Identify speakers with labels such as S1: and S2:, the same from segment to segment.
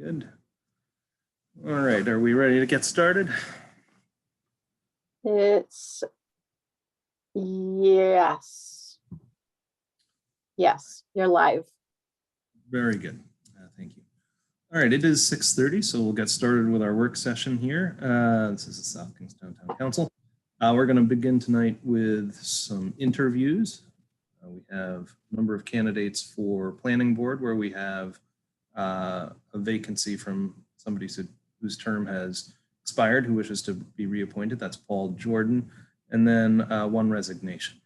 S1: Good. All right, are we ready to get started?
S2: It's yes. Yes, you're live.
S1: Very good. Thank you. All right, it is 6:30, so we'll get started with our work session here. This is the South Kingstown Town Council. We're going to begin tonight with some interviews. We have a number of candidates for planning board where we have a vacancy from somebody whose term has expired who wishes to be reappointed. That's Paul Jordan. And then one resignation,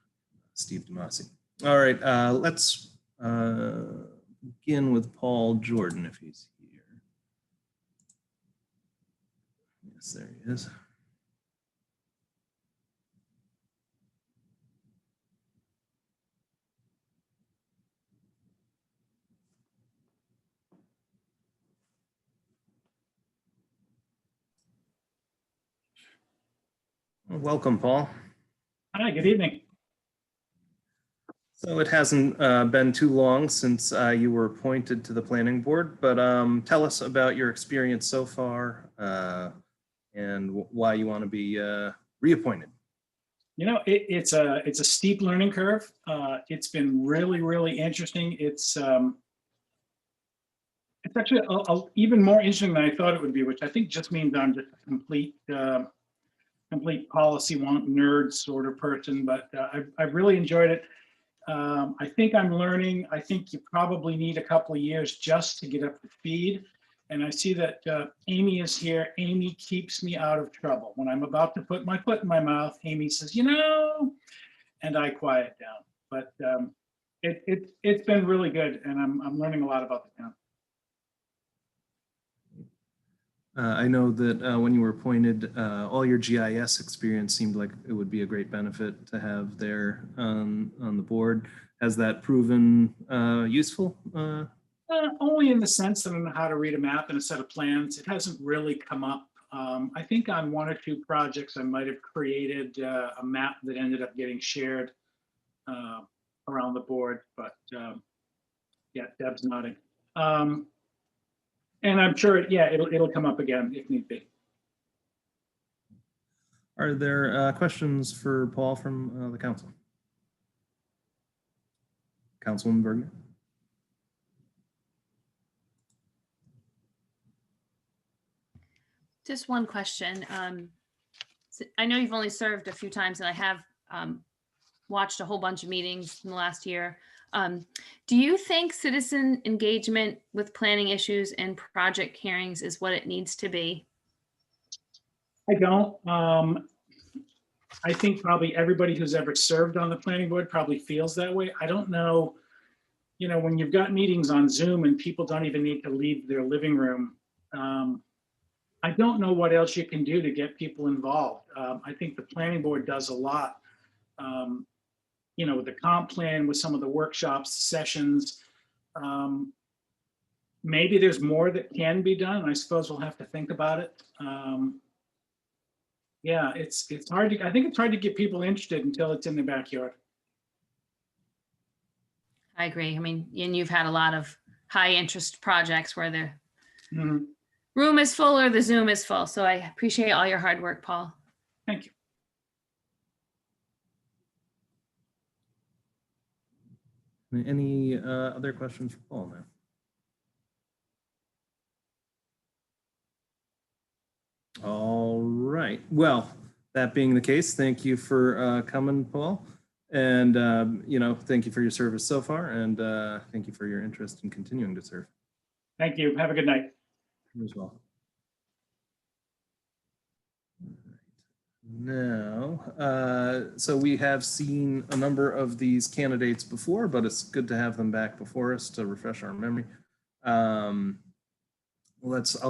S1: Steve DeMasi. All right, let's begin with Paul Jordan if he's here. Yes, there he is. Welcome, Paul.
S3: Hi, good evening.
S1: So it hasn't been too long since you were appointed to the planning board, but tell us about your experience so far and why you want to be reappointed.
S3: You know, it's a steep learning curve. It's been really interesting. It's actually even more interesting than I thought it would be, which I think just means I'm just a complete policy wonk nerd sort of person. But I've really enjoyed it. I think I'm learning. I think you probably need a couple of years just to get up to speed. And I see that Amy is here. Amy keeps me out of trouble. When I'm about to put my foot in my mouth, Amy says, you know, and I quiet down. But it's been really good, and I'm learning a lot about the town.
S1: I know that when you were appointed, all your GIS experience seemed like it would be a great benefit to have there on the board. Has that proven useful?
S3: Only in the sense that I know how to read a map and a set of plans. It hasn't really come up. I think on one or two projects, I might have created a map that ended up getting shared around the board, but yeah, Deb's nodding. And I'm sure, yeah, it'll come up again if need be.
S1: Are there questions for Paul from the council? Councilwoman Bergner?
S4: Just one question. I know you've only served a few times, and I have watched a whole bunch of meetings in the last year. Do you think citizen engagement with planning issues and project hearings is what it needs to be?
S3: I don't. I think probably everybody who's ever served on the planning board probably feels that way. I don't know, you know, when you've got meetings on Zoom and people don't even need to leave their living room, I don't know what else you can do to get people involved. I think the planning board does a lot. You know, with the comp plan, with some of the workshops, sessions. Maybe there's more that can be done. I suppose we'll have to think about it. Yeah, it's hard to, I think it's hard to get people interested until it's in their backyard.
S4: I agree. I mean, and you've had a lot of high interest projects where the room is full or the Zoom is full. So I appreciate all your hard work, Paul.
S3: Thank you.
S1: Any other questions for Paul now? All right. Well, that being the case, thank you for coming, Paul. And, you know, thank you for your service so far. And thank you for your interest in continuing to serve.
S3: Thank you. Have a good night.
S1: You as well. Now, so we have seen a number of these candidates before, but it's good to have them back before us to refresh our memory. I'll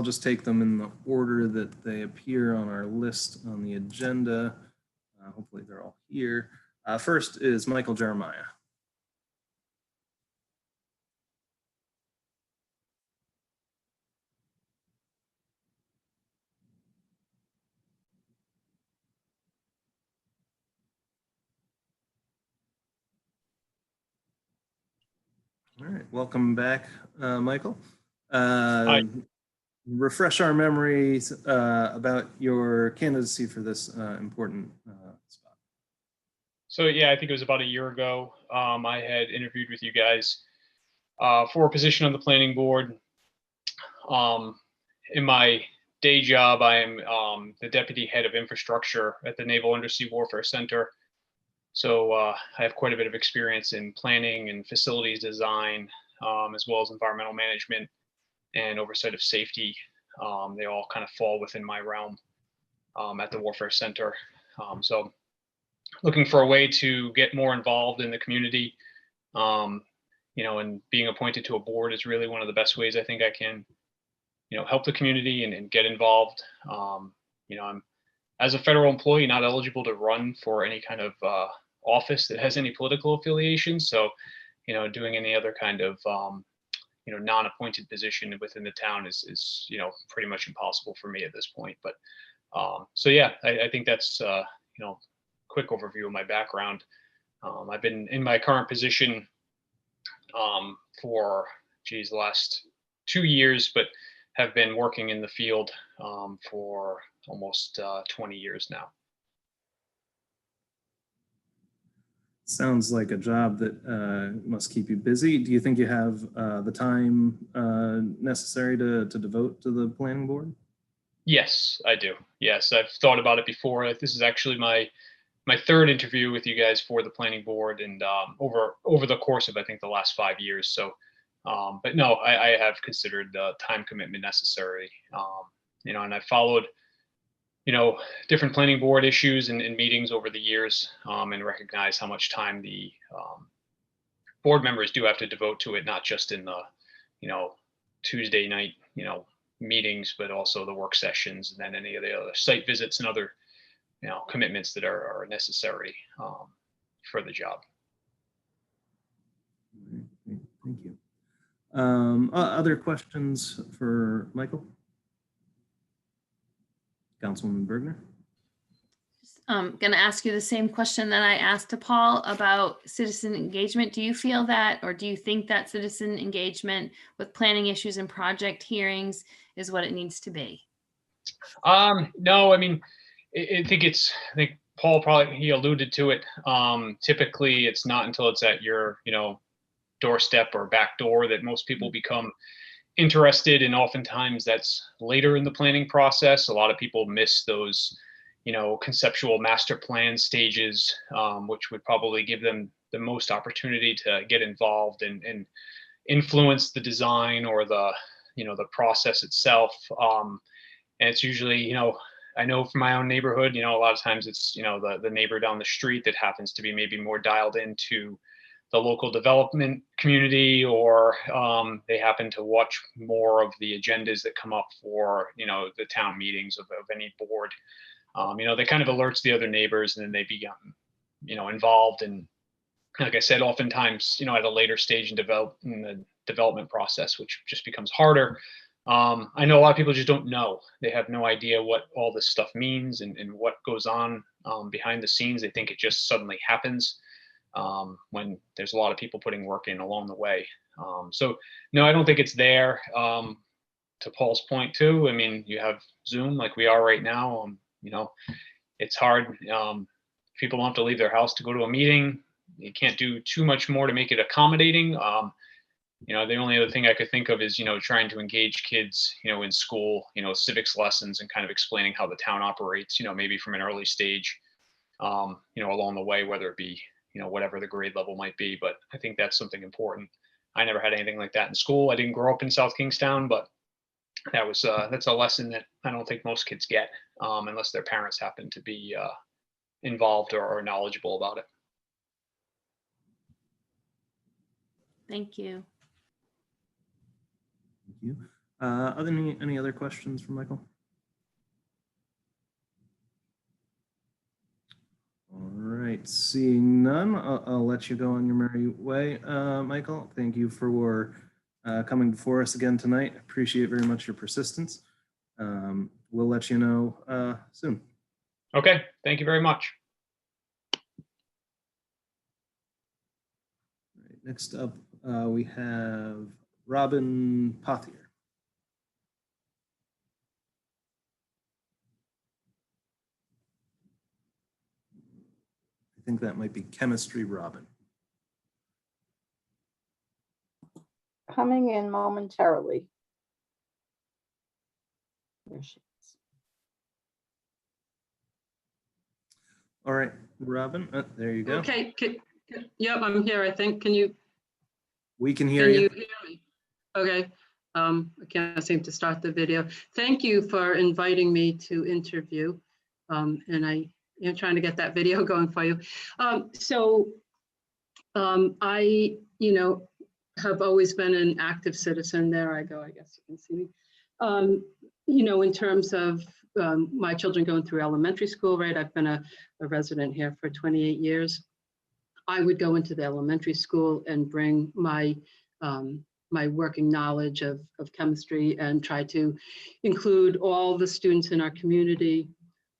S1: just take them in the order that they appear on our list on the agenda. Hopefully they're all here. First is Michael Jeremiah. All right, welcome back, Michael.
S5: Hi.
S1: refresh our memories about your candidacy for this important spot.
S5: So yeah, I think it was about a year ago. I had interviewed with you guys for a position on the planning board. In my day job, I am the deputy head of infrastructure at the Naval Undersea Warfare Center. So I have quite a bit of experience in planning and facilities design, as well as environmental management and oversight of safety. They all kind of fall within my realm at the Warfare Center. So looking for a way to get more involved in the community, and being appointed to a board is really one of the best ways I think I can, help the community and get involved. I'm, as a federal employee, not eligible to run for any kind of office that has any political affiliation. So, doing any other kind of, non-appointed position within the town is pretty much impossible for me at this point. But so yeah, I think that's quick overview of my background. I've been in my current position for the last 2 years, but have been working in the field for almost 20 years now.
S1: Sounds like a job that must keep you busy. Do you think you have the time necessary to devote to the planning board?
S5: Yes, I do. Yes, I've thought about it before. This is actually my third interview with you guys for the planning board, and over the course of I think the last 5 years. So, but no, I have considered the time commitment necessary. And I followed different planning board issues and meetings over the years, and recognize how much time the board members do have to devote to it, not just in the Tuesday night meetings, but also the work sessions, and then any of the other site visits and other commitments that are necessary for the job.
S1: Great. Thank you. Other questions for Michael? Councilwoman Bergner?
S4: I'm going to ask you the same question that I asked to Paul about citizen engagement. Do you feel that, or do you think that citizen engagement with planning issues and project hearings is what it needs to be?
S5: No, I mean, I think Paul he alluded to it. Typically it's not until it's at your, doorstep or back door that most people become interested. And oftentimes that's later in the planning process. A lot of people miss those, conceptual master plan stages, which would probably give them the most opportunity to get involved and influence the design or the process itself. And it's usually, I know from my own neighborhood, a lot of times it's, the neighbor down the street that happens to be maybe more dialed into the local development community, or they happen to watch more of the agendas that come up for, the town meetings of any board. They kind of alerts the other neighbors, and then they become, involved. And like I said, oftentimes, at a later stage in the development process, which just becomes harder. I know a lot of people just don't know. They have no idea what all this stuff means and what goes on behind the scenes. They think it just suddenly happens when there's a lot of people putting work in along the way. So no, I don't think it's there. To Paul's point too, I mean, you have Zoom like we are right now. It's hard. People don't have to leave their house to go to a meeting. You can't do too much more to make it accommodating. The only other thing I could think of is, trying to engage kids, in school, civics lessons, and kind of explaining how the town operates, maybe from an early stage, along the way, whether it be, whatever the grade level might be. But I think that's something important. I never had anything like that in school. I didn't grow up in South Kingstown, but that's a lesson that I don't think most kids get, unless their parents happen to be involved or knowledgeable about it.
S4: Thank you.
S1: Thank you. Are there any other questions for Michael? All right, seeing none, I'll let you go on your merry way. Michael, thank you for coming before us again tonight. Appreciate very much your persistence. We'll let you know soon.
S5: Okay, thank you very much.
S1: All right, next up, we have Robin Pothier. think that might be chemistry Robin.
S2: Coming in momentarily. There she is.
S1: All right, Robin, there you go.
S6: Okay, yep, I'm here, I think. Can you
S1: We can hear
S6: Can
S1: you.
S6: you hear me? Okay, I can't seem to start the video. Thank you for inviting me to interview. And I am trying to get that video going for you. I, have always been an active citizen. There I go, I guess you can see me. In terms of my children going through elementary school, right? I've been a resident here for 28 years. I would go into the elementary school and bring my my working knowledge of chemistry and try to include all the students in our community.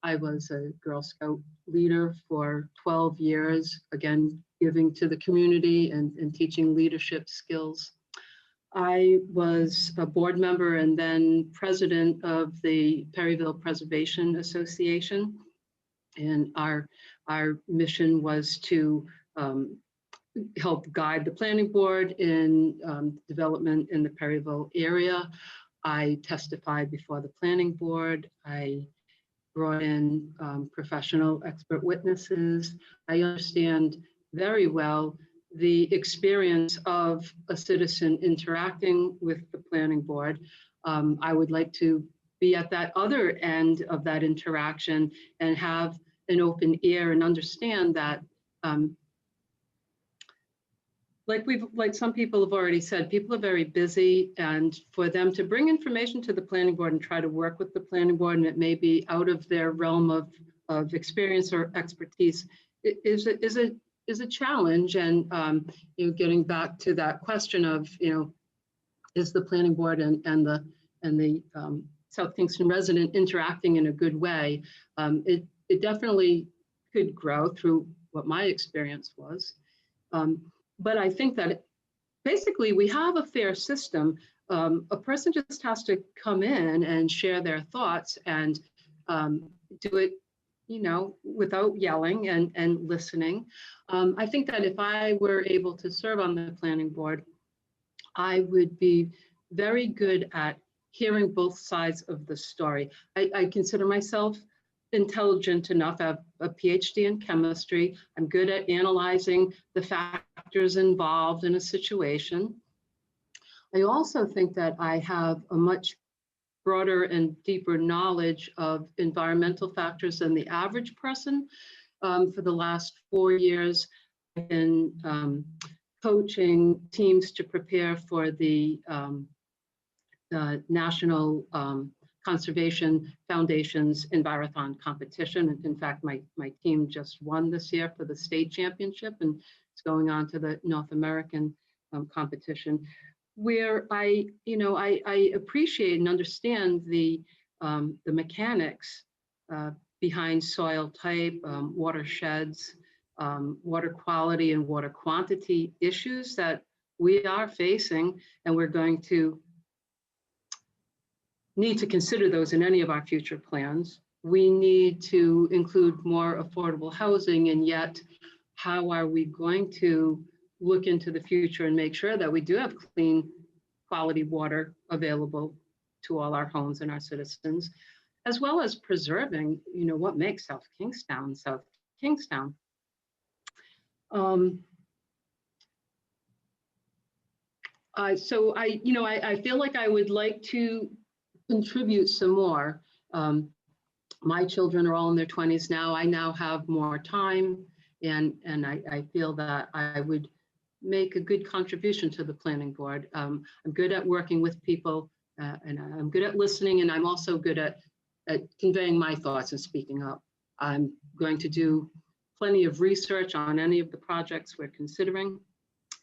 S6: I was a Girl Scout leader for 12 years, again, giving to the community and teaching leadership skills. I was a board member and then president of the Perryville Preservation Association. And our mission was to help guide the planning board in development in the Perryville area. I testified before the planning board. I brought in professional expert witnesses. I understand very well the experience of a citizen interacting with the planning board. I would like to be at that other end of that interaction and have an open ear and understand that like some people have already said, people are very busy, and for them to bring information to the planning board and try to work with the planning board, and it may be out of their realm of experience or expertise, is a challenge. And getting back to that question of is the planning board and the South Kingston resident interacting in a good way? It definitely could grow through what my experience was. But I think that basically we have a fair system. A person just has to come in and share their thoughts and do it, without yelling and listening. I think that if I were able to serve on the planning board, I would be very good at hearing both sides of the story. I consider myself intelligent enough. I have a PhD in chemistry. I'm good at analyzing the factors involved in a situation. I also think that I have a much broader and deeper knowledge of environmental factors than the average person. For the last 4 years, I've been coaching teams to prepare for the National Conservation Foundation's Envirothon competition. In fact, my team just won this year for the state championship, and it's going on to the North American competition, where I appreciate and understand the mechanics behind soil type, watersheds, water quality and water quantity issues that we are facing, and we're going to need to consider those in any of our future plans. We need to include more affordable housing, and yet how are we going to look into the future and make sure that we do have clean, quality water available to all our homes and our citizens, as well as preserving, what makes South Kingstown, South Kingstown. So I feel like I would like to contribute some more. My children are all in their 20s now. I now have more time, and I feel that I would make a good contribution to the planning board. I'm good at working with people, and I'm good at listening, and I'm also good at conveying my thoughts and speaking up. I'm going to do plenty of research on any of the projects we're considering.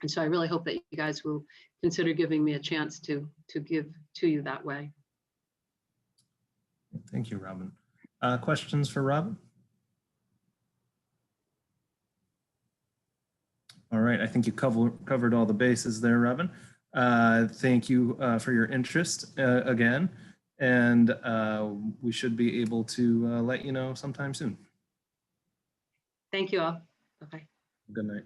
S6: And so I really hope that you guys will consider giving me a chance to give to you that way.
S1: Thank you, Robin. Questions for Robin? All right, I think you covered all the bases there, Robin. Thank you for your interest again, and we should be able to let you know sometime soon.
S6: Thank you all. Bye.
S1: Good night.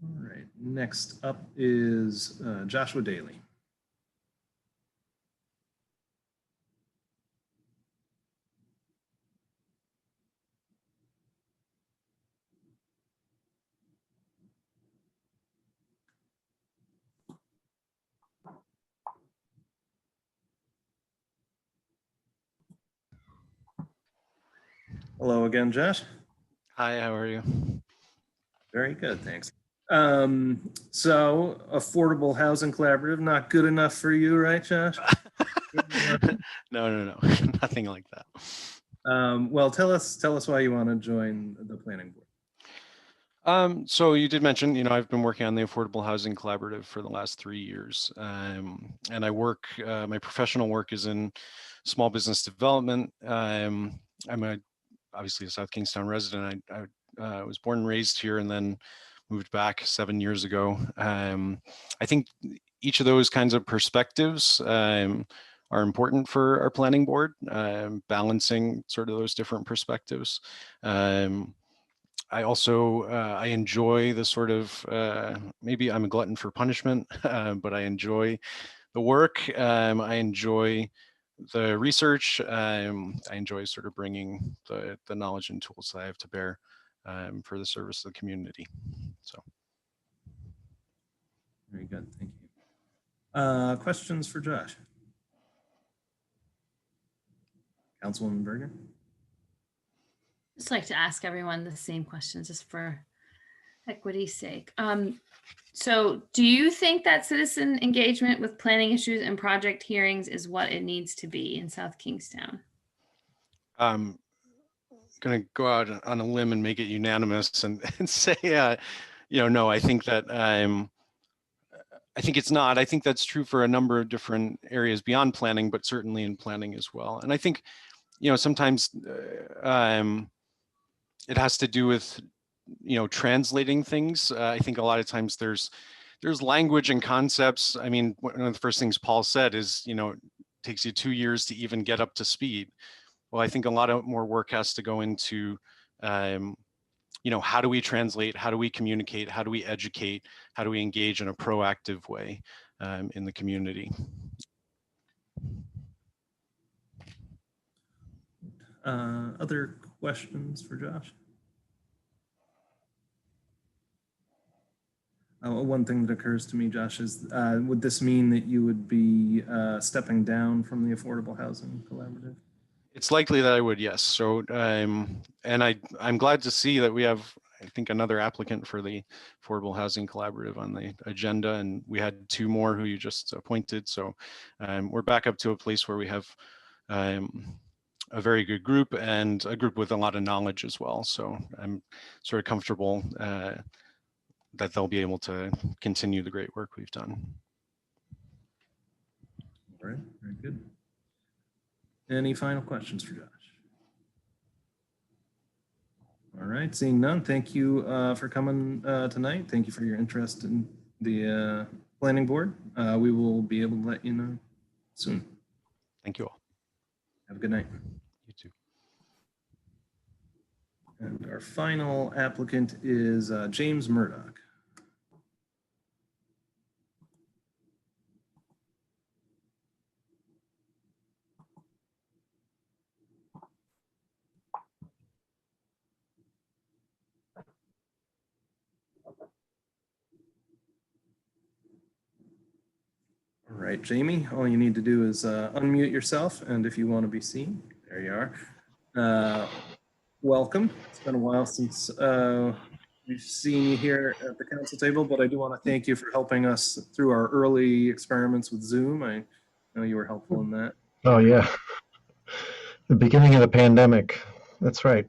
S1: All right, next up is Joshua Daly. Hello again, Josh.
S7: Hi, how are you?
S1: Very good, thanks. So Affordable Housing Collaborative, not good enough for you, right, Josh?
S7: No, nothing like that.
S1: Well, tell us why you want to join the planning board.
S7: So you did mention, I've been working on the Affordable Housing Collaborative for the last 3 years. And I work, my professional work is in small business development. I'm obviously a South Kingstown resident. I was born and raised here and then moved back 7 years ago. I think each of those kinds of perspectives are important for our planning board, balancing sort of those different perspectives. I also, I enjoy the sort of, maybe I'm a glutton for punishment, but I enjoy the work. I enjoy the research. I enjoy sort of bringing the knowledge and tools that I have to bear for the service of the community. So.
S1: Very good, thank you. Questions for Josh? Councilwoman Berger?
S4: Just like to ask everyone the same questions just for equity's sake. So do you think that citizen engagement with planning issues and project hearings is what it needs to be in South Kingstown?
S7: I'm going to go out on a limb and make it unanimous and say, no, I think that I think it's not. I think that's true for a number of different areas beyond planning, but certainly in planning as well. And I think, sometimes it has to do with, translating things. I think a lot of times there's language and concepts. I mean, one of the first things Paul said is, it takes you 2 years to even get up to speed. Well, I think a lot of more work has to go into, how do we translate? How do we communicate? How do we educate? How do we engage in a proactive way in the community?
S1: Other questions for Josh? One thing that occurs to me, Josh, is would this mean that you would be stepping down from the Affordable Housing Collaborative?
S7: It's likely that I would, yes. So, and I'm glad to see that we have, I think, another applicant for the Affordable Housing Collaborative on the agenda, and we had 2 more who you just appointed. So we're back up to a place where we have a very good group and a group with a lot of knowledge as well. So I'm sort of comfortable that they'll be able to continue the great work we've done.
S1: All right, very good. Any final questions for Josh? All right, seeing none, thank you for coming tonight. Thank you for your interest in the planning board. We will be able to let you know soon.
S7: Thank you all.
S1: Have a good night.
S7: You too.
S1: And our final applicant is James Murdoch. All right, Jamie, all you need to do is unmute yourself, and if you want to be seen, there you are. Welcome. It's been a while since we've seen you here at the council table, but I do want to thank you for helping us through our early experiments with Zoom. I know you were helpful in that.
S8: Oh, yeah. The beginning of the pandemic. That's right.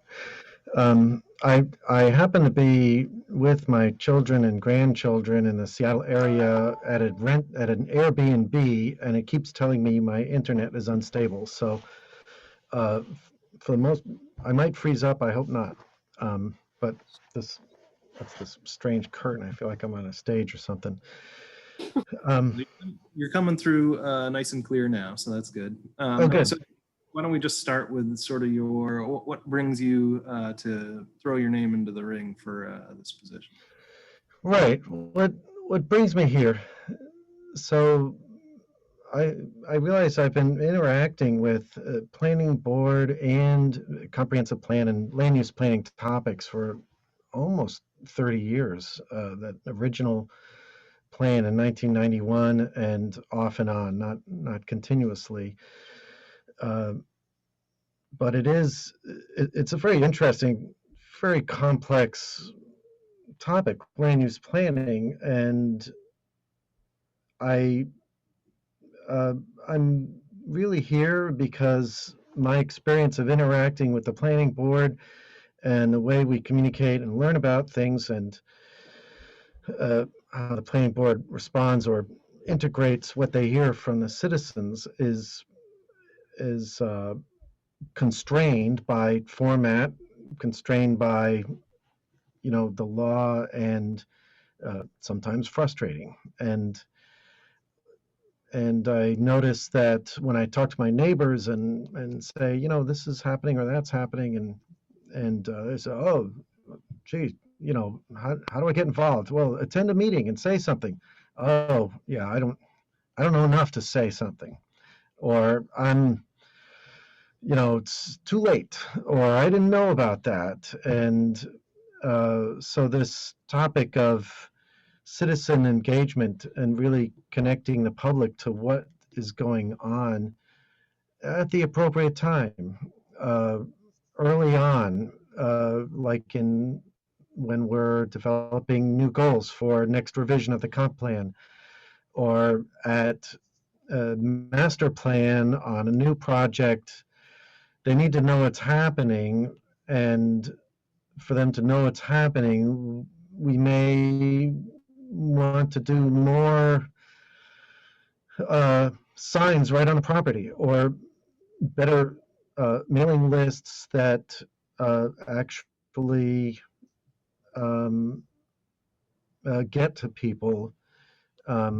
S8: I happen to be with my children and grandchildren in the Seattle area at an Airbnb, and it keeps telling me my internet is unstable. So for the most, I might freeze up. I hope not. But that's this strange curtain. I feel like I'm on a stage or something.
S1: You're coming through nice and clear now, so that's good.
S8: Oh, good.
S1: why don't we just start with sort of what brings you to throw your name into the ring for this position?
S8: Right. What brings me here? So I realize I've been interacting with planning board and comprehensive plan and land use planning topics for almost 30 years. That original plan in 1991 and off and on, not continuously. But it's a very interesting, very complex topic, land use planning, and I'm really here because my experience of interacting with the planning board and the way we communicate and learn about things, and how the planning board responds or integrates what they hear from the citizens is constrained by format, constrained by the law, and sometimes frustrating. And I notice that when I talk to my neighbors and say, this is happening or that's happening, and they say, oh, gee, how do I get involved? Well, attend a meeting and say something. Oh, yeah, I don't know enough to say something, or it's too late, or I didn't know about that. And so this topic of citizen engagement and really connecting the public to what is going on at the appropriate time, early on, like when we're developing new goals for next revision of the comp plan, or at a master plan on a new project. They need to know what's happening, and for them to know what's happening, we may want to do more signs right on the property, or better mailing lists that actually get to people. I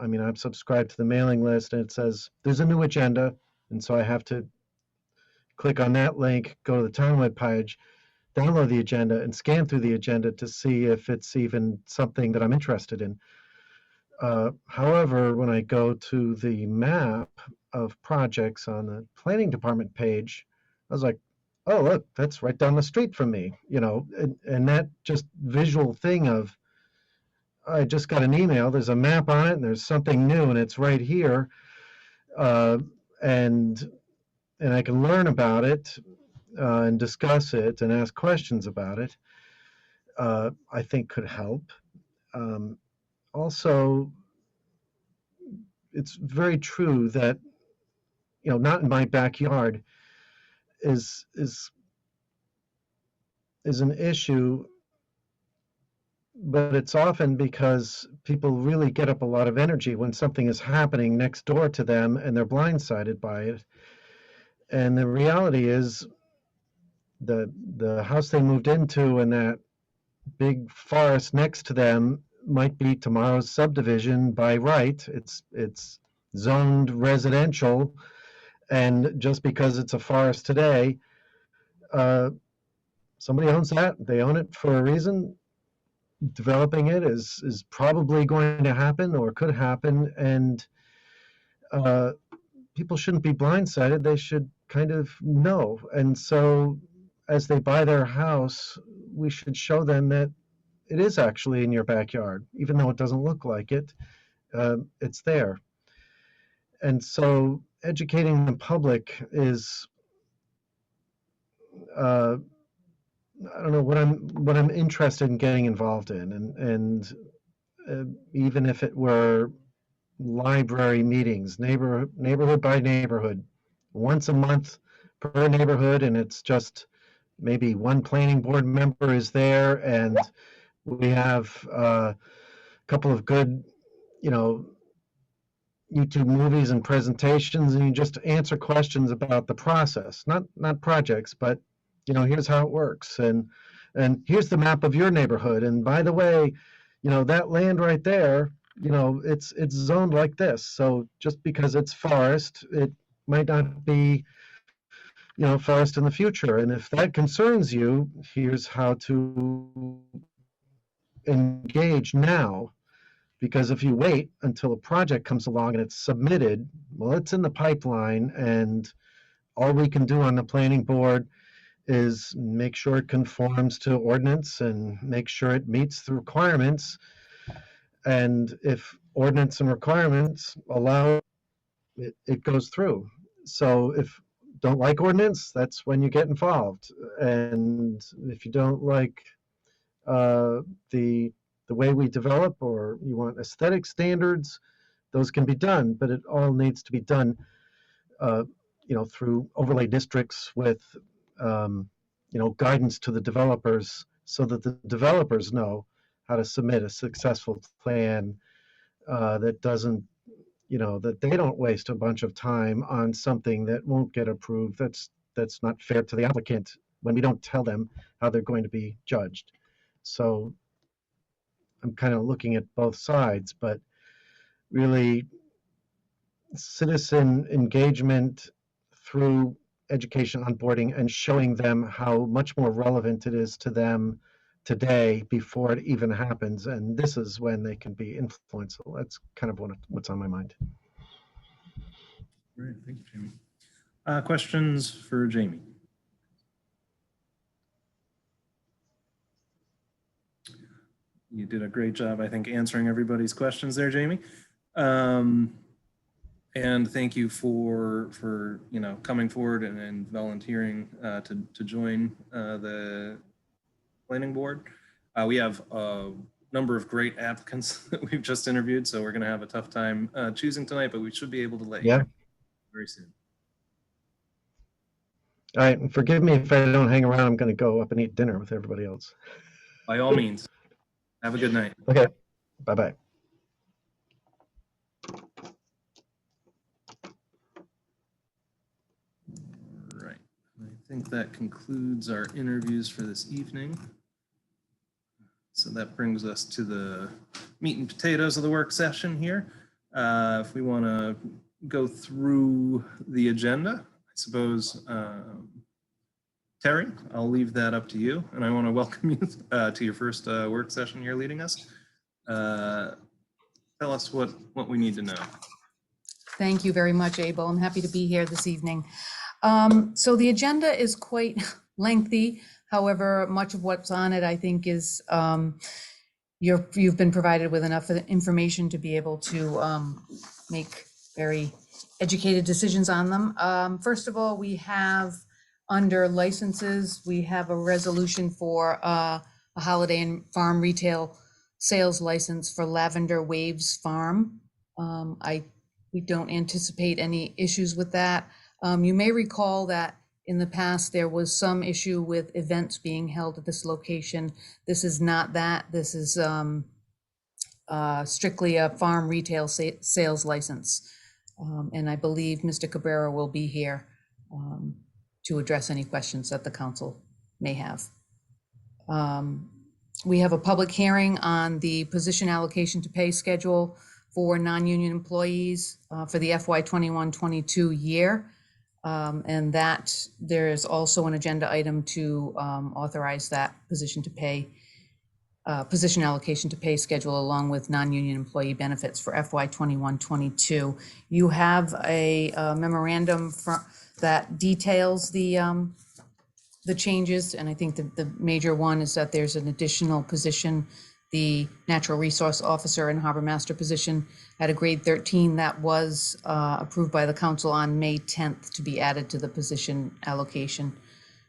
S8: mean, I've subscribed to the mailing list, and it says there's a new agenda, and so I have to click on that link, go to the town webpage, download the agenda, and scan through the agenda to see if it's even something that I'm interested in. However, when I go to the map of projects on the planning department page, I was like, oh, look, that's right down the street from me, and that just visual thing of, I just got an email, there's a map on it, and there's something new, and it's right here, and I can learn about it and discuss it and ask questions about it, I think could help. Also, it's very true that, not in my backyard is an issue, but it's often because people really get up a lot of energy when something is happening next door to them and they're blindsided by it. And the reality is the house they moved into and that big forest next to them might be tomorrow's subdivision by right. It's zoned residential, and just because it's a forest today, somebody owns that. They own it for a reason. Developing it is probably going to happen or could happen, and people shouldn't be blindsided. They should kind of know. And so as they buy their house, we should show them that it is actually in your backyard, even though it doesn't look like it. It's there. And so educating the public is, I don't know, what I'm interested in getting involved in, and even if it were library meetings, neighborhood by neighborhood, once a month per neighborhood, and it's just maybe one planning board member is there, and we have a couple of good, YouTube movies and presentations, and you just answer questions about the process, not projects, but here's how it works, and here's the map of your neighborhood, and by the way, that land right there, it's zoned like this. So just because it's forest, it might not be for us in the future. And if that concerns you, here's how to engage now. Because if you wait until a project comes along and it's submitted, well, it's in the pipeline, and all we can do on the planning board is make sure it conforms to ordinance and make sure it meets the requirements. And if ordinance and requirements allow it, it goes through. So if don't like ordinance, that's when you get involved. And if you don't like the way we develop, or you want aesthetic standards, those can be done, but it all needs to be done, through overlay districts with, guidance to the developers, so that the developers know how to submit a successful plan that doesn't, that they don't waste a bunch of time on something that won't get approved. That's not fair to the applicant when we don't tell them how they're going to be judged. So I'm kind of looking at both sides, but really citizen engagement through education, onboarding, and showing them how much more relevant it is to them today before it even happens. And this is when they can be influential. That's kind of what's on my mind.
S1: Great, thank you, Jamie. Questions for Jamie? You did a great job, I think, answering everybody's questions there, Jamie. And thank you for coming forward and volunteering to join the planning board. We have a number of great applicants that we've just interviewed, so we're going to have a tough time choosing tonight, but we should be able to let you know very soon.
S8: All right, and forgive me if I don't hang around. I'm going to go up and eat dinner with everybody else.
S1: By all means. Have a good night.
S8: Okay, bye-bye.
S1: All right, I think that concludes our interviews for this evening. So that brings us to the meat and potatoes of the work session here. If we want to go through the agenda, I suppose, Terry, I'll leave that up to you, and I want to welcome you to your first work session you're leading us. Tell us what we need to know.
S9: Thank you very much, Abel. I'm happy to be here this evening. So the agenda is quite lengthy. However, much of what's on it, I think, is you've been provided with enough information to be able to make very educated decisions on them. First of all, we have under licenses, we have a resolution for a Holiday and Farm retail sales license for Lavender Waves Farm. We don't anticipate any issues with that. You may recall that in the past there was some issue with events being held at this location. This is not that. This is strictly a farm retail sales license. And I believe Mr. Cabrera will be here to address any questions that the council may have. We have a public hearing on the position allocation to pay schedule for non-union employees for the FY 21-22 year. And that there is also an agenda item to authorize that position allocation to pay schedule along with non-union employee benefits for FY 21-22. You have a memorandum that details the changes, and I think the major one is that there's an additional position, the natural resource officer and harbor master position at a grade 13 that was approved by the council on May 10th to be added to the position allocation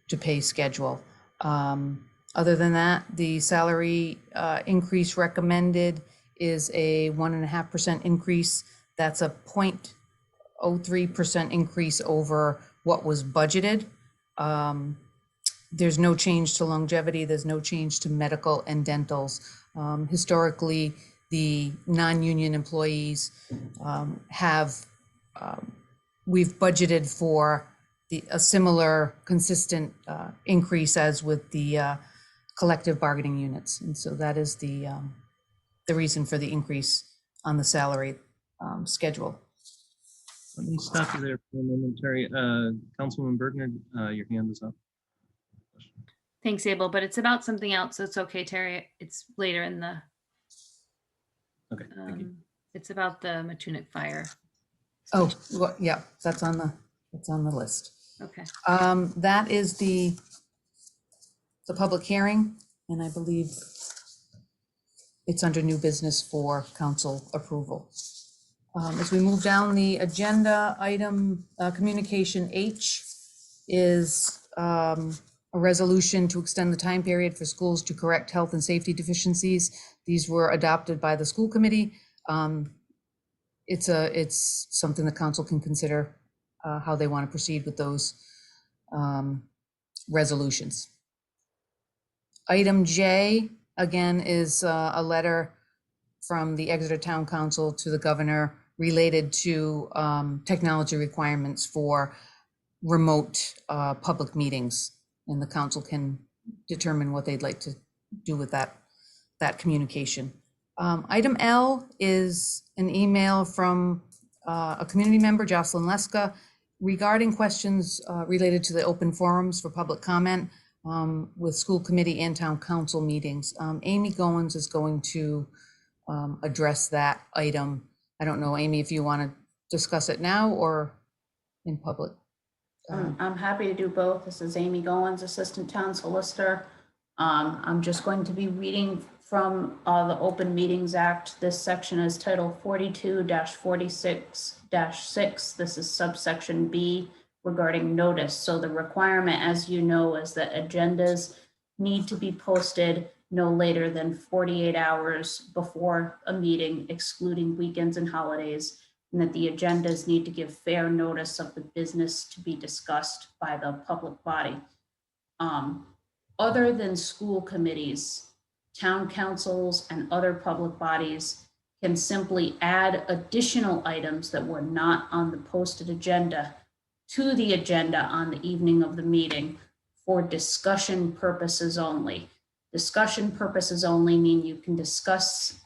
S9: to pay schedule. Other than that, the salary increase recommended is a 1.5% increase. That's a 0.03% increase over what was budgeted. There's no change to longevity. There's no change to medical and dentals. Historically, the non-union employees we've budgeted for a similar consistent increase as with the collective bargaining units. And so that is the reason for the increase on the salary schedule.
S1: Let me stop you there for a moment, Terry. Councilwoman Bergner, your hand is up.
S4: Thanks, Abel, but it's about something else, so it's okay, Terry. It's later in the,
S1: Okay, thank you.
S4: it's about the Matunic fire.
S9: Oh, well, yeah, that's on the list.
S4: Okay.
S9: That is the public hearing, and I believe it's under new business for council approval. As we move down the agenda, item communication H is a resolution to extend the time period for schools to correct health and safety deficiencies. These were adopted by the school committee. It's something the council can consider how they want to proceed with those resolutions. Item J, again, is a letter from the Exeter Town Council to the governor related to technology requirements for remote public meetings. And the council can determine what they'd like to do with that communication. Item L is an email from a community member, Jocelyn Leska, regarding questions related to the open forums for public comment with school committee and town council meetings. Amy Goins is going to address that item. I don't know, Amy, if you want to discuss it now or in public.
S10: I'm happy to do both. This is Amy Goins, Assistant Town Solicitor. I'm just going to be reading from the Open Meetings Act. This section is Title 42-46-6. This is subsection B regarding notice. So the requirement, as you know, is that agendas need to be posted no later than 48 hours before a meeting, excluding weekends and holidays, and that the agendas need to give fair notice of the business to be discussed by the public body. Other than school committees, town councils and other public bodies can simply add additional items that were not on the posted agenda to the agenda on the evening of the meeting for discussion purposes only. Discussion purposes only mean you can discuss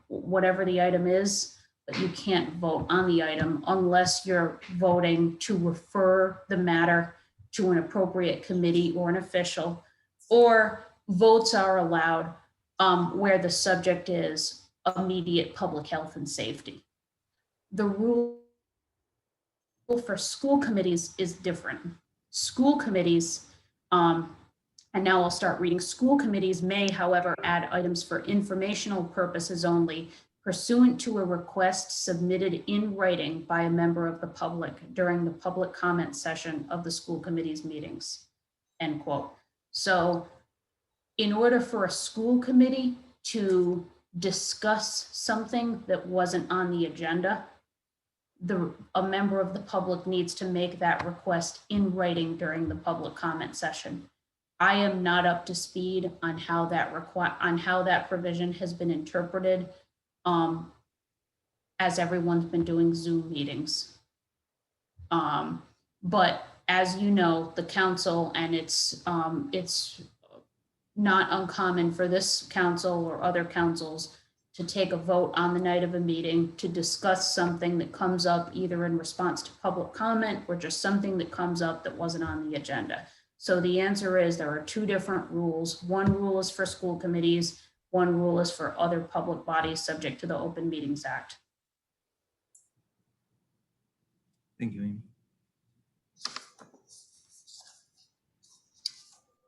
S10: whatever the item is, but you can't vote on the item unless you're voting to refer the matter to an appropriate committee or an official, or votes are allowed where the subject is immediate public health and safety. The rule for school committees is different. School committees, and now I'll start reading. School committees may, however, add items for informational purposes only pursuant to a request submitted in writing by a member of the public during the public comment session of the school committee's meetings, end quote. So in order for a school committee to discuss something that wasn't on the agenda, a member of the public needs to make that request in writing during the public comment session. I am not up to speed on how that provision has been interpreted, as everyone's been doing Zoom meetings. But as you know, the council, and it's not uncommon for this council or other councils to take a vote on the night of a meeting to discuss something that comes up either in response to public comment or just something that comes up that wasn't on the agenda. So the answer is there are two different rules. One rule is for school committees. One rule is for other public bodies subject to the Open Meetings Act.
S1: Thank you, Amy.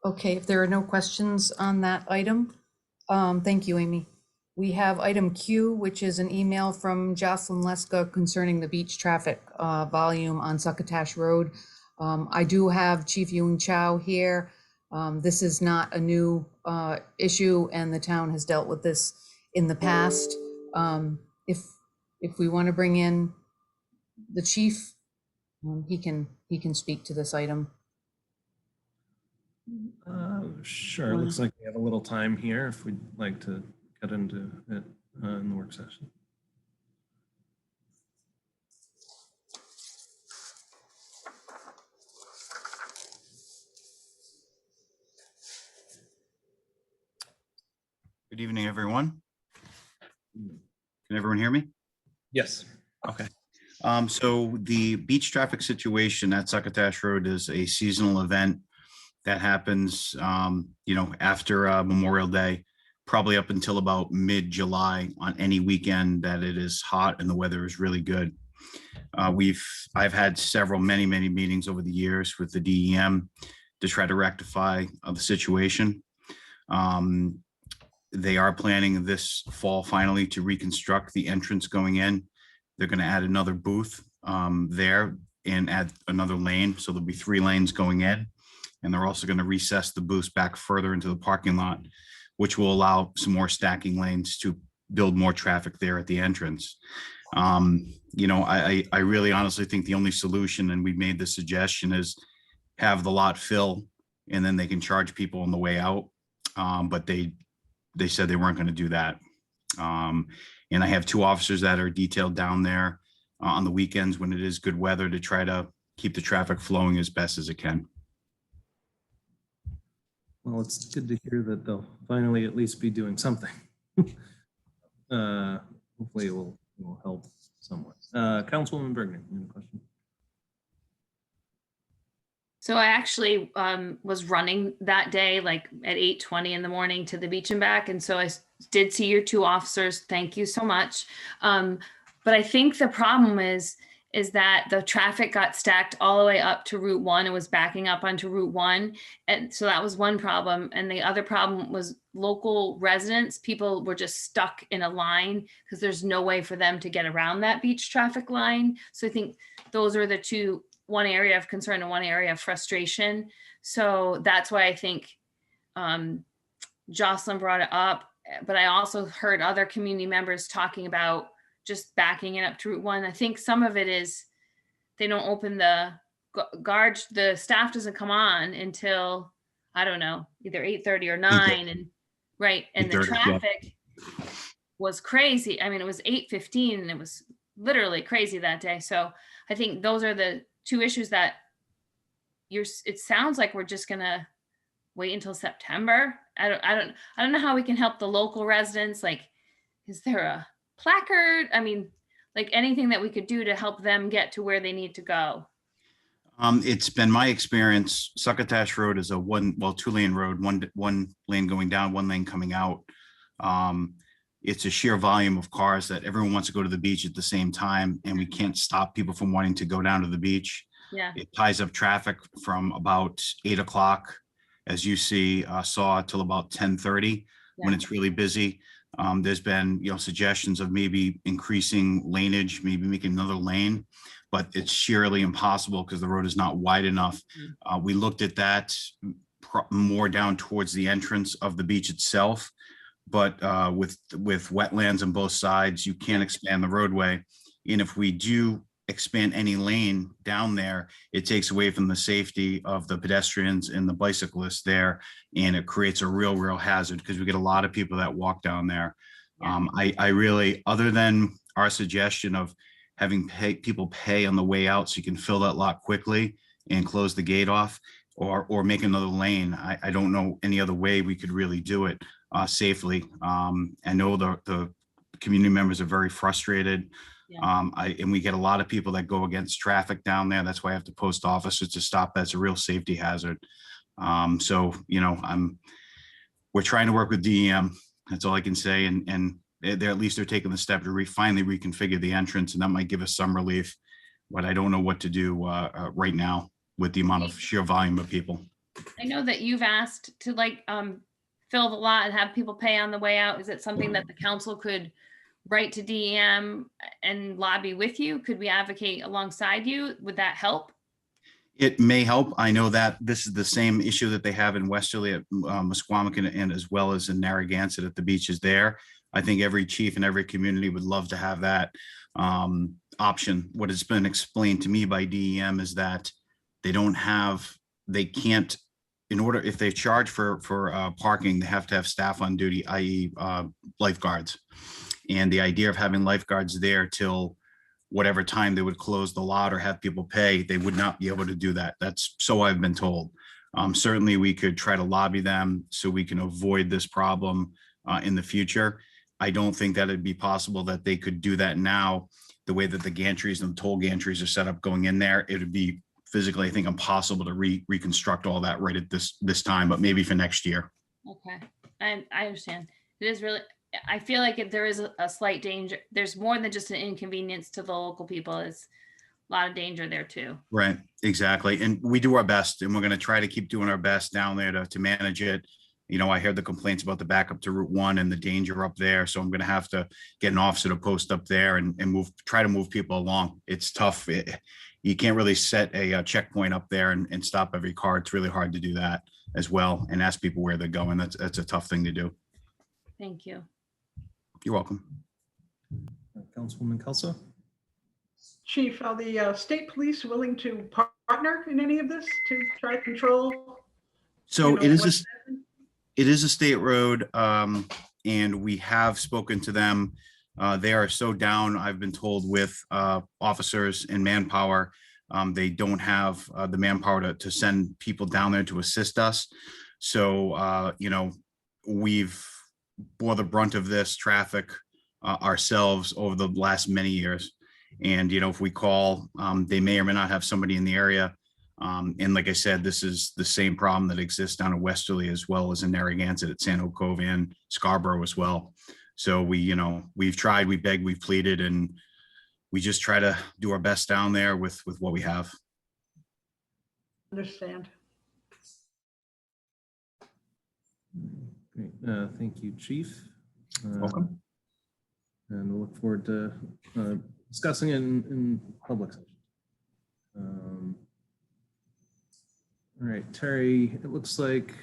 S9: Okay, if there are no questions on that item, thank you, Amy. We have item Q, which is an email from Jocelyn Leska concerning the beach traffic volume on Succotash Road. I do have Chief Ewing Chow here. This is not a new issue, and the town has dealt with this in the past. If we want to bring in the chief, he can speak to this item.
S1: Sure, it looks like we have a little time here if we'd like to get into it in the work session.
S11: Good evening, everyone. Can everyone hear me?
S1: Yes.
S11: Okay. So the beach traffic situation at Succotash Road is a seasonal event that happens, after Memorial Day, probably up until about mid-July on any weekend that it is hot and the weather is really good. I've had many meetings over the years with the DEM to try to rectify the situation. They are planning this fall finally to reconstruct the entrance going in. They're going to add another booth there and add another lane. So there'll be 3 lanes going in. And they're also going to recess the booths back further into the parking lot, which will allow some more stacking lanes to build more traffic there at the entrance. I really honestly think the only solution, and we made the suggestion, is have the lot fill and then they can charge people on the way out. But they said they weren't going to do that. And I have 2 officers that are detailed down there on the weekends when it is good weather to try to keep the traffic flowing as best as it can.
S1: Well, it's good to hear that they'll finally at least be doing something. Hopefully it will help somewhat. Councilwoman Bergman, you have a question?
S4: So I actually was running that day, like at 8:20 in the morning to the beach and back. And so I did see your 2 officers. Thank you so much. But I think the problem is that the traffic got stacked all the way up to Route 1. It was backing up onto Route 1. And so that was one problem. And the other problem was local residents. People were just stuck in a line because there's no way for them to get around that beach traffic line. So I think those are the 2, one area of concern and one area of frustration. So that's why I think Jocelyn brought it up. But I also heard other community members talking about just backing it up to Route 1. I think some of it is they don't open the guard, the staff doesn't come on until, I don't know, either 8:30 or 9. And right. And the traffic was crazy. I mean, it was 8:15 and it was literally crazy that day. So I think those are the 2 issues that it sounds like we're just gonna wait until September. I don't know how we can help the local residents. Like, is there a placard? I mean, like anything that we could do to help them get to where they need to go.
S11: It's been my experience, Succotash Road is a 2-lane road, one lane going down, 1 lane coming out. It's a sheer volume of cars that everyone wants to go to the beach at the same time, and we can't stop people from wanting to go down to the beach.
S4: Yeah.
S11: It ties up traffic from about 8 o'clock, as you saw, till about 10:30 when it's really busy. There's been, suggestions of maybe increasing laneage, maybe making another lane, but it's sheerly impossible because the road is not wide enough. We looked at that more down towards the entrance of the beach itself, but with wetlands on both sides, you can't expand the roadway. And if we do expand any lane down there, it takes away from the safety of the pedestrians and the bicyclists there, and it creates a real hazard because we get a lot of people that walk down there. I really, other than our suggestion of having people pay on the way out so you can fill that lot quickly and close the gate off, or make another lane, I don't know any other way we could really do it safely. I know the community members are very frustrated. And we get a lot of people that go against traffic down there. That's why I have to post officers to stop. That's a real safety hazard. We're trying to work with DEM. That's all I can say. And they're at least they're taking the step to finally reconfigure the entrance, and that might give us some relief. But I don't know what to do right now with the amount of sheer volume of people.
S4: I know that you've asked to fill the lot and have people pay on the way out. Is it something that the council could write to DEM and lobby with you? Could we advocate alongside you? Would that help?
S11: It may help. I know that this is the same issue that they have in Westerly at Musqueamick and as well as in Narragansett at the beaches there. I think every chief and every community would love to have that option. What has been explained to me by DEM is that they can't, if they charge for parking, they have to have staff on duty, i.e. Lifeguards. And the idea of having lifeguards there till whatever time they would close the lot or have people pay, they would not be able to do that. That's so I've been told. Certainly we could try to lobby them so we can avoid this problem in the future. I don't think that it'd be possible that they could do that now the way that the gantries and the toll gantries are set up going in there, it would be physically, I think, impossible to reconstruct all that right at this time, but maybe for next year.
S4: Okay, I understand. It is really, I feel like there is a slight danger. There's more than just an inconvenience to the local people. It's a lot of danger there too.
S11: Right, exactly. And we do our best, and we're going to try to keep doing our best down there to manage it. You know, I heard the complaints about the backup to Route 1 and the danger up there. So I'm going to have to get an officer to post up there and try to move people along. It's tough. You can't really set a checkpoint up there and stop every car. It's really hard to do that as well and ask people where they're going. That's a tough thing to do.
S4: Thank you.
S11: You're welcome.
S1: Councilwoman Kelso?
S12: Chief, are the state police willing to partner in any of this to try to control?
S11: So
S12: it
S11: is a state road, and we have spoken to them. They are so down, I've been told, with officers and manpower. They don't have the manpower to send people down there to assist us. So, you know, we've bore the brunt of this traffic ourselves over the last many years. And, you know, if we call, they may or may not have somebody in the area. And like I said, this is the same problem that exists down in Westerly as well as in Narragansett at San Jose Cove and Scarborough as well. So we've tried, we begged, we've pleaded, and we just try to do our best down there with what we have.
S12: Understand.
S1: Great. Thank you, Chief.
S11: Welcome.
S1: And we'll look forward to discussing it in public session. All right, Terry, it looks like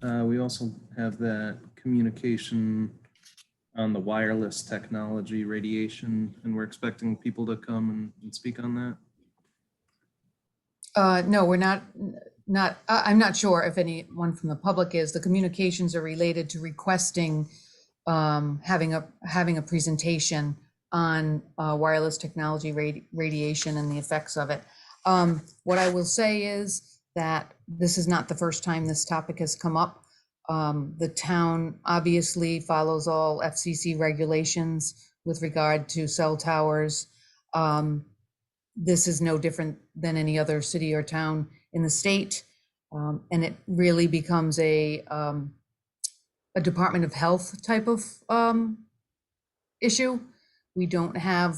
S1: we also have that communication on the wireless technology radiation, and we're expecting people to come and speak on that.
S9: No, we're not, I'm not sure if anyone from the public is. The communications are related to requesting having a presentation on wireless technology radiation and the effects of it. What I will say is that this is not the first time this topic has come up. The town obviously follows all FCC regulations with regard to cell towers. This is no different than any other city or town in the state. And it really becomes a Department of Health type of issue. We don't have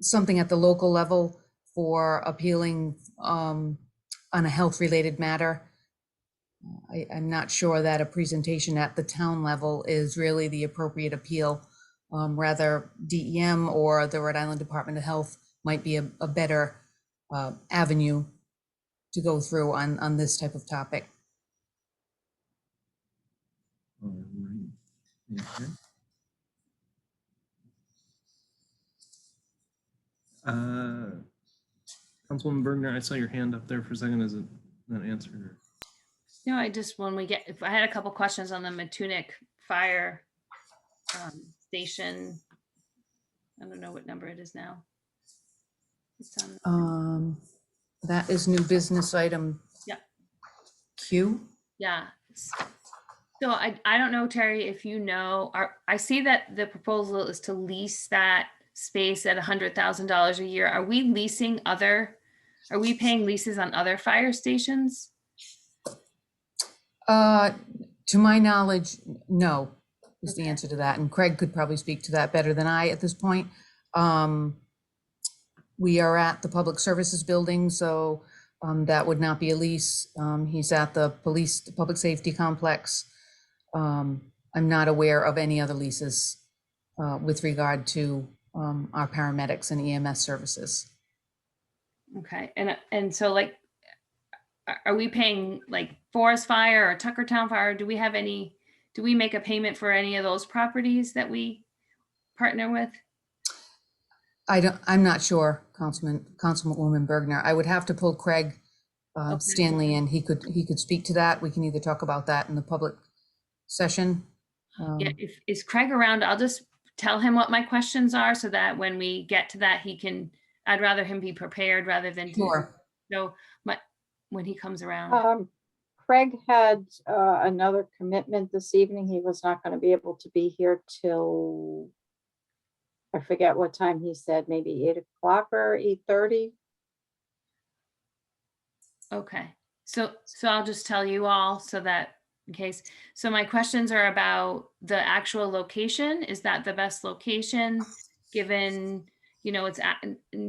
S9: something at the local level for appealing on a health-related matter. I'm not sure that a presentation at the town level is really the appropriate appeal. Rather, DEM or the Rhode Island Department of Health might be a better avenue to go through on this type of topic.
S1: All right. Okay. Councilwoman Bergner, I saw your hand up there for a second. Is it not answered?
S4: No, if I had a couple questions on the Matunic fire station. I don't know what number it is now. It's on.
S9: That is new business item.
S4: Yeah.
S9: Q.
S4: Yeah. So I don't know, Terry, if you know, I see that the proposal is to lease that space at $100,000 a year. Are we paying leases on other fire stations?
S9: To my knowledge, no, is the answer to that. And Craig could probably speak to that better than I at this point. We are at the Public Services Building, so that would not be a lease. He's at the Public Safety Complex. I'm not aware of any other leases with regard to our paramedics and EMS services.
S4: Okay, and so like, are we paying like Forest Fire or Tuckertown Fire? Do we make a payment for any of those properties that we partner with?
S9: I'm not sure, Councilwoman Bergner. I would have to pull Craig Stanley in. He could speak to that. We can either talk about that in the public session.
S4: Yeah, if is Craig around, I'll just tell him what my questions are so that when we get to that, I'd rather him be prepared rather than
S9: Sure.
S4: when he comes around.
S2: Craig had another commitment this evening. He was not going to be able to be here till, I forget what time he said, maybe 8 o'clock or 8:30.
S4: Okay, so I'll just tell you all so that in case. So my questions are about the actual location. Is that the best location, given, it's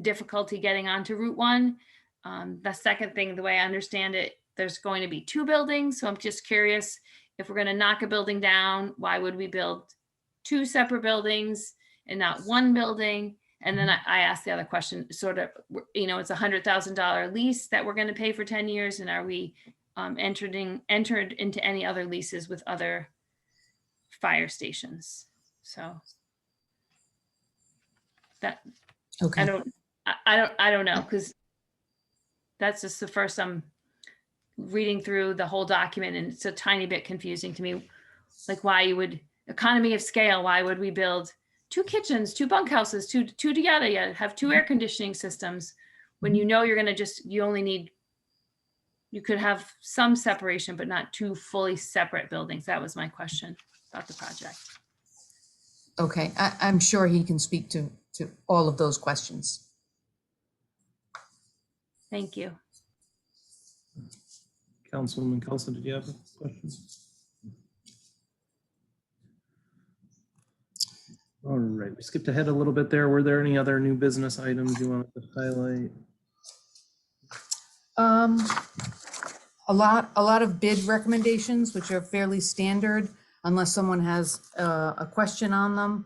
S4: difficulty getting onto Route 1? The second thing, the way I understand it, there's going to be 2 buildings. So I'm just curious, if we're going to knock a building down, why would we build 2 separate buildings and not 1 building? And then I asked the other question, sort of, it's a $100,000 lease that we're going to pay for 10 years. And are we entered into any other leases with other fire stations? So that,
S9: Okay.
S4: I don't know, because that's just the first I'm reading through the whole document, and it's a tiny bit confusing to me. Like, why you would, economy of scale, why would we build 2 kitchens, 2 bunkhouses, two yada, have 2 air conditioning systems when you're going to you could have some separation, but not 2 fully separate buildings. That was my question about the project.
S9: Okay, I'm sure he can speak to all of those questions.
S4: Thank you.
S1: Councilwoman Kelso, did you have a question? All right, we skipped ahead a little bit there. Were there any other new business items you wanted to highlight?
S9: A lot of bid recommendations, which are fairly standard, unless someone has a question on them.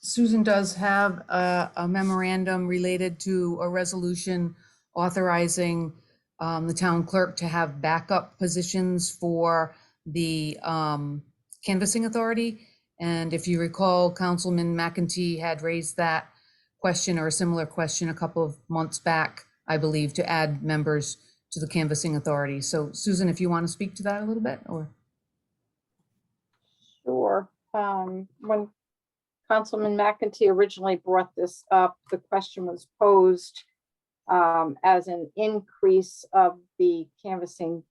S9: Susan does have a memorandum related to a resolution authorizing the town clerk to have backup positions for the canvassing authority. And if you recall, Councilman McEntee had raised that question or a similar question a couple of months back, I believe, to add members to the canvassing authority. So Susan, if you want to speak to that a little bit, or?
S2: Sure. When Councilman McEntee originally brought this up, the question was posed as an increase of the canvassing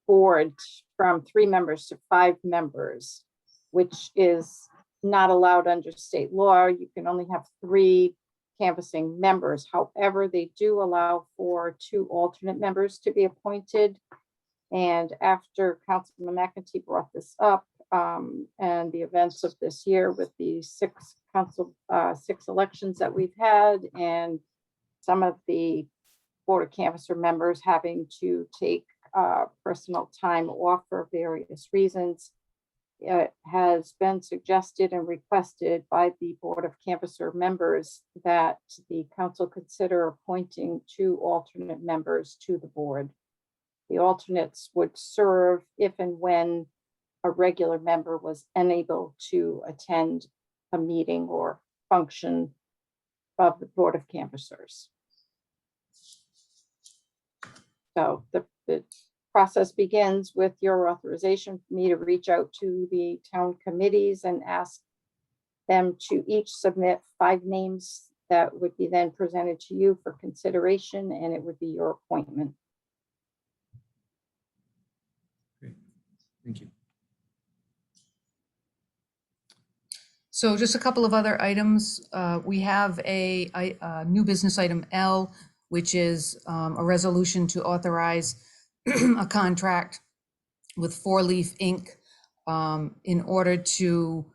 S2: board from 3 members to 5 members, which is not allowed under state law. You can only have 3 canvassing members. However, they do allow for 2 alternate members to be appointed. And after Councilman McEntee brought this up, and the events of this year with the 6 elections that we've had, and some of the Board of Canvasser members having to take personal time off for various reasons, it has been suggested and requested by the Board of Canvasser members that the council consider appointing 2 alternate members to the board. The alternates would serve if and when a regular member was unable to attend a meeting or function of the Board of Canvassers. So the process begins with your authorization for me to reach out to the town committees and ask them to each submit 5 names that would be then presented to you for consideration, and it would be your appointment.
S1: Great, thank you.
S9: So just a couple of other items. We have a new business item L, which is a resolution to authorize a contract with 4 Leaf Inc. In order to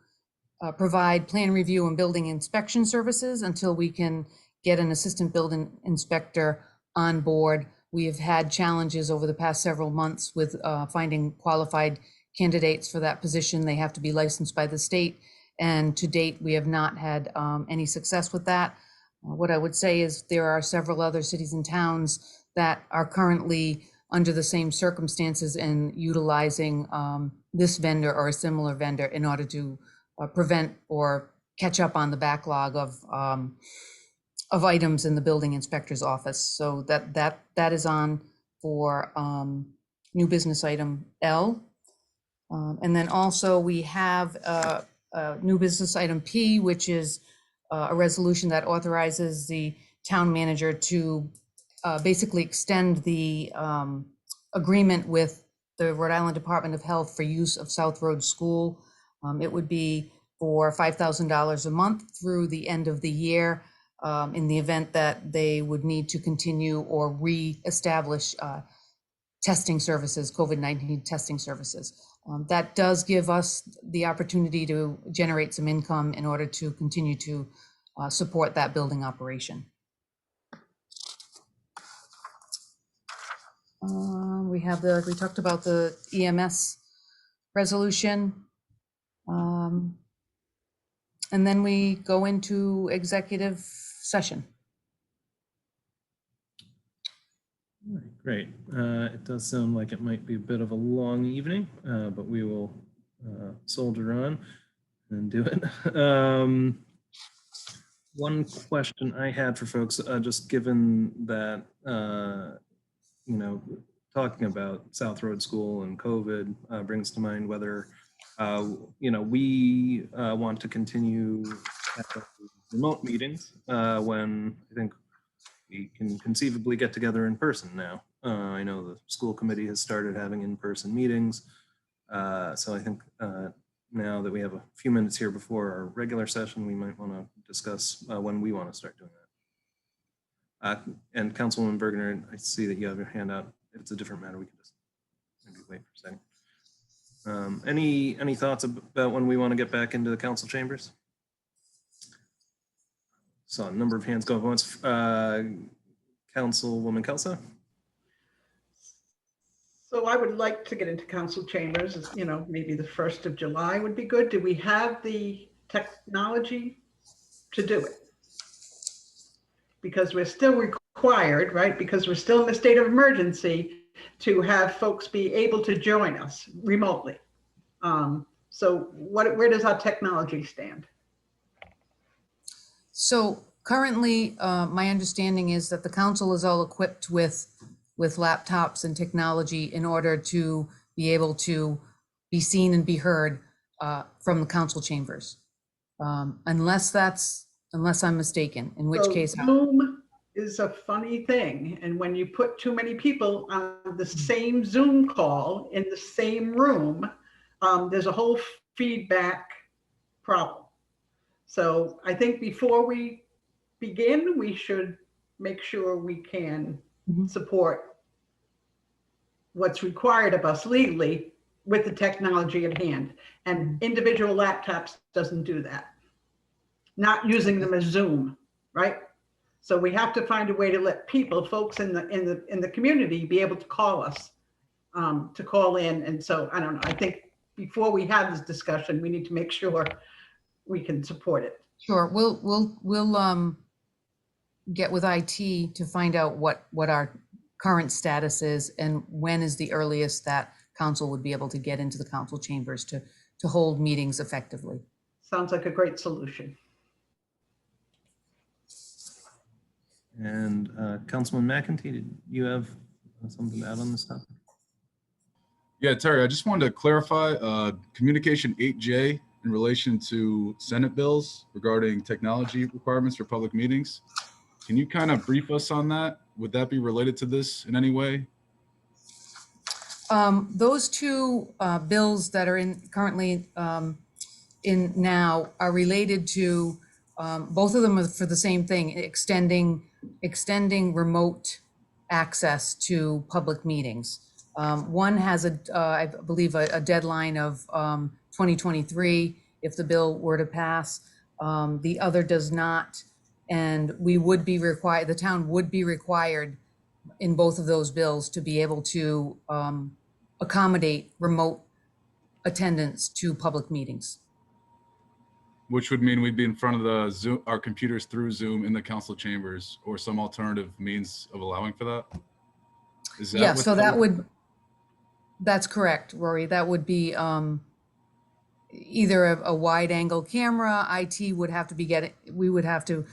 S9: provide plan review and building inspection services until we can get an assistant building inspector on board. We have had challenges over the past several months with finding qualified candidates for that position. They have to be licensed by the state. And to date, we have not had any success with that. What I would say is there are several other cities and towns that are currently under the same circumstances and utilizing this vendor or a similar vendor in order to prevent or catch up on the backlog of items in the building inspector's office. So that is on for new business item L. And then also we have new business item P, which is a resolution that authorizes the town manager to basically extend the agreement with the Rhode Island Department of Health for use of South Road School. It would be for $5,000 a month through the end of the year, in the event that they would need to continue or re-establish testing services, COVID-19 testing services. That does give us the opportunity to generate some income in order to continue to support that building operation. We talked about the EMS resolution. And then we go into executive session.
S1: All right, great. It does sound like it might be a bit of a long evening, but we will soldier on and do it. One question I had for folks, just given that, you know, talking about South Road School and COVID brings to mind whether, you know, we want to continue remote meetings when I think we can conceivably get together in person now. I know the school committee has started having in-person meetings. So I think now that we have a few minutes here before our regular session, we might want to discuss when we want to start doing that. And Councilwoman Bergener, I see that you have your hand out. If it's a different matter, we can just maybe wait for a second. Any thoughts about when we want to get back into the council chambers? Saw a number of hands go up once. Councilwoman Kelso.
S12: So I would like to get into council chambers, you know, maybe the 1st of July would be good. Do we have the technology to do it? Because we're still required, right? Because we're still in the state of emergency to have folks be able to join us remotely. So where does our technology stand?
S9: So currently, my understanding is that the council is all equipped with laptops and technology in order to be able to be seen and be heard from the council chambers. Unless I'm mistaken, in which case.
S12: Zoom is a funny thing. And when you put too many people on the same Zoom call in the same room, there's a whole feedback problem. So I think before we begin, we should make sure we can support what's required of us legally with the technology at hand. And individual laptops doesn't do that. Not using them as Zoom, right? So we have to find a way to let people, folks in the community, be able to call us, to call in. And so I don't know. I think before we have this discussion, we need to make sure we can support it.
S9: Sure, we'll get with IT to find out what our current status is and when is the earliest that council would be able to get into the council chambers to hold meetings effectively.
S12: Sounds like a great solution.
S1: And Councilman McEntee, did you have something to add on this topic?
S13: Yeah, Terry, I just wanted to clarify communication 8J in relation to Senate bills regarding technology requirements for public meetings. Can you kind of brief us on that? Would that be related to this in any way?
S9: Those two bills that are currently in now are related to, both of them are for the same thing, extending remote access to public meetings. One has I believe a deadline of 2023 if the bill were to pass. The other does not, and we would be required, the town would be required in both of those bills to be able to accommodate remote attendance to public meetings.
S13: Which would mean we'd be in front of the Zoom, our computers through Zoom in the council chambers, or some alternative means of allowing for that? Is that
S9: Yeah, so that's correct, Rory. That would be either a wide angle camera. IT would have to we would have to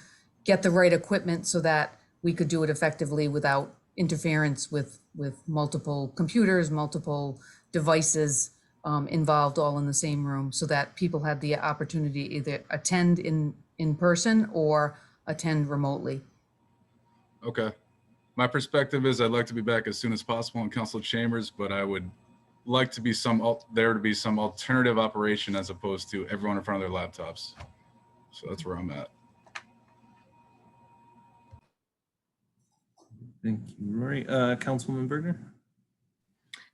S9: get the right equipment so that we could do it effectively without interference with multiple computers, multiple devices involved all in the same room, so that people had the opportunity to either attend in person or attend remotely.
S13: Okay. My perspective is I'd like to be back as soon as possible in council chambers, but I would like to be there to be some alternative operation as opposed to everyone in front of their laptops. So that's where I'm at.
S1: Thank you, Rory. Councilwoman Berger?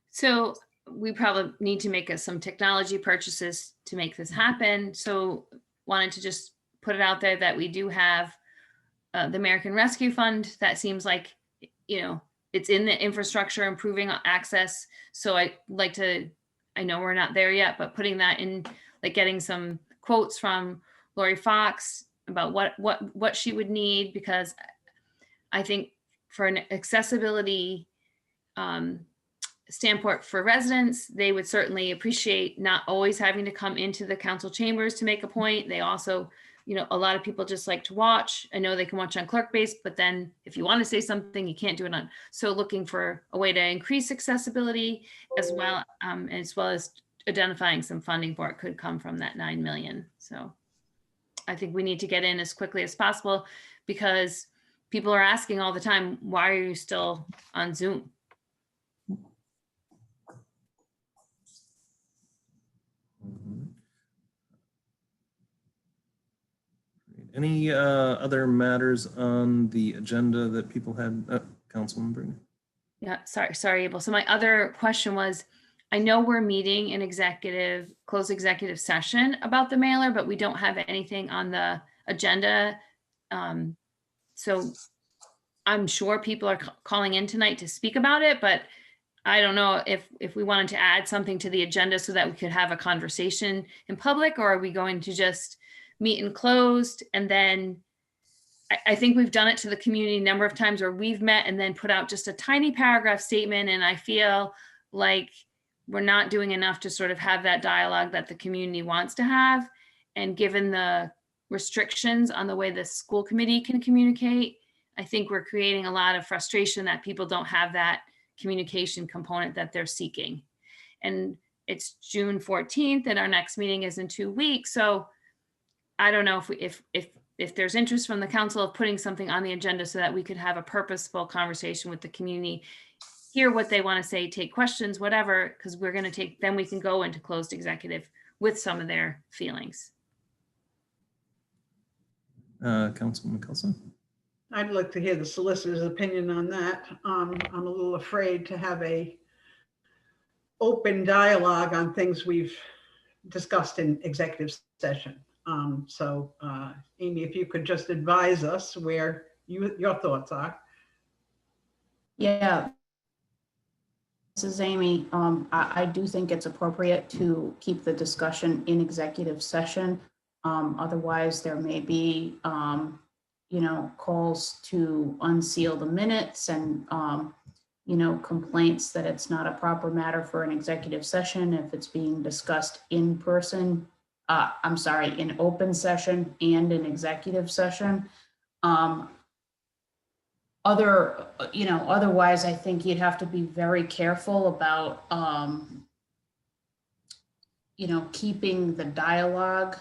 S4: So we probably need to make some technology purchases to make this happen. So wanted to just put it out there that we do have the American Rescue Fund. That seems like, you know, it's in the infrastructure, improving access. So I like to, I know we're not there yet, but putting that in, like getting some quotes from Lori Fox about what she would need, because I think for an accessibility standpoint for residents, they would certainly appreciate not always having to come into the council chambers to make a point. They also, you know, a lot of people just like to watch. I know they can watch on Clerk-Based, but then if you want to say something, you can't do it on. So looking for a way to increase accessibility as well as identifying some funding for it could come from that 9 million. So I think we need to get in as quickly as possible, because people are asking all the time, why are you still on Zoom?
S1: Any other matters on the agenda that people had? Councilwoman Berger?
S4: Yeah, sorry, Abel. So my other question was, I know we're meeting in closed executive session about the mailer, but we don't have anything on the agenda. So I'm sure people are calling in tonight to speak about it, but I don't know if we wanted to add something to the agenda so that we could have a conversation in public, or are we going to just meet in closed? And then I think we've done it to the community a number of times where we've met and then put out just a tiny paragraph statement. And I feel like we're not doing enough to sort of have that dialogue that the community wants to have. And given the restrictions on the way the school committee can communicate, I think we're creating a lot of frustration that people don't have that communication component that they're seeking. And it's June 14th and our next meeting is in 2 weeks. So I don't know if there's interest from the council of putting something on the agenda so that we could have a purposeful conversation with the community, hear what they want to say, take questions, whatever, because we're going to then we can go into closed executive with some of their feelings.
S1: Councilwoman Coulson?
S12: I'd like to hear the solicitor's opinion on that. I'm a little afraid to have a open dialogue on things we've discussed in executive session. So Amy, if you could just advise us where your thoughts are.
S10: Yeah. This is Amy. I do think it's appropriate to keep the discussion in executive session. Otherwise, there may be, you know, calls to unseal the minutes and, you know, complaints that it's not a proper matter for an executive session if it's being discussed in person. I'm sorry, in open session and in executive session. Otherwise, I think you'd have to be very careful about, you know, keeping the dialogue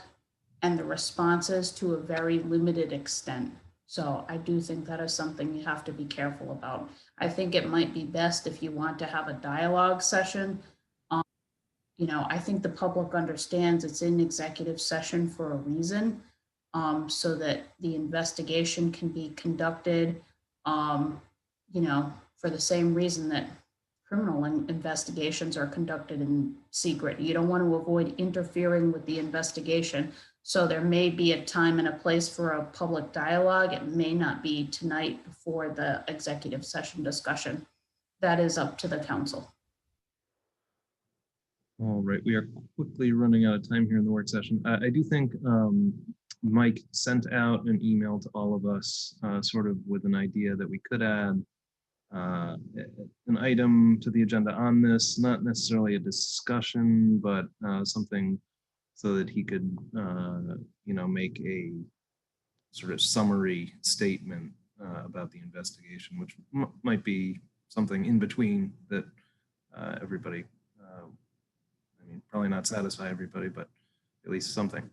S10: and the responses to a very limited extent. So I do think that is something you have to be careful about. I think it might be best if you want to have a dialogue session. You know, I think the public understands it's in executive session for a reason, so that the investigation can be conducted, you know, for the same reason that criminal investigations are conducted in secret. You don't want to avoid interfering with the investigation. So there may be a time and a place for a public dialogue. It may not be tonight before the executive session discussion. That is up to the council.
S1: All right, we are quickly running out of time here in the work session. I do think Mike sent out an email to all of us sort of with an idea that we could add an item to the agenda on this, not necessarily a discussion, but something so that he could, you know, make a sort of summary statement about the investigation, which might be something in between that everybody, I mean, probably not satisfy everybody, but at least something.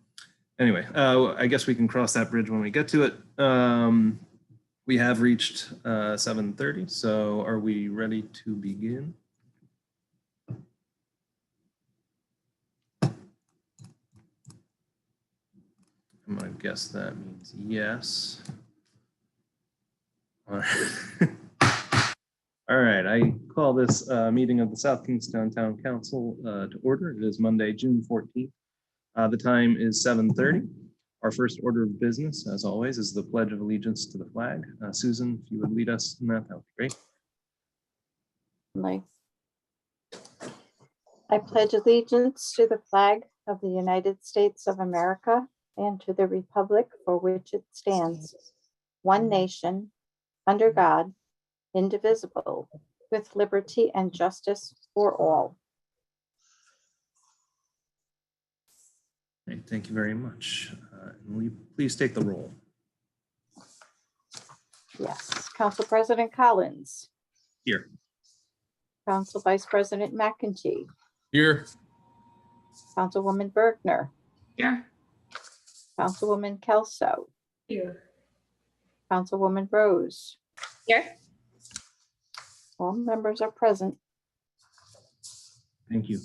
S1: Anyway, I guess we can cross that bridge when we get to it. We have reached 7:30, so are we ready to begin? I'm gonna guess that means yes. All right, I call this meeting of the South Kingstown Town Council to order. It is Monday, June 14th. The time is 7:30. Our first order of business, as always, is the Pledge of Allegiance to the flag. Susan, if you would lead us in that, that would be great.
S2: I pledge allegiance to the flag of the United States of America and to the republic for which it stands, one nation, under God, indivisible, with liberty and justice for all.
S1: Okay, thank you very much. And will you please take the roll?
S2: Yes, Council President Collins,
S1: Here.
S2: Council Vice President McEntee,
S13: Here.
S2: Councilwoman Bergner,
S4: Here.
S2: Councilwoman Kelso,
S12: Here.
S2: Councilwoman Rose.
S4: Here.
S2: All members are present.
S1: Thank you.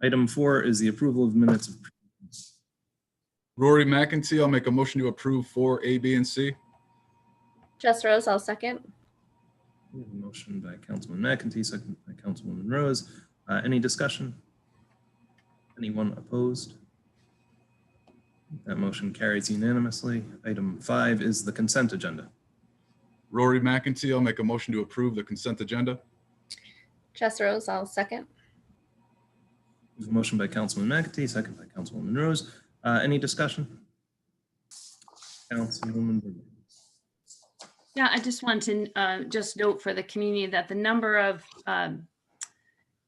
S1: Item 4 is the approval of minutes of
S13: Rory McEntee, I'll make a motion to approve 4A, B, and C.
S14: Jess Rose, I'll second.
S1: We have a motion by Councilman McEntee, second by Councilwoman Rose. Any discussion? Anyone opposed? That motion carries unanimously. Item 5 is the consent agenda.
S13: Rory McEntee, I'll make a motion to approve the consent agenda.
S14: Jess Rose, I'll second.
S1: We have a motion by Councilman McEntee, second by Councilwoman Rose. Any discussion? Councilwoman Bergner.
S4: Yeah, I just want to just note for the community that the number of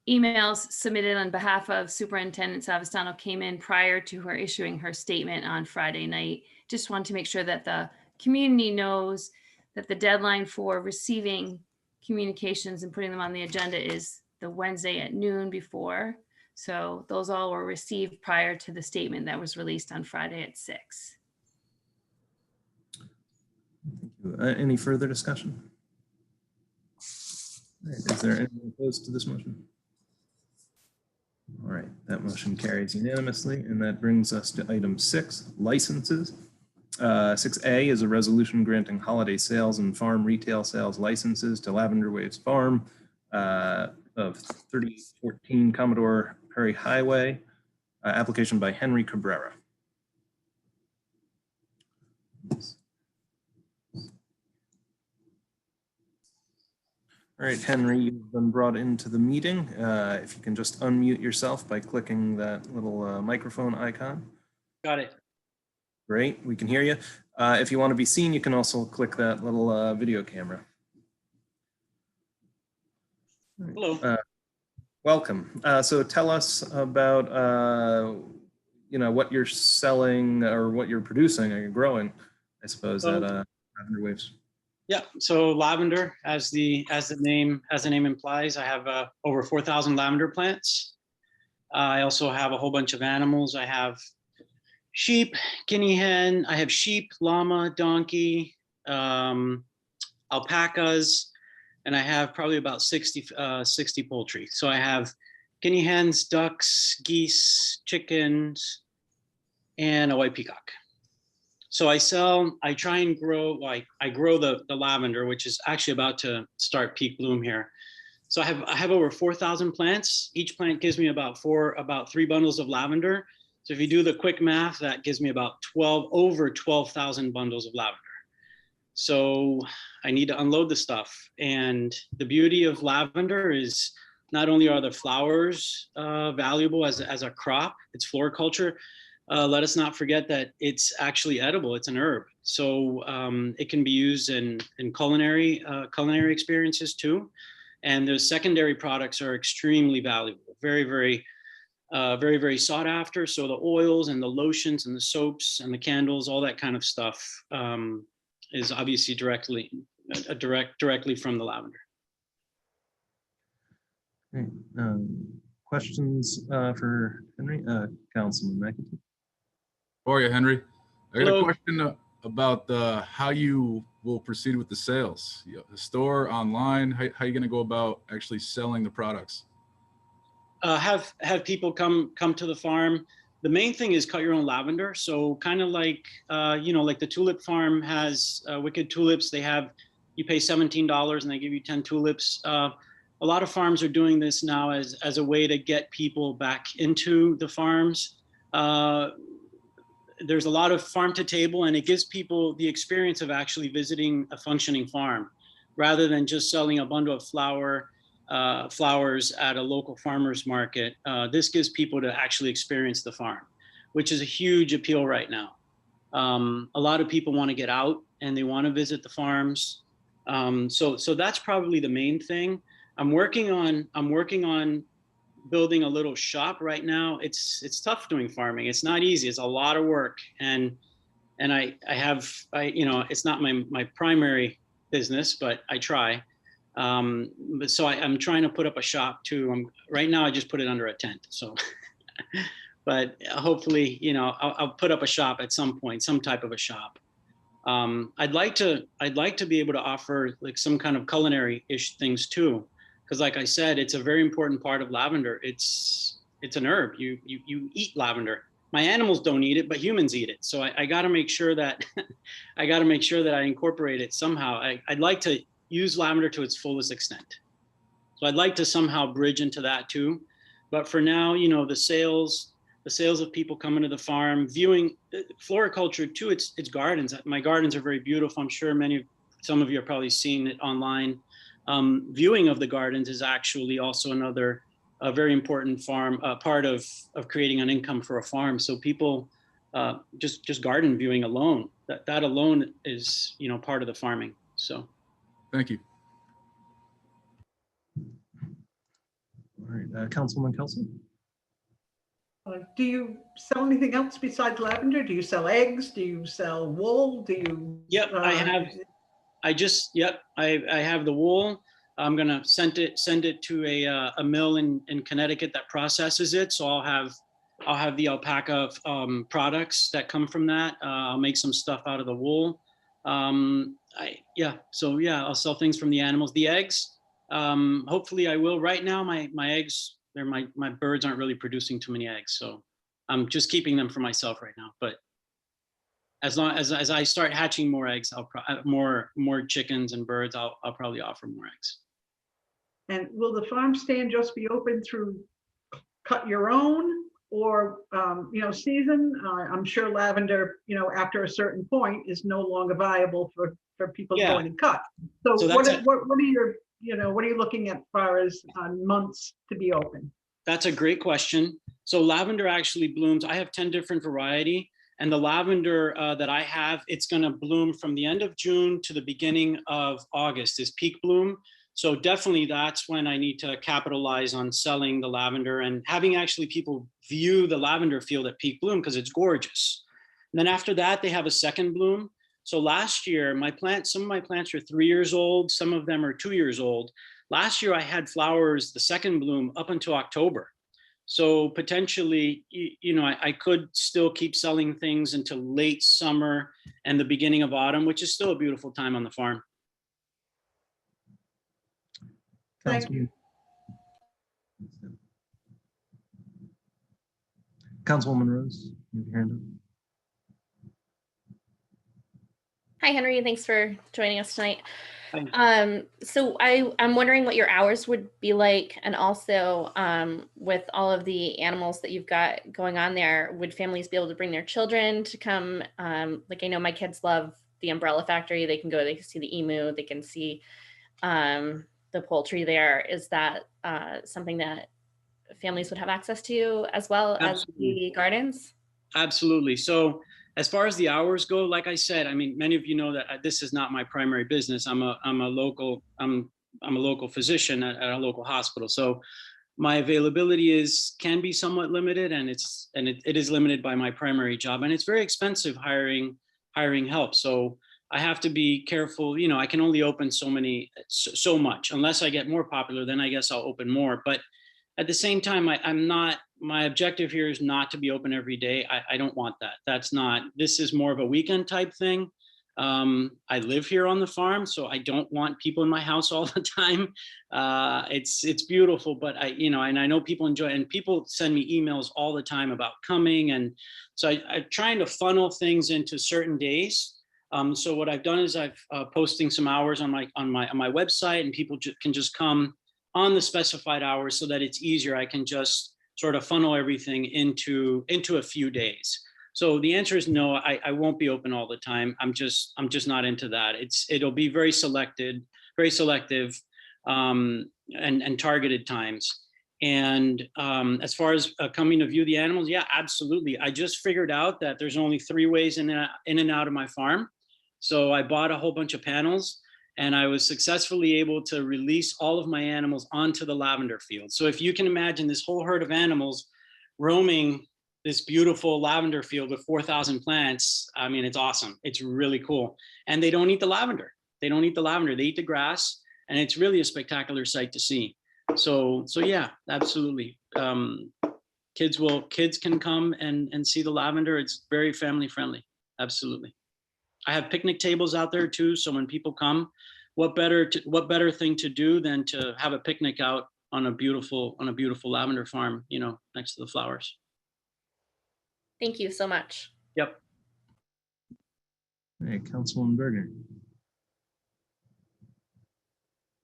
S4: emails submitted on behalf of Superintendent Savastano came in prior to her issuing her statement on Friday night. Just want to make sure that the community knows that the deadline for receiving communications and putting them on the agenda is the Wednesday at noon before. So those all were received prior to the statement that was released on Friday at 6.
S1: Thank you. Any further discussion? All right, is there anyone opposed to this motion? All right, that motion carries unanimously, and that brings us to item 6, licenses. 6A is a resolution granting holiday sales and farm retail sales licenses to Lavender Waves Farm of 3014 Commodore Perry Highway, application by Henry Cabrera. All right, Henry, you've been brought into the meeting. If you can just unmute yourself by clicking that little microphone icon.
S15: Got it.
S1: Great, we can hear you. If you want to be seen, you can also click that little video camera.
S15: Hello.
S1: Welcome. So tell us about what you're selling or what you're producing or you're growing, I suppose, at Lavender Waves.
S15: Yeah. So lavender, as the name implies, I have over 4,000 lavender plants. I also have a whole bunch of animals. I have sheep, guinea hen. I have sheep, llama, donkey, alpacas. And I have probably about 60 poultry. So I have guinea hens, ducks, geese, chickens, and a white peacock. So I try and grow, I grow the lavender, which is actually about to start peak bloom here. So I have over 4,000 plants. Each plant gives me about 3 bundles of lavender. So if you do the quick math, that gives me about over 12,000 bundles of lavender. So I need to unload the stuff. And the beauty of lavender is not only are the flowers valuable as a crop, it's floriculture. Let us not forget that it's actually edible. It's an herb. So it can be used in culinary experiences too. And those secondary products are extremely valuable, very, very sought after. So the oils and the lotions and the soaps and the candles, all that kind of stuff is obviously directly from the lavender.
S1: Great. Questions for Henry? Councilman McEntee.
S13: How are you, Henry? I got
S15: Hello.
S13: a question about how you will proceed with the sales. The store, online, how are you going to go about actually selling the products?
S15: Have people come to the farm. the main thing is cut your own lavender. So kind of like, like the tulip farm has Wicked Tulips. You pay $17 and they give you 10 tulips. A lot of farms are doing this now as a way to get people back into the farms. There's a lot of farm to table, and it gives people the experience of actually visiting a functioning farm rather than just selling a bundle of flowers at a local farmer's market. This gives people to actually experience the farm, which is a huge appeal right now. A lot of people want to get out and they want to visit the farms. So that's probably the main thing. I'm working on building a little shop right now. It's tough doing farming. It's not easy. It's a lot of work. And it's not my primary business, but I try. So I'm trying to put up a shop too. Right now I just put it under a tent. So, but hopefully, I'll put up a shop at some point, some type of a shop. I'd like to be able to offer like some kind of culinary-ish things too. Because like I said, it's a very important part of lavender. It's an herb. You eat lavender. My animals don't eat it, but humans eat it. So I got to make sure that I incorporate it somehow. I'd like to use lavender to its fullest extent. So I'd like to somehow bridge into that too. But for now, the sales of people coming to the farm, viewing floriculture too. It's gardens. My gardens are very beautiful. I'm sure some of you have probably seen it online. Viewing of the gardens is actually also another very important part of creating an income for a farm. So people just garden viewing alone, that alone is part of the farming. So
S13: thank you.
S1: All right, Councilman Kelsey.
S12: Do you sell anything else besides lavender? Do you sell eggs? Do you sell wool? Do you?
S15: Yep, I have. I have the wool. I'm gonna send it to a mill in Connecticut that processes it. So I'll have the alpaca products that come from that. I'll make some stuff out of the wool. I'll sell things from the animals. The eggs, hopefully I will. Right now, my eggs, my birds aren't really producing too many eggs, so I'm just keeping them for myself right now. But as long as I start hatching more eggs, more chickens and birds, I'll probably offer more eggs.
S12: And will the farm stand just be open through cut your own or season? I'm sure lavender, after a certain point is no longer viable for people to go in and cut. So what are your, what are you looking at as far as months to be open?
S15: That's a great question. So lavender actually blooms. I have 10 different variety. And the lavender that I have, it's going to bloom from the end of June to the beginning of August is peak bloom. So definitely that's when I need to capitalize on selling the lavender and having actually people view the lavender field at peak bloom because it's gorgeous. And then after that, they have a second bloom. So last year, some of my plants are 3 years old. Some of them are 2 years old. Last year, I had flowers, the second bloom up until October. So potentially, I could still keep selling things until late summer and the beginning of autumn, which is still a beautiful time on the farm.
S12: Thank you.
S1: Councilwoman Rose, you have your hand up.
S14: Hi, Henry. Thanks for joining us tonight. So I'm wondering what your hours would be like, and also with all of the animals that you've got going on there, would families be able to bring their children to come? Like I know my kids love the Umbrella Factory. They can go, they can see the emu, they can see the poultry there. Is that something that families would have access to as well as the gardens?
S15: Absolutely. So as far as the hours go, like I said, I mean, many of you know that this is not my primary business. I'm a local physician at a local hospital. So my availability can be somewhat limited, and it is limited by my primary job, and it's very expensive hiring help. So I have to be careful. I can only open so much. Unless I get more popular, then I guess I'll open more. But at the same time, my objective here is not to be open every day. I don't want that. This is more of a weekend type thing. I live here on the farm, so I don't want people in my house all the time. It's beautiful, but and I know people enjoy it, and people send me emails all the time about coming. And so I'm trying to funnel things into certain days. So what I've done is I've posting some hours on my website, and people can just come on the specified hours so that it's easier. I can just sort of funnel everything into a few days. So the answer is no, I won't be open all the time. I'm just not into that. It'll be very selective, and targeted times. And as far as coming to view the animals, yeah, absolutely. I just figured out that there's only 3 ways in and out of my farm. So I bought a whole bunch of panels, and I was successfully able to release all of my animals onto the lavender field. So if you can imagine this whole herd of animals roaming this beautiful lavender field with 4,000 plants, I mean, it's awesome. It's really cool. And they don't eat the lavender. They eat the grass, and it's really a spectacular sight to see. So yeah, absolutely. Kids can come and see the lavender. It's very family friendly. Absolutely. I have picnic tables out there too. So when people come, what better thing to do than to have a picnic out on a beautiful lavender farm, next to the flowers.
S14: Thank you so much.
S15: Yep.
S1: Hey, Councilwoman Berger.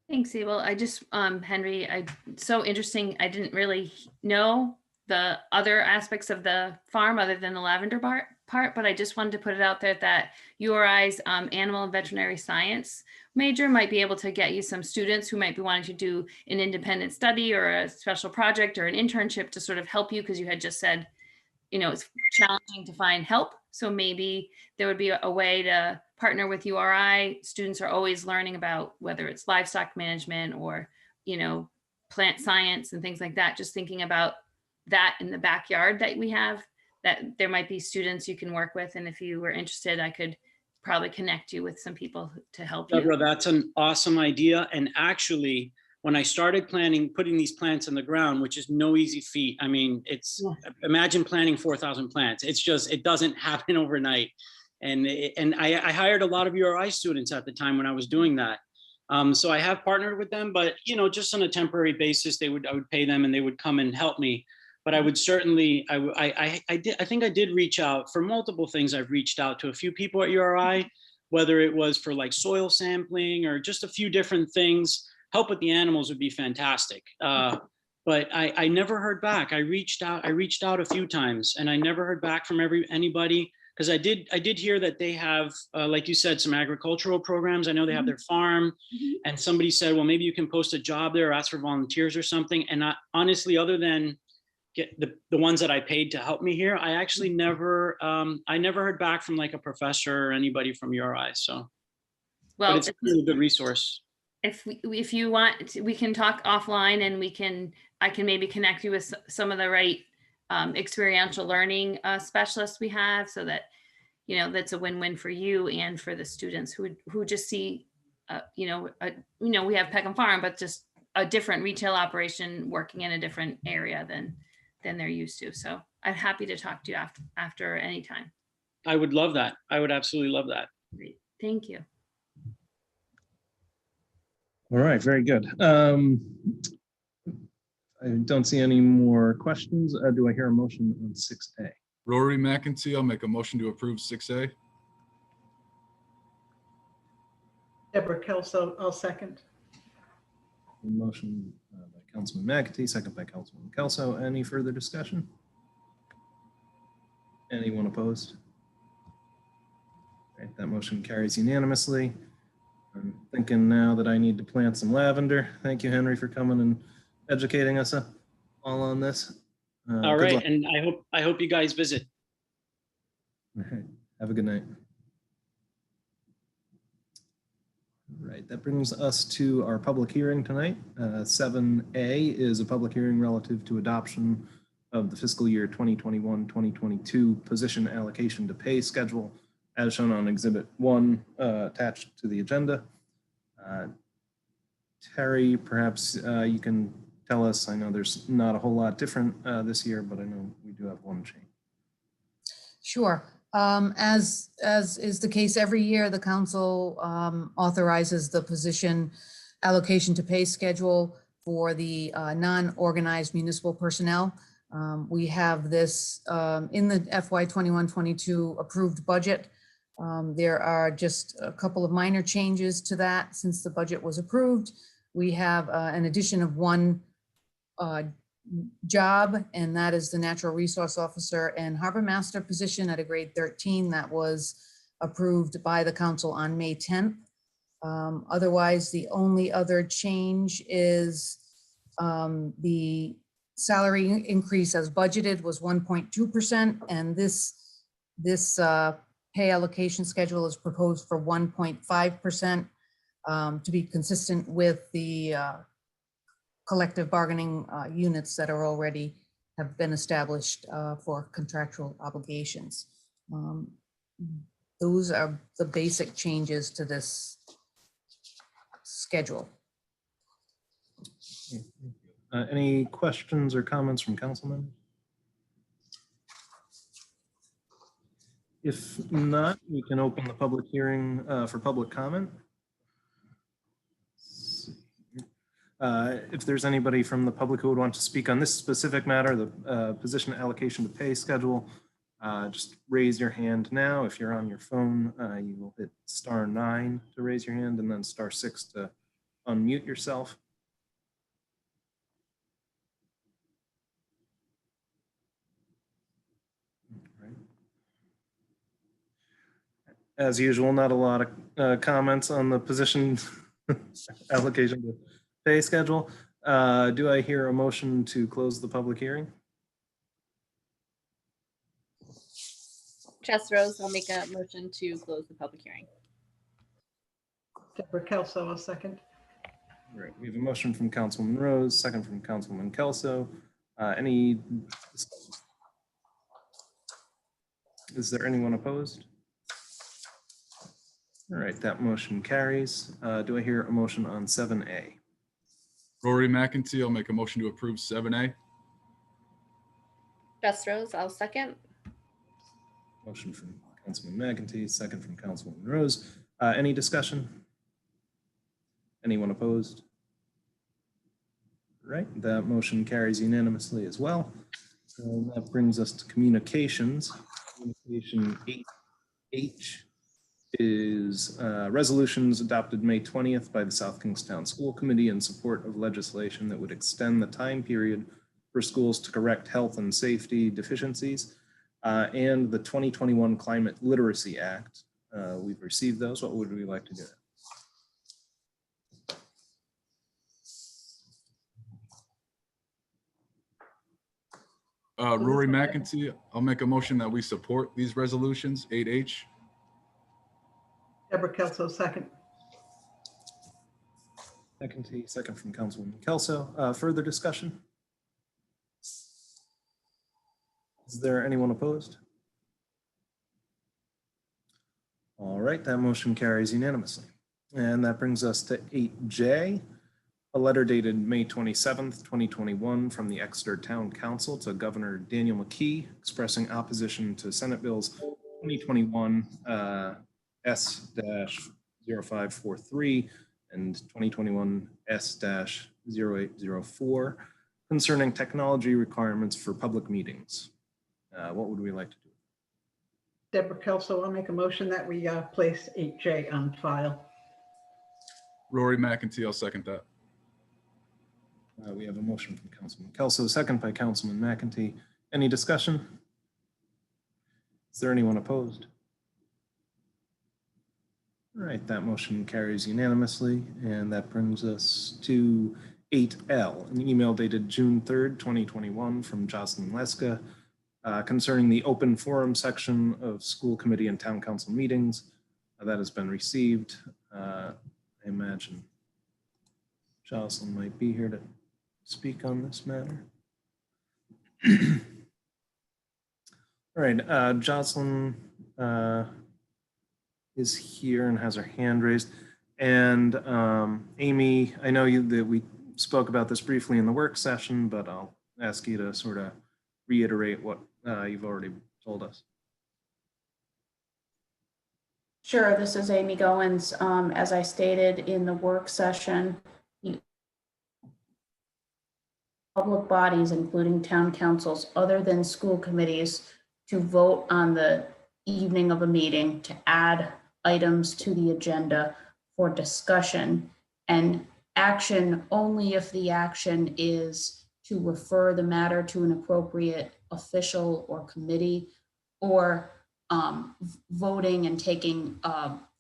S4: Thanks, Abel. I just, Henry, so interesting. I didn't really know the other aspects of the farm other than the lavender part, but I just wanted to put it out there that URI's animal and veterinary science major might be able to get you some students who might be wanting to do an independent study or a special project or an internship to sort of help you, because you had just said, it's challenging to find help. So maybe there would be a way to partner with URI. Students are always learning about whether it's livestock management or, plant science and things like that. Just thinking about that in the backyard that we have, that there might be students you can work with. And if you were interested, I could probably connect you with some people to help you.
S15: Deborah, that's an awesome idea. And actually, when I started putting these plants in the ground, which is no easy feat. I mean, imagine planting 4,000 plants. It doesn't happen overnight. And I hired a lot of URI students at the time when I was doing that. So I have partnered with them, but just on a temporary basis, I would pay them and they would come and help me. But I would certainly, I think I did reach out for multiple things. I've reached out to a few people at URI, whether it was for like soil sampling or just a few different things. Help with the animals would be fantastic. But I never heard back. I reached out a few times, and I never heard back from anybody, because I did hear that they have, like you said, some agricultural programs. I know they have their farm, and somebody said, well, maybe you can post a job there or ask for volunteers or something. And honestly, other than get the ones that I paid to help me here, I actually never heard back from like a professor or anybody from URI. So, well, but it's a really good resource.
S4: If you want, we can talk offline, and I can maybe connect you with some of the right experiential learning specialists we have, so that that's a win-win for you and for the students who just see we have Peckham Farm, but just a different retail operation working in a different area than they're used to. So I'm happy to talk to you after anytime.
S15: I would love that. I would absolutely love that.
S4: Great. Thank you.
S1: All right, very good. I don't see any more questions. Do I hear a motion on 6A?
S13: Rory McEntee, I'll make a motion to approve 6A.
S12: Deborah Kelso, I'll second.
S1: Motion by Councilman McEntee, second by Councilman Kelso. Any further discussion? Anyone opposed? All right, that motion carries unanimously. I'm thinking now that I need to plant some lavender. Thank you, Henry, for coming and educating us all on this.
S15: All right, and I hope you guys visit.
S1: All right, have a good night. All right, that brings us to our public hearing tonight. 7A is a public hearing relative to adoption of the fiscal year 2021-2022 position allocation to pay schedule, as shown on Exhibit 1 attached to the agenda. Terry, perhaps you can tell us, I know there's not a whole lot different this year, but I know we do have one change.
S9: Sure. As is the case every year, the council authorizes the position allocation to pay schedule for the non-organized municipal personnel. We have this in the FY 21-22 approved budget. There are just a couple of minor changes to that since the budget was approved. We have an addition of one job, and that is the natural resource officer and harbor master position at a grade 13 that was approved by the council on May 10th. Otherwise, the only other change is the salary increase as budgeted was 1.2%, and this pay allocation schedule is proposed for 1.5% to be consistent with the collective bargaining units that are already have been established for contractual obligations. Those are the basic changes to this schedule.
S1: Any questions or comments from council members? If not, we can open the public hearing for public comment. If there's anybody from the public who would want to speak on this specific matter, the position allocation to pay schedule, just raise your hand now. If you're on your phone, you will hit *9 to raise your hand and then *6 to unmute yourself. As usual, not a lot of comments on the position allocation to pay schedule. Do I hear a motion to close the public hearing?
S14: Jess Rose, I'll make a motion to close the public hearing.
S12: Deborah Kelso, a second.
S1: All right, we have a motion from Councilwoman Rose, second from Councilwoman Kelso. Any discussion? Is there anyone opposed? All right, that motion carries. Do I hear a motion on 7A?
S13: Rory McEntee, I'll make a motion to approve 7A.
S14: Jess Rose, I'll second.
S1: Motion from Councilman McEntee, second from Councilwoman Rose. Any discussion? Anyone opposed? All right, that motion carries unanimously as well. And that brings us to communications. Communication 8H is resolutions adopted May 20th by the South Kingstown School Committee in support of legislation that would extend the time period for schools to correct health and safety deficiencies and the 2021 Climate Literacy Act. We've received those. What would we like to do?
S13: Rory McEntee, I'll make a motion that we support these resolutions, 8H.
S12: Deborah Kelso, second.
S1: McEntee, second from Councilwoman Kelso. Further discussion? Is there anyone opposed? All right, that motion carries unanimously. And that brings us to 8J, a letter dated May 27th, 2021 from the Exeter Town Council to Governor Daniel McKee expressing opposition to Senate Bills 2021 S-0543 and 2021 S-0804 concerning technology requirements for public meetings. What would we like to do?
S12: Deborah Kelso, I'll make a motion that we place 8J on file.
S13: Rory McEntee, I'll second that.
S1: We have a motion from Councilman Kelso, second by Councilman McEntee. Any discussion? Is there anyone opposed? All right, that motion carries unanimously, and that brings us to 8L, an email dated June 3rd, 2021 from Jocelyn Leska concerning the open forum section of school committee and town council meetings. That has been received. I imagine Jocelyn might be here to speak on this matter. All right, Jocelyn is here and has her hand raised. And Amy, I know that we spoke about this briefly in the work session, but I'll ask you to sort of reiterate what you've already told us.
S10: Sure, this is Amy Goins. As I stated in the work session, public bodies, including town councils, other than school committees, to vote on the evening of a meeting to add items to the agenda for discussion and action only if the action is to refer the matter to an appropriate official or committee, or voting and taking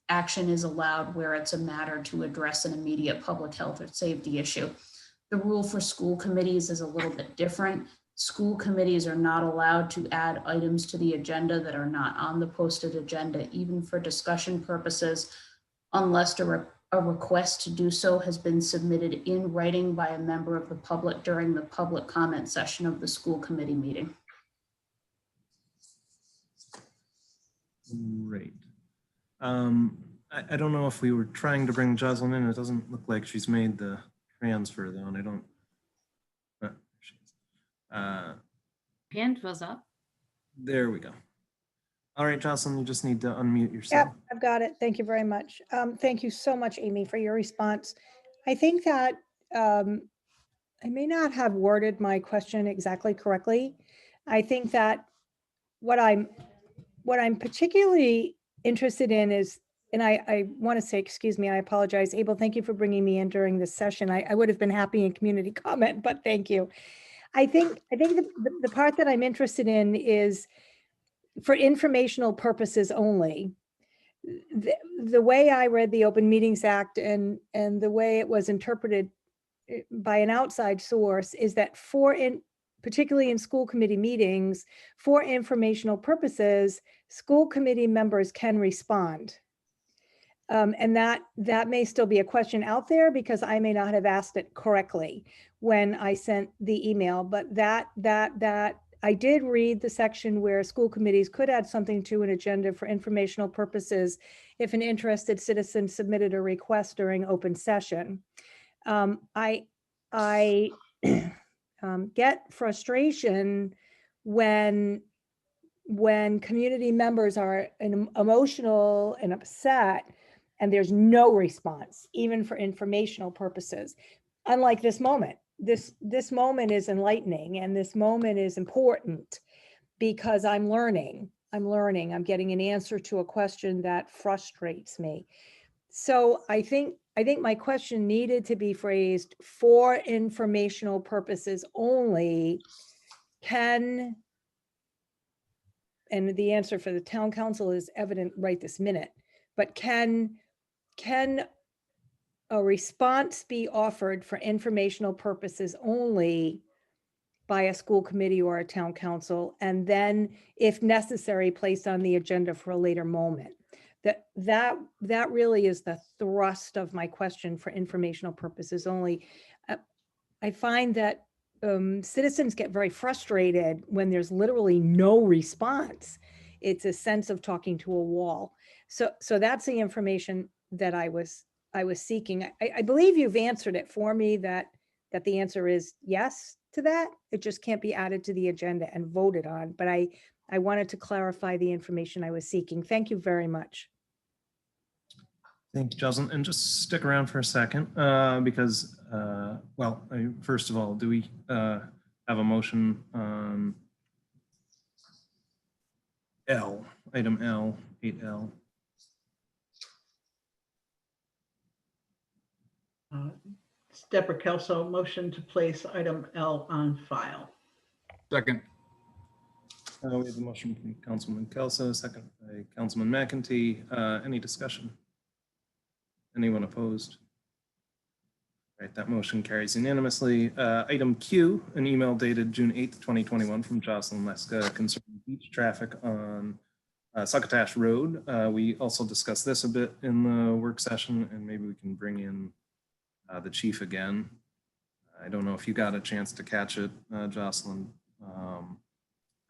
S10: action is allowed where it's a matter to address an immediate public health or safety issue. The rule for school committees is a little bit different. School committees are not allowed to add items to the agenda that are not on the posted agenda, even for discussion purposes, unless a request to do so has been submitted in writing by a member of the public during the public comment session of the school committee meeting.
S1: Great. I don't know if we were trying to bring Jocelyn in. It doesn't look like she's made the transfer though, and I don't.
S4: Hand was up.
S1: There we go. All right, Jocelyn, you just need to unmute yourself.
S16: Yep, I've got it. Thank you very much. Thank you so much, Amy, for your response. I think that I may not have worded my question exactly correctly. I think that what I'm particularly interested in is, and I want to say, excuse me, I apologize. Abel, thank you for bringing me in during this session. I would have been happy in community comment, but thank you. I think the part that I'm interested in is for informational purposes only. The way I read the Open Meetings Act and the way it was interpreted by an outside source is that particularly in school committee meetings, for informational purposes, school committee members can respond. And that may still be a question out there because I may not have asked it correctly when I sent the email, but that I did read the section where school committees could add something to an agenda for informational purposes if an interested citizen submitted a request during open session. I get frustration when community members are emotional and upset and there's no response, even for informational purposes. Unlike this moment, this moment is enlightening and this moment is important because I'm learning, I'm getting an answer to a question that frustrates me. So I think my question needed to be phrased for informational purposes only. And the answer for the town council is evident right this minute, but can a response be offered for informational purposes only by a school committee or a town council, and then if necessary, placed on the agenda for a later moment? That really is the thrust of my question for informational purposes only. I find that citizens get very frustrated when there's literally no response. It's a sense of talking to a wall. So that's the information that I was seeking. I believe you've answered it for me that the answer is yes to that. It just can't be added to the agenda and voted on. But I wanted to clarify the information I was seeking. Thank you very much.
S1: Thank you, Jocelyn. And just stick around for a second because, first of all, do we have a motion on L, item L, 8L?
S12: It's Deborah Kelso, motion to place item L on file.
S13: Second.
S1: We have a motion from Councilman Kelso, second by Councilman McEntee. Any discussion? Anyone opposed? All right, that motion carries unanimously. Item Q, an email dated June 8th, 2021 from Jocelyn Leska concerning beach traffic on Succotash Road. We also discussed this a bit in the work session, and maybe we can bring in the chief again. I don't know if you got a chance to catch it, Jocelyn.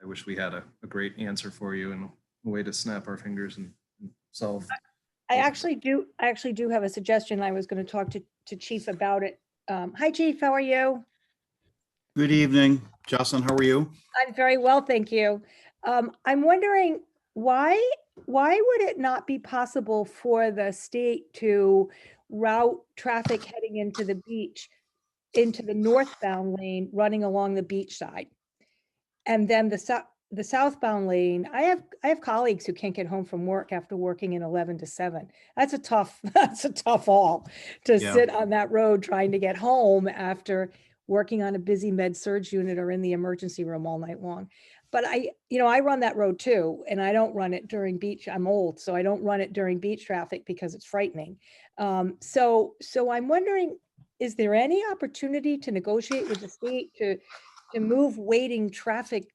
S1: I wish we had a great answer for you and a way to snap our fingers and solve.
S16: I actually do have a suggestion. I was going to talk to Chief about it. Hi, Chief, how are you?
S11: Good evening, Jocelyn. How are you?
S16: I'm very well, thank you. I'm wondering why why would it not be possible for the state to route traffic heading into the beach, into the northbound lane, running along the beach side? And then the southbound lane, I have colleagues who can't get home from work after working in 11 to 7. That's a tough haul to
S11: Yeah.
S16: sit on that road trying to get home after working on a busy med surge unit or in the emergency room all night long. But I run that road too, and I don't run it during beach. I'm old, so I don't run it during beach traffic because it's frightening. So I'm wondering, is there any opportunity to negotiate with the state to move waiting traffic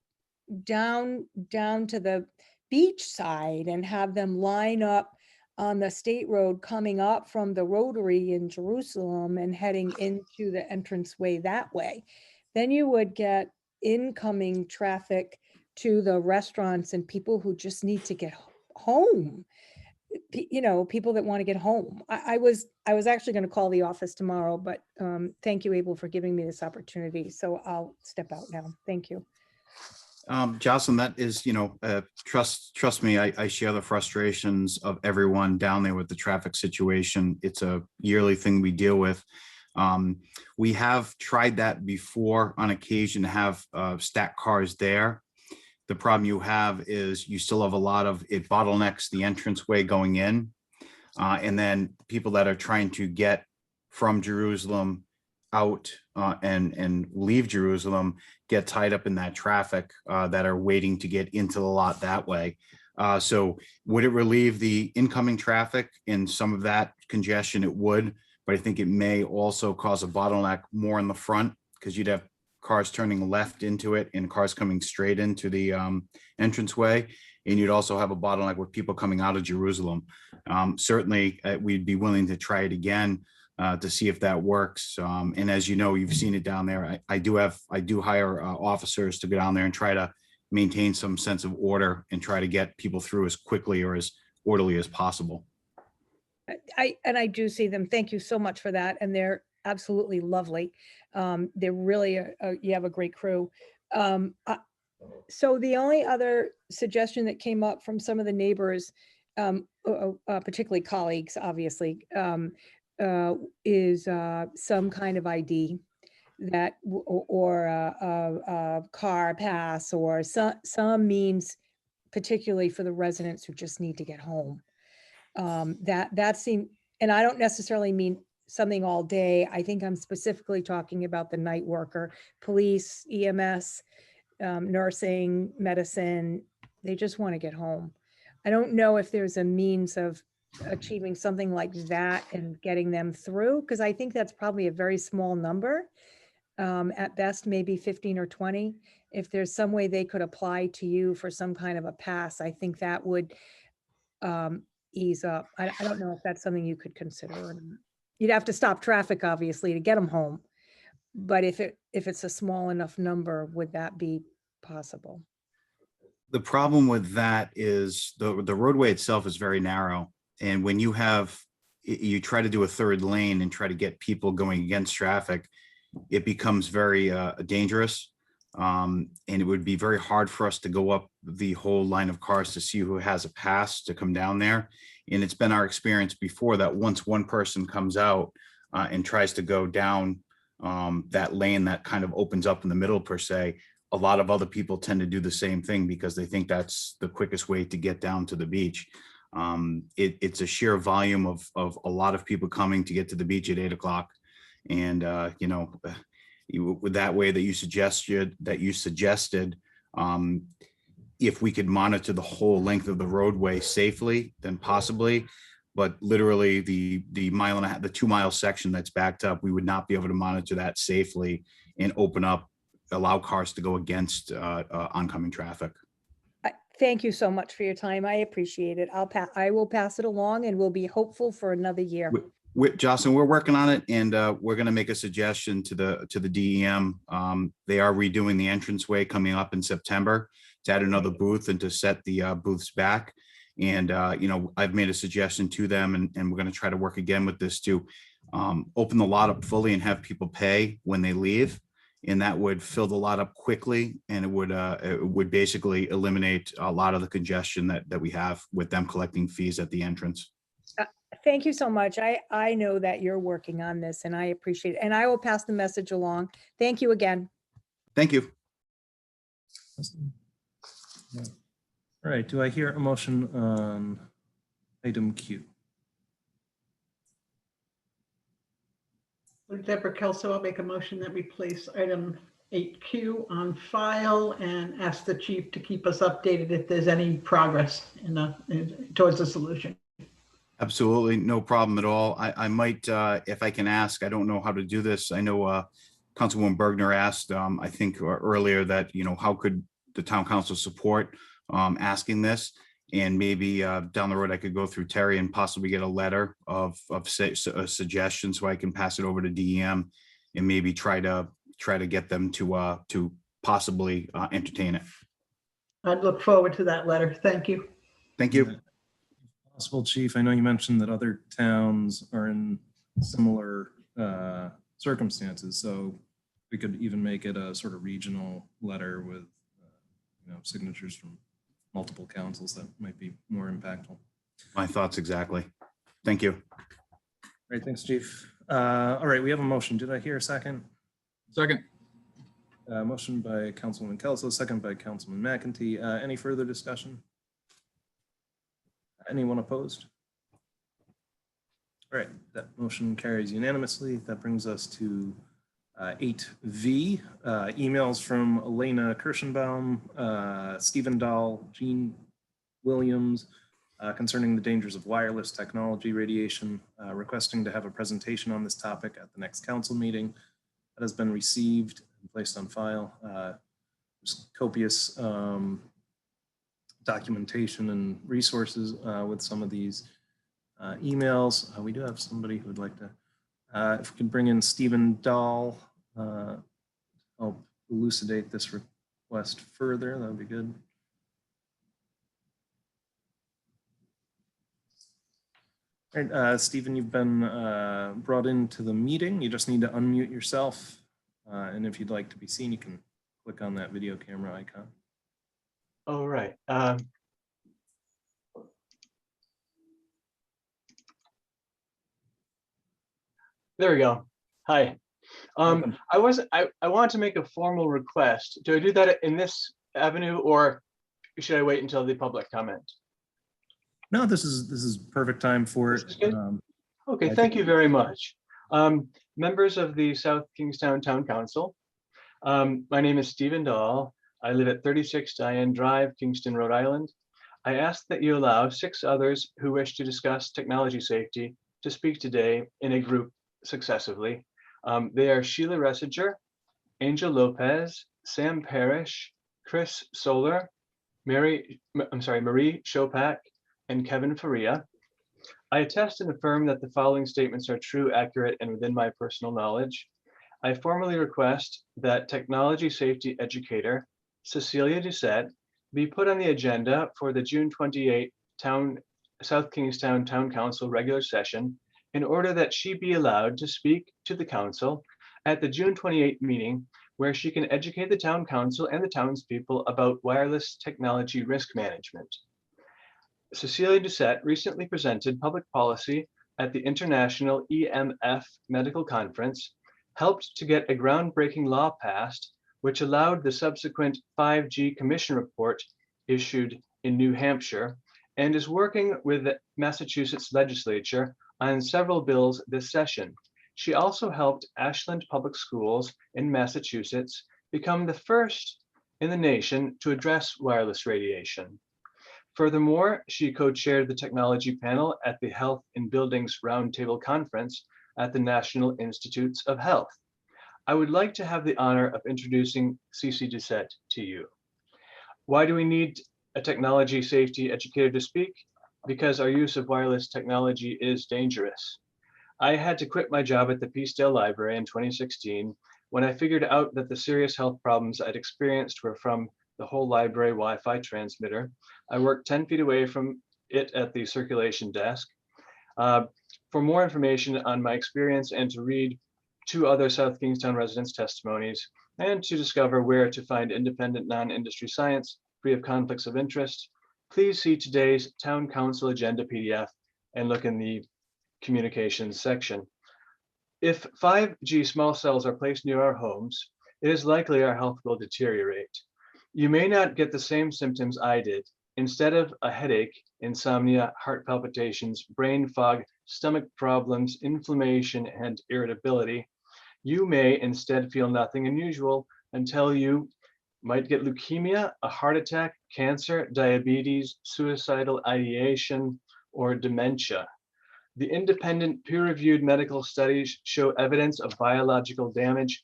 S16: down to the beach side and have them line up on the state road coming up from the Rotary in Jerusalem and heading into the entranceway that way? Then you would get incoming traffic to the restaurants and people who just need to get home. People that want to get home. I was actually going to call the office tomorrow, but thank you, Abel, for giving me this opportunity. So I'll step out now. Thank you.
S11: Jocelyn, that is, trust me, I share the frustrations of everyone down there with the traffic situation. It's a yearly thing we deal with. We have tried that before on occasion to have stacked cars there. The problem you have is you still have a lot of it bottlenecks the entranceway going in. And then people that are trying to get from Jerusalem out and leave Jerusalem get tied up in that traffic that are waiting to get into the lot that way. So would it relieve the incoming traffic in some of that congestion? It would, but I think it may also cause a bottleneck more in the front because you'd have cars turning left into it and cars coming straight into the entranceway. And you'd also have a bottleneck with people coming out of Jerusalem. Certainly, we'd be willing to try it again to see if that works. And as you know, you've seen it down there. I do hire officers to go down there and try to maintain some sense of order and try to get people through as quickly or as orderly as possible.
S16: I do see them. Thank you so much for that. And they're absolutely lovely. They're really, you have a great crew. So the only other suggestion that came up from some of the neighbors, particularly colleagues, obviously, is some kind of ID that, or a car pass, or some means, particularly for the residents who just need to get home. That seemed, and I don't necessarily mean something all day. I think I'm specifically talking about the night worker, police, EMS, nursing, medicine. They just want to get home. I don't know if there's a means of achieving something like that and getting them through, because I think that's probably a very small number. At best, maybe 15 or 20. If there's some way they could apply to you for some kind of a pass, I think that would ease up. I don't know if that's something you could consider or not. You'd have to stop traffic, obviously, to get them home. But if it's a small enough number, would that be possible?
S11: The problem with that is the roadway itself is very narrow. And when you try to do a third lane and try to get people going against traffic, it becomes very dangerous. And it would be very hard for us to go up the whole line of cars to see who has a pass to come down there. And it's been our experience before that once one person comes out and tries to go down that lane that kind of opens up in the middle per se, a lot of other people tend to do the same thing because they think that's the quickest way to get down to the beach. It's a sheer volume of a lot of people coming to get to the beach at 8 o'clock. And, with that way that you suggested, if we could monitor the whole length of the roadway safely, then possibly, but literally the 2 mile section that's backed up, we would not be able to monitor that safely and allow cars to go against oncoming traffic.
S16: Thank you so much for your time. I appreciate it. I will pass it along, and we'll be hopeful for another year.
S11: Jocelyn, we're working on it, and we're going to make a suggestion to the DEM. They are redoing the entranceway coming up in September to add another booth and to set the booths back. And I've made a suggestion to them, and we're going to try to work again with this to open the lot up fully and have people pay when they leave, and that would fill the lot up quickly, and it would basically eliminate a lot of the congestion that we have with them collecting fees at the entrance.
S16: Thank you so much. I know that you're working on this and I appreciate it. And I will pass the message along. Thank you again.
S11: Thank you.
S1: All right, do I hear a motion on item Q?
S12: Deborah Kelso, I'll make a motion that we place item 8Q on file and ask the chief to keep us updated if there's any progress towards a solution.
S11: Absolutely, no problem at all. I might, if I can ask, I don't know how to do this. I know Councilwoman Bergner asked, I think earlier that, how could the town council support asking this? And maybe down the road, I could go through Terry and possibly get a letter of suggestions so I can pass it over to DEM and maybe try to get them to possibly entertain it.
S12: I'd look forward to that letter. Thank you.
S11: Thank you.
S1: Possible, Chief. I know you mentioned that other towns are in similar circumstances, so we could even make it a sort of regional letter with signatures from multiple councils that might be more impactful.
S11: My thoughts exactly. Thank you.
S1: All right, thanks, Chief. All right, we have a motion. Did I hear a second?
S13: Second.
S1: Motion by Councilwoman Kelso, second by Councilman McEntee. Any further discussion? Anyone opposed? All right, that motion carries unanimously. That brings us to 8V, emails from Elena Kirschenbaum, Stephen Dahl, Jean Williams, concerning the dangers of wireless technology radiation, requesting to have a presentation on this topic at the next council meeting. That has been received and placed on file. There's copious documentation and resources with some of these emails. We do have somebody who would like to, if we could bring in Stephen Dahl, help elucidate this request further, that would be good. All right, Stephen, you've been brought into the meeting. You just need to unmute yourself. And if you'd like to be seen, you can click on that video camera icon.
S17: All right. There we go. Hi. I wanted to make a formal request. Do I do that in this avenue, or should I wait until the public comment?
S1: No, this is perfect time for it.
S17: Okay, thank you very much. Members of the South Kingstown Town Council, my name is Stephen Dahl. I live at 36 Diane Drive, Kingston, Rhode Island. I ask that you allow 6 others who wish to discuss technology safety to speak today in a group successively. They are Sheila Ressinger, Angel Lopez, Sam Parrish, Chris Solar, Marie Chopak, and Kevin Faria. I attest and affirm that the following statements are true, accurate, and within my personal knowledge. I formally request that technology safety educator Cecilia Doucette be put on the agenda for the June 28 South Kingstown Town Council regular session in order that she be allowed to speak to the council at the June 28 meeting, where she can educate the town council and the townspeople about wireless technology risk management. Cecilia Doucette recently presented public policy at the International EMF Medical Conference, helped to get a groundbreaking law passed, which allowed the subsequent 5G Commission report issued in New Hampshire, and is working with the Massachusetts legislature on several bills this session. She also helped Ashland Public Schools in Massachusetts become the first in the nation to address wireless radiation. Furthermore, she co-chaired the technology panel at the Health in Buildings Roundtable Conference at the National Institutes of Health. I would like to have the honor of introducing Cece Doucette to you. Why do we need a technology safety educator to speak? Because our use of wireless technology is dangerous. I had to quit my job at the Peacedale Library in 2016 when I figured out that the serious health problems I'd experienced were from the whole library Wi-Fi transmitter. I worked 10 feet away from it at the circulation desk. For more information on my experience and to read 2 other South Kingstown residents' testimonies, and to discover where to find independent non-industry science free of conflicts of interest, please see today's Town Council Agenda PDF and look in the communications section. If 5G small cells are placed near our homes, it is likely our health will deteriorate. You may not get the same symptoms I did. Instead of a headache, insomnia, heart palpitations, brain fog, stomach problems, inflammation, and irritability, you may instead feel nothing unusual until you might get leukemia, a heart attack, cancer, diabetes, suicidal ideation, or dementia. The independent peer-reviewed medical studies show evidence of biological damage,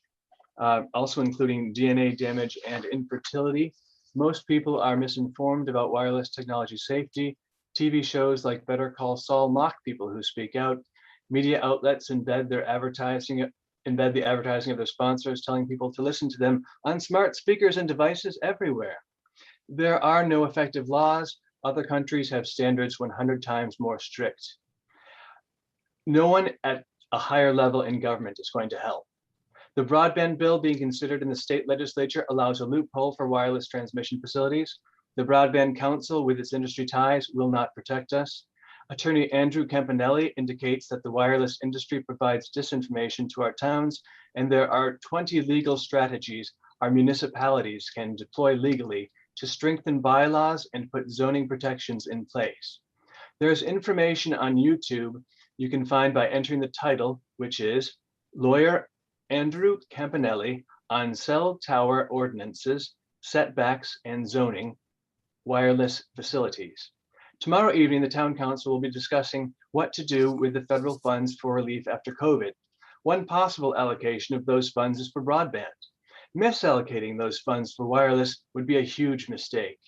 S17: also including DNA damage and infertility. Most people are misinformed about wireless technology safety. TV shows like Better Call Saul mock people who speak out. Media outlets embed the advertising of their sponsors, telling people to listen to them on smart speakers and devices everywhere. There are no effective laws. Other countries have standards 100 times more strict. No one at a higher level in government is going to help. The broadband bill being considered in the state legislature allows a loophole for wireless transmission facilities. The Broadband Council, with its industry ties, will not protect us. Attorney Andrew Campanelli indicates that the wireless industry provides disinformation to our towns, and there are 20 legal strategies our municipalities can deploy legally to strengthen bylaws and put zoning protections in place. There's information on YouTube you can find by entering the title, which is Lawyer Andrew Campanelli on Cell Tower Ordinances, Setbacks and Zoning, Wireless Facilities. Tomorrow evening, the Town Council will be discussing what to do with the federal funds for relief after COVID. One possible allocation of those funds is for broadband. Misallocating those funds for wireless would be a huge mistake.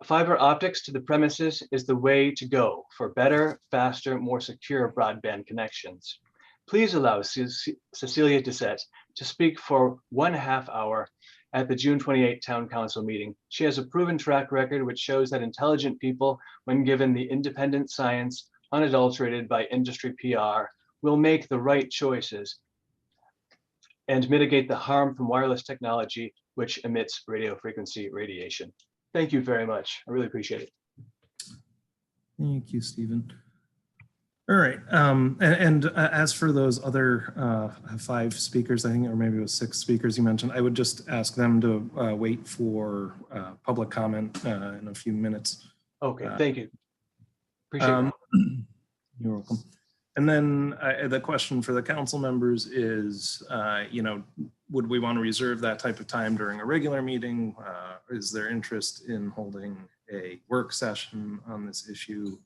S17: Fiber optics to the premises is the way to go for better, faster, more secure broadband connections. Please allow Cecilia Doucette to speak for 1/2 hour at the June 28 Town Council meeting. She has a proven track record which shows that intelligent people, when given the independent science unadulterated by industry PR, will make the right choices and mitigate the harm from wireless technology, which emits radio frequency radiation. Thank you very much. I really appreciate it.
S1: Thank you, Stephen. All right. As for those other 5 speakers, I think, or maybe it was 6 speakers you mentioned, I would just ask them to wait for public comment in a few minutes.
S17: Okay, thank you. Appreciate it.
S1: You're welcome. And then the question for the council members is, would we want to reserve that type of time during a regular meeting? Is there interest in holding a work session on this issue?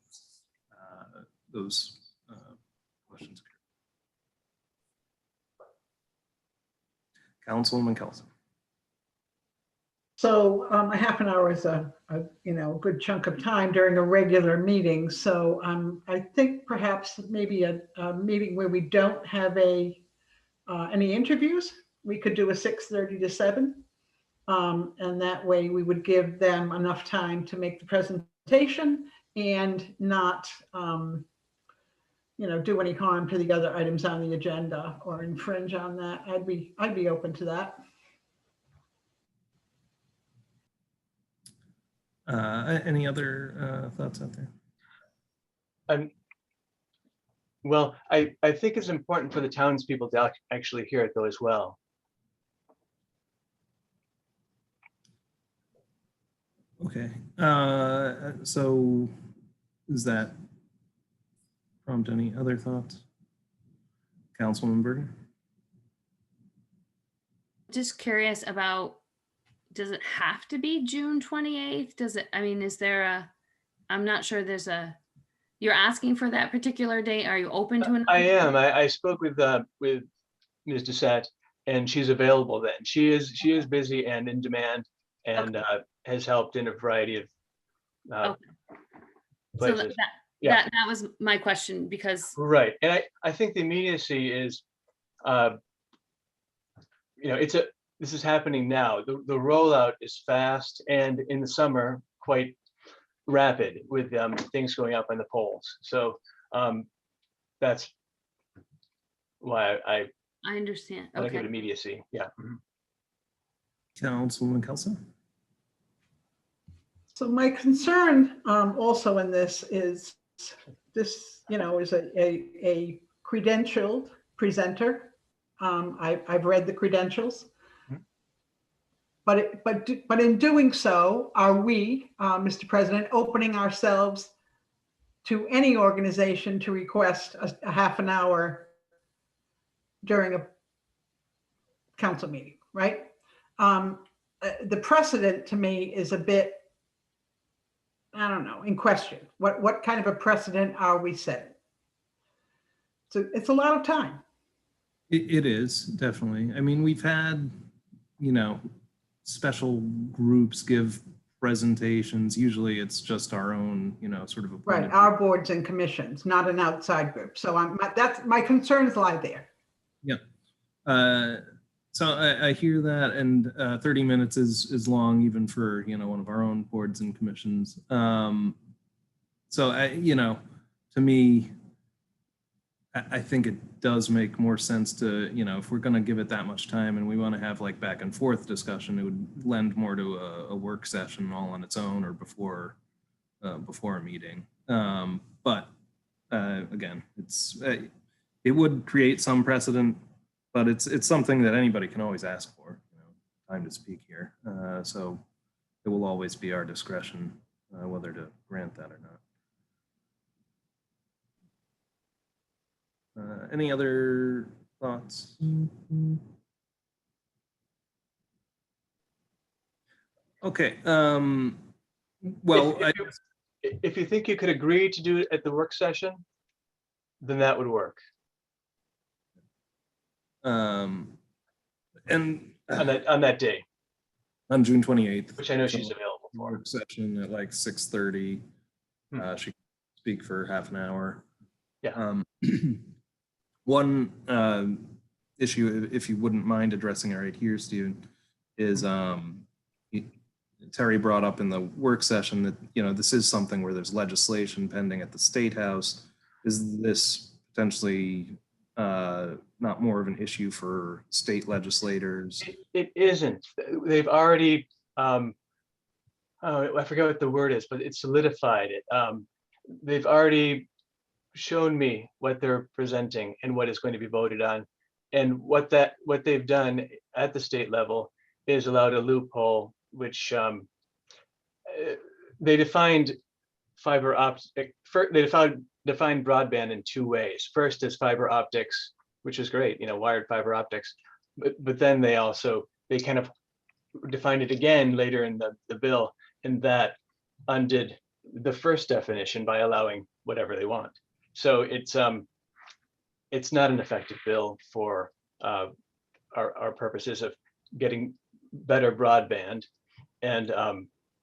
S1: Those questions. Councilwoman Kelson.
S12: So a half an hour is a good chunk of time during a regular meeting. So I think perhaps maybe a meeting where we don't have any interviews, we could do a 6:30 to 7. And that way we would give them enough time to make the presentation and not do any harm to the other items on the agenda or infringe on that. I'd be open to that.
S1: Any other thoughts out there?
S17: Well, I think it's important for the townspeople to actually hear it though as well.
S1: Okay. So does that prompt any other thoughts? Councilwoman Bergen?
S4: Just curious about, does it have to be June 28th? Does it, is there I'm not sure you're asking for that particular date. Are you open to it?
S17: I am. I spoke with Ms. Doucette and she's available then. She is busy and in demand and has helped in a variety of places.
S4: So that was my question because.
S17: Right. And I think the immediacy is, this is happening now. The rollout is fast and in the summer quite rapid with things going up in the polls. So that's why
S4: I understand.
S17: I give it
S4: Okay.
S17: immediacy. Yeah. Mhm.
S1: Councilwoman Kelso?
S12: So my concern also in this is this, is a credentialed presenter. I've read the credentials. But in doing so, are we, Mr. President, opening ourselves to any organization to request a half an hour during a council meeting, right? The precedent to me is a bit, I don't know, in question. What kind of a precedent are we setting? So it's a lot of time.
S1: It is, definitely. I mean, we've had, special groups give presentations. Usually it's just our own, sort of
S12: Right,
S1: appointed.
S12: our boards and commissions, not an outside group. So that's my concerns lie there.
S1: Yeah. So I hear that, and 30 minutes is long even for, one of our own boards and commissions. So to me, I think it does make more sense to, if we're going to give it that much time and we want to have like back and forth discussion, it would lend more to a work session all on its own or before a meeting. But again, it would create some precedent, but it's something that anybody can always ask for, time to speak here. So it will always be our discretion whether to grant that or not. Any other thoughts? Okay. Well,
S17: If you think you could agree to do it at the work session, then that would work.
S1: And
S17: on that day,
S1: on June 28th,
S17: which I know she's available for.
S1: Work session at like 6:30. She can speak for half an hour.
S17: Yeah.
S1: One issue, if you wouldn't mind addressing it right here, Stephen, is Terry brought up in the work session that, this is something where there's legislation pending at the State House. Is this potentially not more of an issue for state legislators?
S17: It isn't. They've already, I forget what the word is, but it solidified it. They've already shown me what they're presenting and what is going to be voted on. And what they've done at the state level is allowed a loophole, which they defined fiber optic. They defined broadband in two ways. First is fiber optics, which is great, wired fiber optics. But then they kind of defined it again later in the bill, and that undid the first definition by allowing whatever they want. So it's not an effective bill for our purposes of getting better broadband and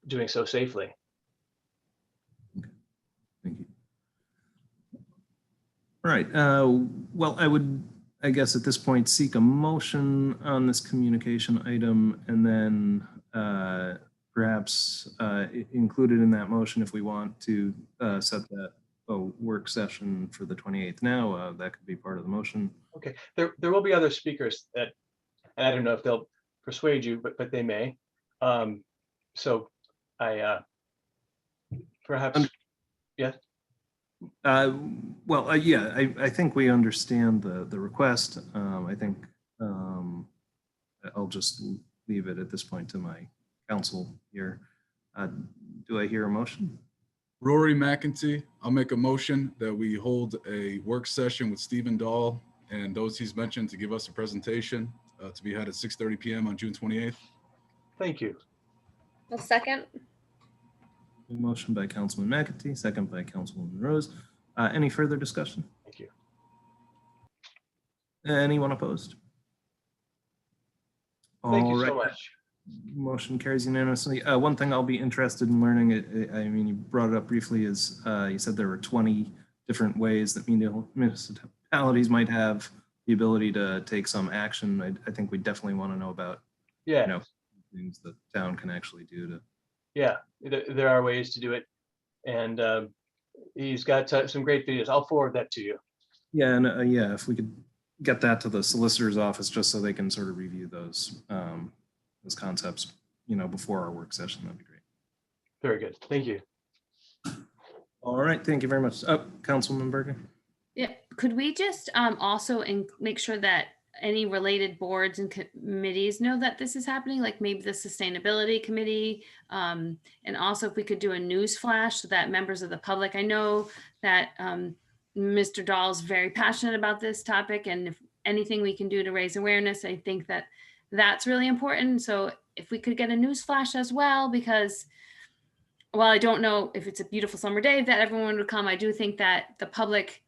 S17: doing so safely.
S1: Thank you. All right. Well, I guess at this point, seek a motion on this communication item, and then perhaps included in that motion, if we want to set that work session for the 28th now, that could be part of the motion.
S17: Okay, there will be other speakers that, and I don't know if they'll persuade you, but they may. So I perhaps, yeah.
S1: Well, yeah, I think we understand the request. I think I'll just leave it at this point to my counsel here. Do I hear a motion?
S13: Rory McEntee, I'll make a motion that we hold a work session with Stephen Dahl and those he's mentioned to give us a presentation to be had at 6:30 p.m. on June 28th.
S17: Thank you.
S14: A second.
S1: Motion by Councilman McEntee, second by Councilwoman Rose. Any further discussion?
S17: Thank you.
S1: Anyone opposed?
S17: Thank you
S1: All
S17: so
S1: right.
S17: much.
S1: Motion carries unanimously. One thing I'll be interested in learning, I mean, you brought it up briefly, is you said there were 20 different ways that municipalities might have the ability to take some action. I think we definitely want to know about,
S17: Yeah.
S1: things the town can actually do to.
S17: Yeah, there are ways to do it. And he's got some great videos. I'll forward that to you.
S1: Yeah, and yeah, if we could, get that to the solicitor's office just so they can sort of review those concepts, before our work session. That'd be great.
S17: Very good. Thank you.
S1: All right. Thank you very much. Councilman Bergen.
S4: Yeah, could we just also make sure that any related boards and committees know that this is happening, like maybe the Sustainability Committee? And also if we could do a news flash so that members of the public, I know that Mr. Dahl is very passionate about this topic, and if anything we can do to raise awareness, I think that that's really important. So if we could get a news flash as well, because while I don't know if it's a beautiful summer day that everyone would come, I do think that the public,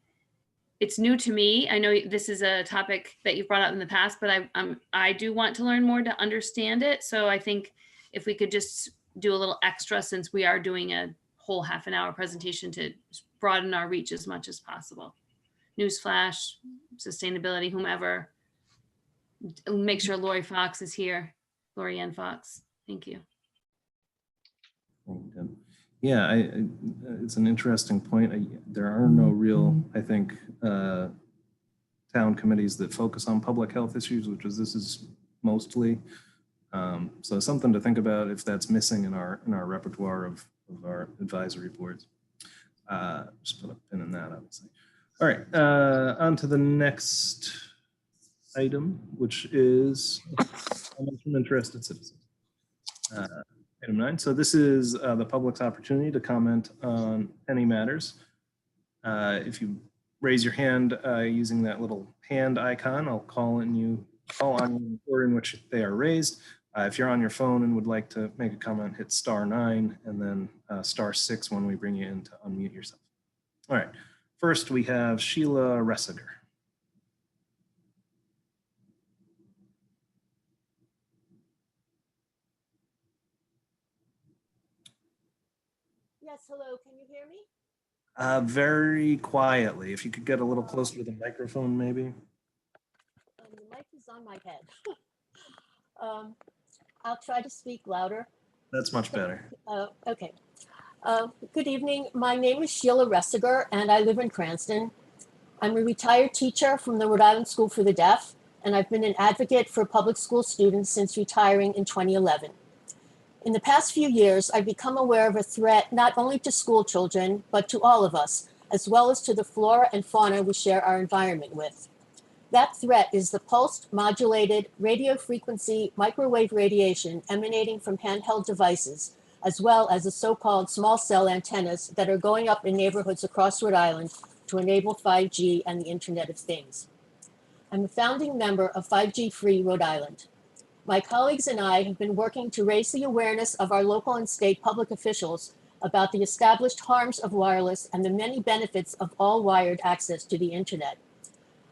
S4: it's new to me. I know this is a topic that you've brought up in the past, but I do want to learn more to understand it. So I think if we could just do a little extra, since we are doing a whole half an hour presentation, to broaden our reach as much as possible. Newsflash, sustainability, whomever. Make sure Lori Fox is here. Lori Ann Fox. Thank you.
S1: Yeah, it's an interesting point. There are no real, I think, town committees that focus on public health issues, which this is mostly. So something to think about if that's missing in our repertoire of our advisory boards. Just put a pin in that, obviously. All right, on to the next item, which is from interested citizens. Item 9. So this is the public's opportunity to comment on any matters. If you raise your hand using that little hand icon, I'll call on you in the order in which they are raised. If you're on your phone and would like to make a comment, hit *9 and then *6 when we bring you in to unmute yourself. All right. First, we have Sheila Ressiger.
S18: Yes, hello, can you hear me?
S1: Very quietly. If you could get a little closer to the microphone, maybe.
S18: The mic is on my head. I'll try to speak louder.
S1: That's much better.
S18: Okay. Good evening. My name is Sheila Ressiger, and I live in Cranston. I'm a retired teacher from the Rhode Island School for the Deaf, and I've been an advocate for public school students since retiring in 2011. In the past few years, I've become aware of a threat not only to school children, but to all of us, as well as to the flora and fauna we share our environment with. That threat is the pulsed, modulated, radio frequency microwave radiation emanating from handheld devices, as well as the so-called small cell antennas that are going up in neighborhoods across Rhode Island to enable 5G and the Internet of Things. I'm a founding member of 5G Free Rhode Island. My colleagues and I have been working to raise the awareness of our local and state public officials about the established harms of wireless and the many benefits of all wired access to the internet.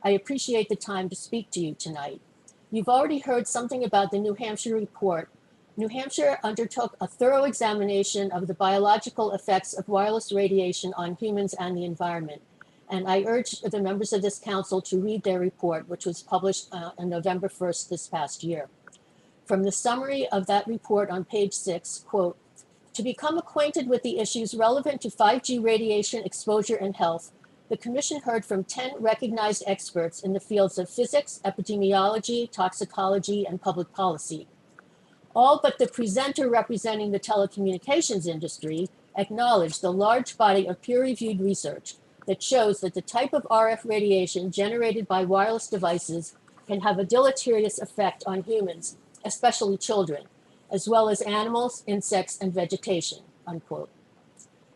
S18: I appreciate the time to speak to you tonight. You've already heard something about the New Hampshire report. New Hampshire undertook a thorough examination of the biological effects of wireless radiation on humans and the environment. And I urge the members of this council to read their report, which was published on November 1st this past year. From the summary of that report on page 6, quote, "To become acquainted with the issues relevant to 5G radiation exposure and health, the commission heard from 10 recognized experts in the fields of physics, epidemiology, toxicology, and public policy. All but the presenter representing the telecommunications industry acknowledged the large body of peer-reviewed research that shows that the type of RF radiation generated by wireless devices can have a deleterious effect on humans, especially children, as well as animals, insects, and vegetation," unquote.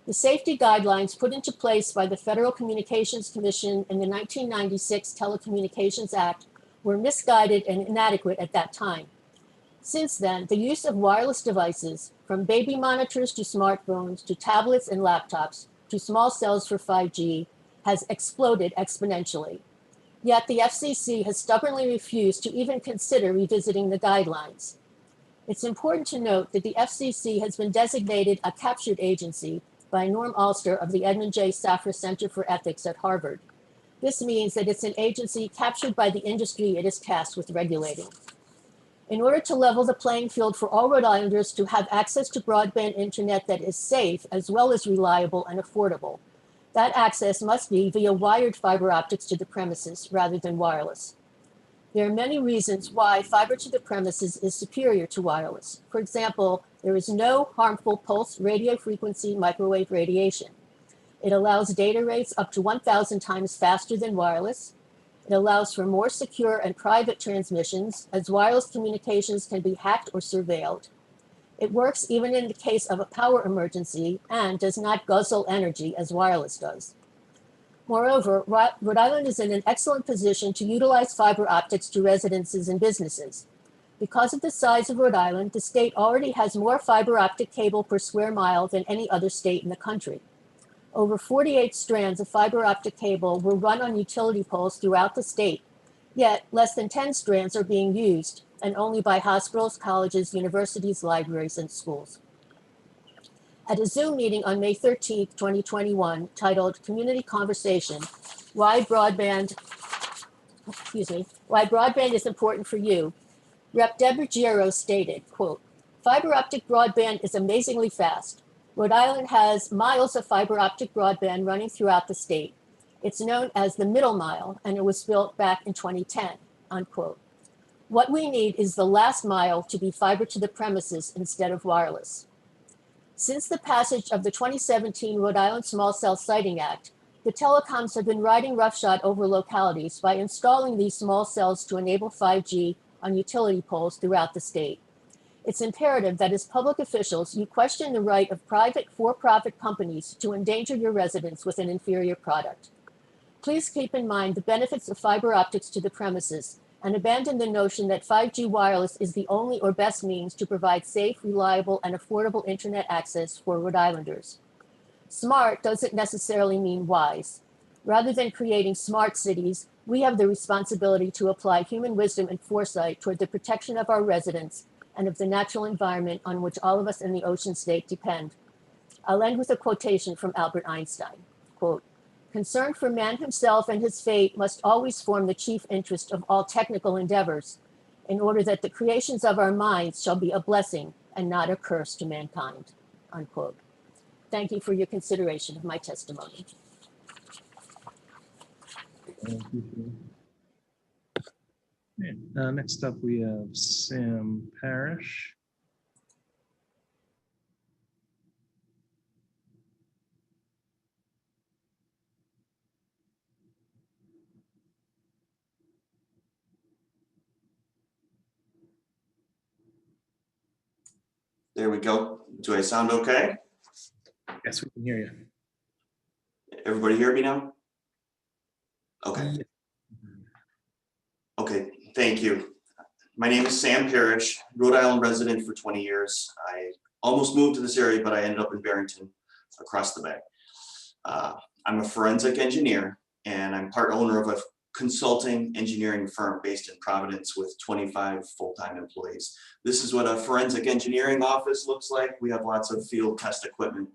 S18: The safety guidelines put into place by the Federal Communications Commission in the 1996 Telecommunications Act were misguided and inadequate at that time. Since then, the use of wireless devices, from baby monitors to smartphones to tablets and laptops to small cells for 5G, has exploded exponentially. Yet the FCC has stubbornly refused to even consider revisiting the guidelines. It's important to note that the FCC has been designated a captured agency by Norm Alster of the Edmund J. Safra Center for Ethics at Harvard. This means that it's an agency captured by the industry it is tasked with regulating. In order to level the playing field for all Rhode Islanders to have access to broadband internet that is safe as well as reliable and affordable, That access must be via wired fiber optics to the premises rather than wireless. There are many reasons why fiber to the premises is superior to wireless. For example, there is no harmful pulse radio frequency microwave radiation. It allows data rates up to 1,000 times faster than wireless. It allows for more secure and private transmissions, as wireless communications can be hacked or surveilled. It works even in the case of a power emergency and does not guzzle energy as wireless does. Moreover, Rhode Island is in an excellent position to utilize fiber optics to residences and businesses. Because of the size of Rhode Island, the state already has more fiber optic cable per square mile than any other state in the country. Over 48 strands of fiber optic cable were run on utility poles throughout the state, yet less than 10 strands are being used, and only by hospitals, colleges, universities, libraries, and schools. At a Zoom meeting on May 13, 2021, titled Community Conversation, Why Broadband is Important for You, Rep. Deborah Giro stated, quote, "Fiber optic broadband is amazingly fast. Rhode Island has miles of fiber optic broadband running throughout the state. It's known as the middle mile, and it was built back in 2010, unquote. What we need is the last mile to be fiber to the premises instead of wireless." Since the passage of the 2017 Rhode Island Small Cell Siting Act, the telecoms have been riding roughshod over localities by installing these small cells to enable 5G on utility poles throughout the state. It's imperative that as public officials, you question the right of private for-profit companies to endanger your residents with an inferior product. Please keep in mind the benefits of fiber optics to the premises and abandon the notion that 5G wireless is the only or best means to provide safe, reliable, and affordable internet access for Rhode Islanders. Smart doesn't necessarily mean wise. Rather than creating smart cities, we have the responsibility to apply human wisdom and foresight toward the protection of our residents and of the natural environment on which all of us in the ocean state depend. I'll end with a quotation from Albert Einstein, quote, "Concern for man himself and his fate must always form the chief interest of all technical endeavors, in order that the creations of our minds shall be a blessing and not a curse to mankind," unquote. Thank you for your consideration of my testimony.
S1: Thank you. Okay, next up, we have Sam Parrish.
S19: There we go. Do I sound okay?
S1: Yes, we can hear you.
S19: Everybody hear me now? Okay. Okay, thank you. My name is Sam Parrish, Rhode Island resident for 20 years. I almost moved to this area, but I ended up in Barrington across the bay. I'm a forensic engineer, and I'm part owner of a consulting engineering firm based in Providence with 25 full-time employees. This is what a forensic engineering office looks like. We have lots of field test equipment.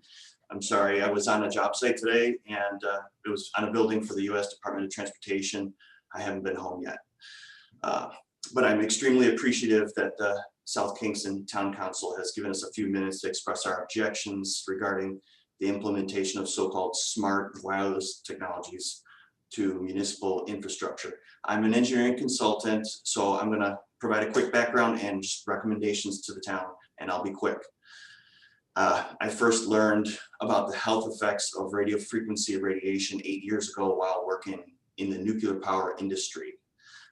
S19: I'm sorry, I was on a job site today, and it was on a building for the U.S. Department of Transportation. I haven't been home yet. But I'm extremely appreciative that the South Kingston Town Council has given us a few minutes to express our objections regarding the implementation of so-called smart wireless technologies to municipal infrastructure. I'm an engineering consultant, so I'm going to provide a quick background and just recommendations to the town, and I'll be quick. I first learned about the health effects of radio frequency radiation 8 years ago while working in the nuclear power industry.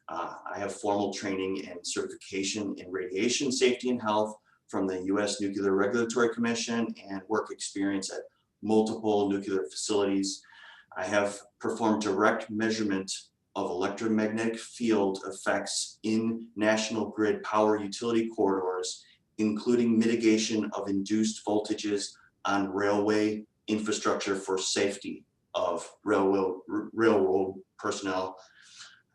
S19: I have formal training and certification in radiation safety and health from the U.S. Nuclear Regulatory Commission and work experience at multiple nuclear facilities. I have performed direct measurement of electromagnetic field effects in national grid power utility corridors, including mitigation of induced voltages on railway infrastructure for safety of railroad personnel.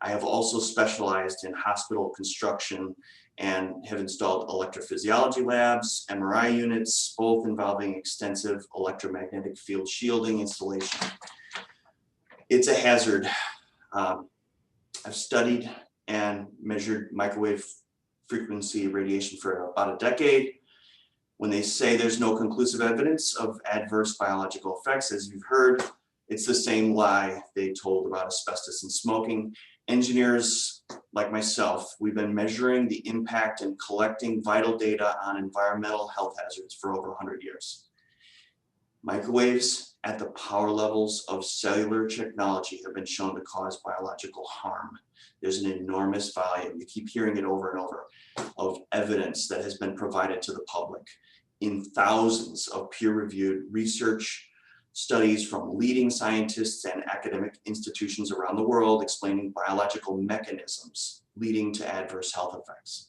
S19: I have also specialized in hospital construction and have installed electrophysiology labs, MRI units, both involving extensive electromagnetic field shielding installation. It's a hazard. I've studied and measured microwave frequency radiation for about a decade. When they say there's no conclusive evidence of adverse biological effects, as you've heard, It's the same lie they told about asbestos and smoking. Engineers like myself, we've been measuring the impact and collecting vital data on environmental health hazards for over 100 years. Microwaves at the power levels of cellular technology have been shown to cause biological harm. There's an enormous volume, you keep hearing it over and over, of evidence that has been provided to the public in thousands of peer-reviewed research studies from leading scientists and academic institutions around the world explaining biological mechanisms leading to adverse health effects.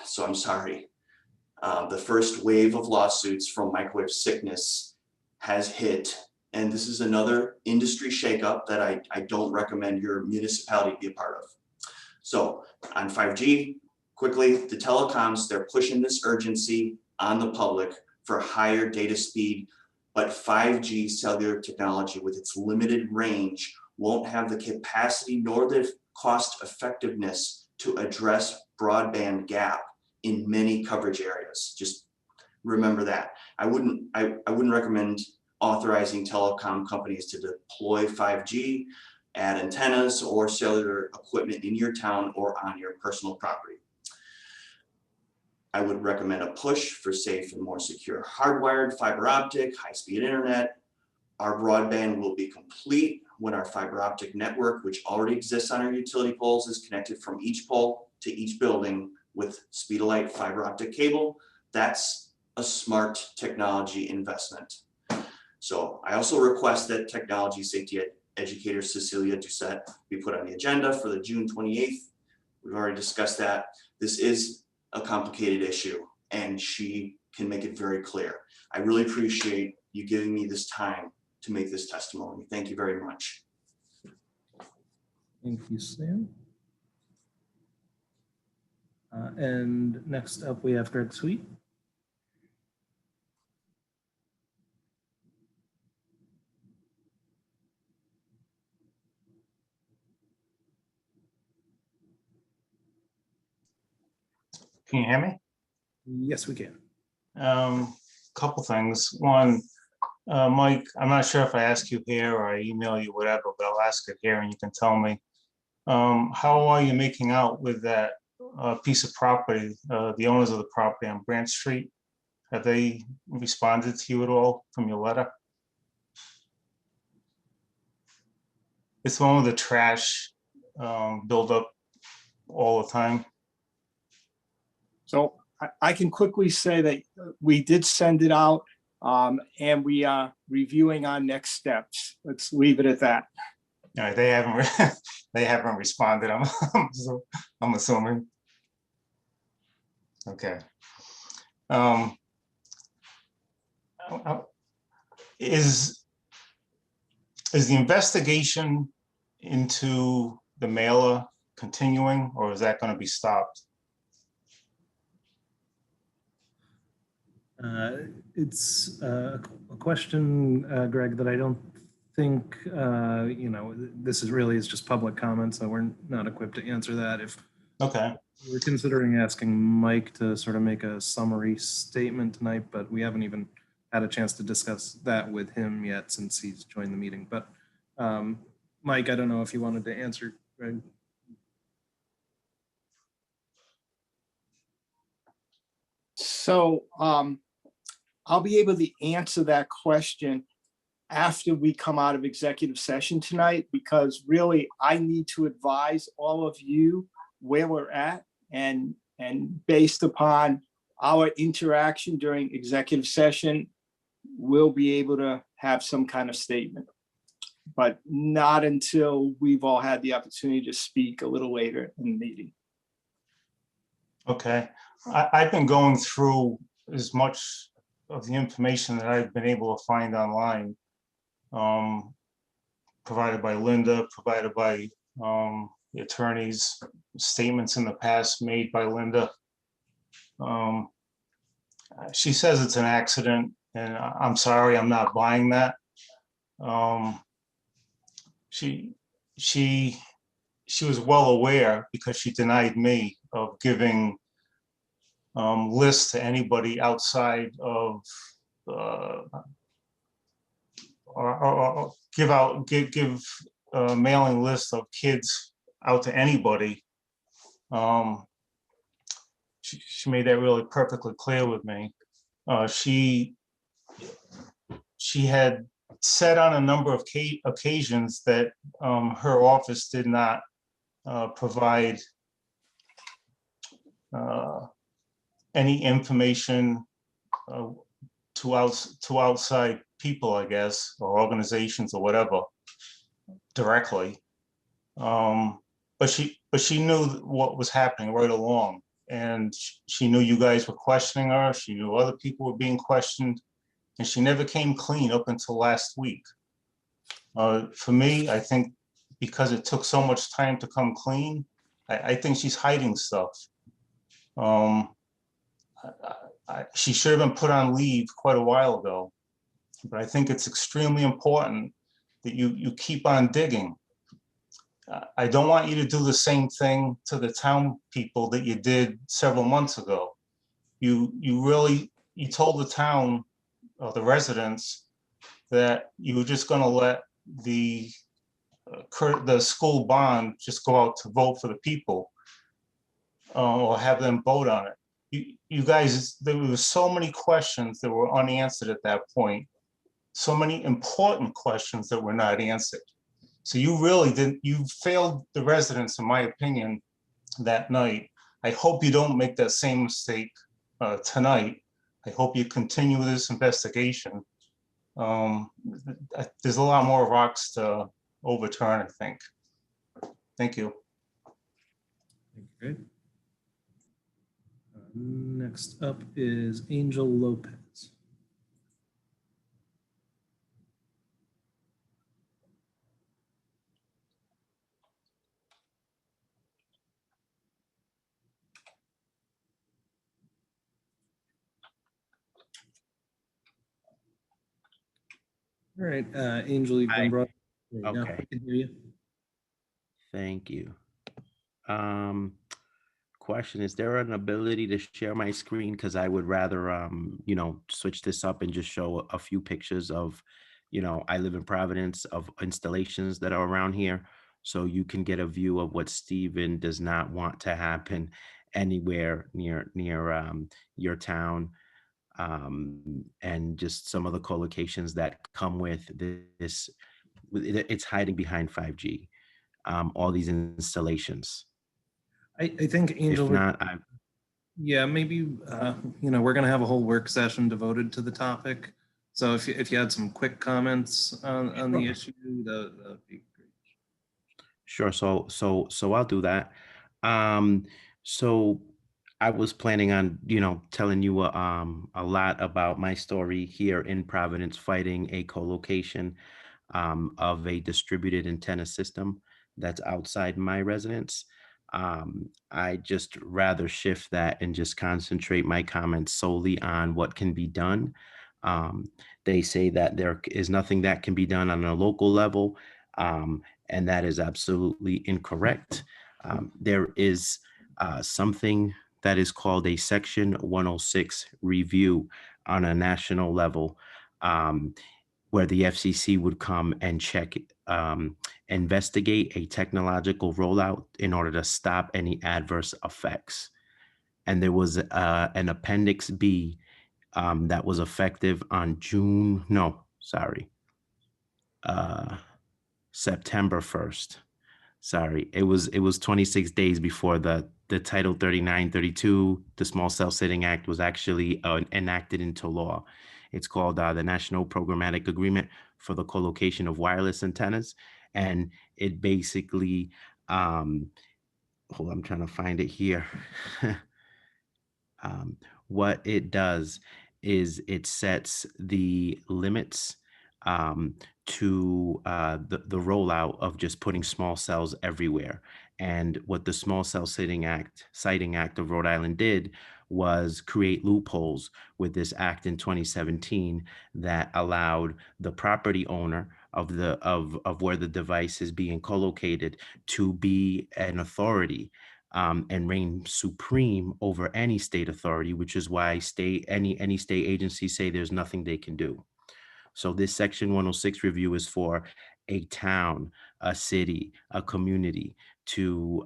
S19: So I'm sorry. The first wave of lawsuits from microwave sickness has hit, and this is another industry shakeup that I don't recommend your municipality be a part of. So on 5G, quickly, the telecoms, they're pushing this urgency on the public for higher data speed, but 5G cellular technology with its limited range won't have the capacity nor the cost effectiveness to address broadband gap in many coverage areas. Just remember that. I wouldn't recommend authorizing telecom companies to deploy 5G, add antennas or cellular equipment in your town or on your personal property. I would recommend a push for safe and more secure hardwired fiber optic, high-speed internet. Our broadband will be complete when our fiber optic network, which already exists on our utility poles, is connected from each pole to each building with Speedalite fiber optic cable. That's a smart technology investment. So I also request that technology safety educator Cecilia Doucette be put on the agenda for the June 28th. We've already discussed that. This is a complicated issue and she can make it very clear. I really appreciate you giving me this time to make this testimony. Thank you very much.
S1: Thank you, Sam. And next up, we have Greg Sweet.
S20: Can you hear me?
S1: Yes, we can.
S20: Couple things. One, Mike, I'm not sure if I ask you here or I email you, whatever, but I'll ask it here and you can tell me. How are you making out with that piece of property, the owners of the property on Branch Street? Have they responded to you at all from your letter? It's one with the trash build up all the time.
S21: So I can quickly say that we did send it out and we are reviewing our next steps. Let's leave it at that.
S20: All right, they haven't responded. I'm assuming. Okay. Is the investigation into the mailer continuing, or is that going to be stopped?
S1: It's a question, Greg, that I don't think, this is just public comment, so we're not equipped to answer that. If
S20: okay,
S1: we're considering asking Mike to sort of make a summary statement tonight, but we haven't even had a chance to discuss that with him yet since he's joined the meeting. But Mike, I don't know if you wanted to answer, Greg.
S21: So I'll be able to answer that question after we come out of executive session tonight, because really I need to advise all of you where we're at, and based upon our interaction during executive session, we'll be able to have some kind of statement, but not until we've all had the opportunity to speak a little later in the meeting.
S20: Okay, I've been going through as much of the information that I've been able to find online, provided by Linda, provided by the attorneys, statements in the past made by Linda. She says it's an accident, and I'm sorry, I'm not buying that. She was well aware, because she denied me of giving lists to anybody outside of or give a mailing list of kids out to anybody. She made that really perfectly clear with me. She had said on a number of occasions that her office did not provide any information to outside people, I guess, or organizations or whatever, directly. But she knew what was happening right along, and she knew you guys were questioning her. She knew other people were being questioned, and she never came clean up until last week. For me, I think because it took so much time to come clean, I think she's hiding stuff. She should have been put on leave quite a while ago, but I think it's extremely important that you keep on digging. I don't want you to do the same thing to the town people that you did several months ago. You told the town, or the residents, that you were just going to let the school bond just go out to vote for the people, or have them vote on it. You guys, there were so many questions that were unanswered at that point, so many important questions that were not answered. So you failed the residents, in my opinion, that night. I hope you don't make that same mistake tonight. I hope you continue this investigation. There's a lot more rocks to overturn, I think. Thank you.
S1: Great. Next up is Angel Lopez. All right, Angel, you've been brought. There you go.
S3: Okay.
S1: I can hear you.
S3: Thank you. Question, is there an ability to share my screen? Because I would rather, switch this up and just show a few pictures of, I live in Providence, of installations that are around here. So you can get a view of what Stephen does not want to happen anywhere near your town. And just some of the co-locations that come with this. It's hiding behind 5G, all these installations.
S1: I think, Angel,
S3: If not,
S1: yeah, maybe, we're going to have a whole work session devoted to the topic. So if you had some quick comments on the issue, that would be great.
S3: Sure. So I'll do that. So I was planning on, telling you a lot about my story here in Providence, fighting a co-location of a distributed antenna system that's outside my residence. I just rather shift that and just concentrate my comments solely on what can be done. They say that there is nothing that can be done on a local level, and that is absolutely incorrect. There is something that is called a Section 106 review on a national level, where the FCC would come and check, investigate a technological rollout in order to stop any adverse effects. And there was an Appendix B that was effective on September 1st. Sorry, it was 26 days before the Title 3932, the Small Cell Siting Act, was actually enacted into law. It's called the National Programmatic Agreement for the Co-location of Wireless Antennas. And it basically, I'm trying to find it here. What it does is it sets the limits to the rollout of just putting small cells everywhere. And what the Small Cell Siting Act of Rhode Island did was create loopholes with this act in 2017 that allowed the property owner of where the device is being co-located to be an authority and reign supreme over any state authority, which is why any state agencies say there's nothing they can do. So this Section 106 review is for a town, a city, a community to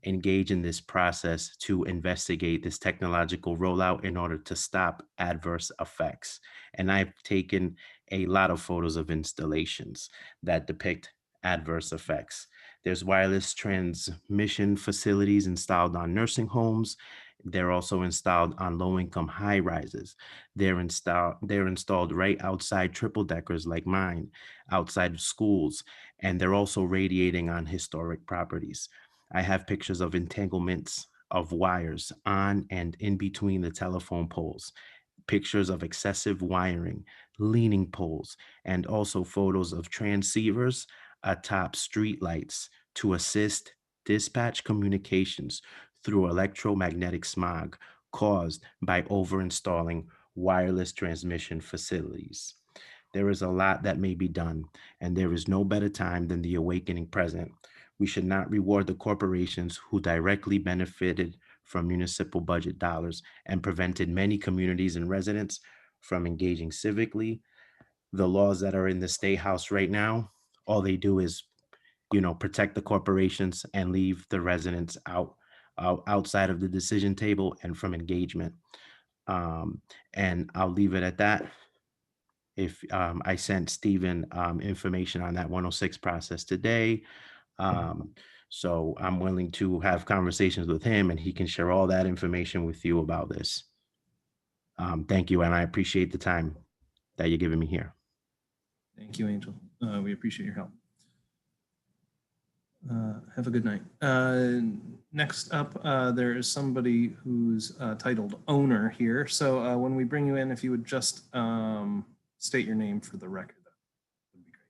S3: engage in this process to investigate this technological rollout in order to stop adverse effects. And I've taken a lot of photos of installations that depict adverse effects. There's wireless transmission facilities installed on nursing homes. They're also installed on low-income high rises. They're installed right outside triple deckers like mine, outside of schools, and they're also radiating on historic properties. I have pictures of entanglements of wires on and in between the telephone poles, pictures of excessive wiring, leaning poles, and also photos of transceivers atop streetlights to assist dispatch communications through electromagnetic smog caused by overinstalling wireless transmission facilities. There is a lot that may be done, and there is no better time than the awakening present. We should not reward the corporations who directly benefited from municipal budget dollars and prevented many communities and residents from engaging civically. The laws that are in the State House right now, all they do is, protect the corporations and leave the residents outside of the decision table and from engagement. And I'll leave it at that. If I sent Stephen information on that 106 process today. So I'm willing to have conversations with him and he can share all that information with you about this. Thank you. And I appreciate the time that you're giving me here.
S1: Thank you, Angel. We appreciate your help. Have a good night. Next up, there is somebody who's titled owner here. So when we bring you in, if you would just state your name for the record. That would be great.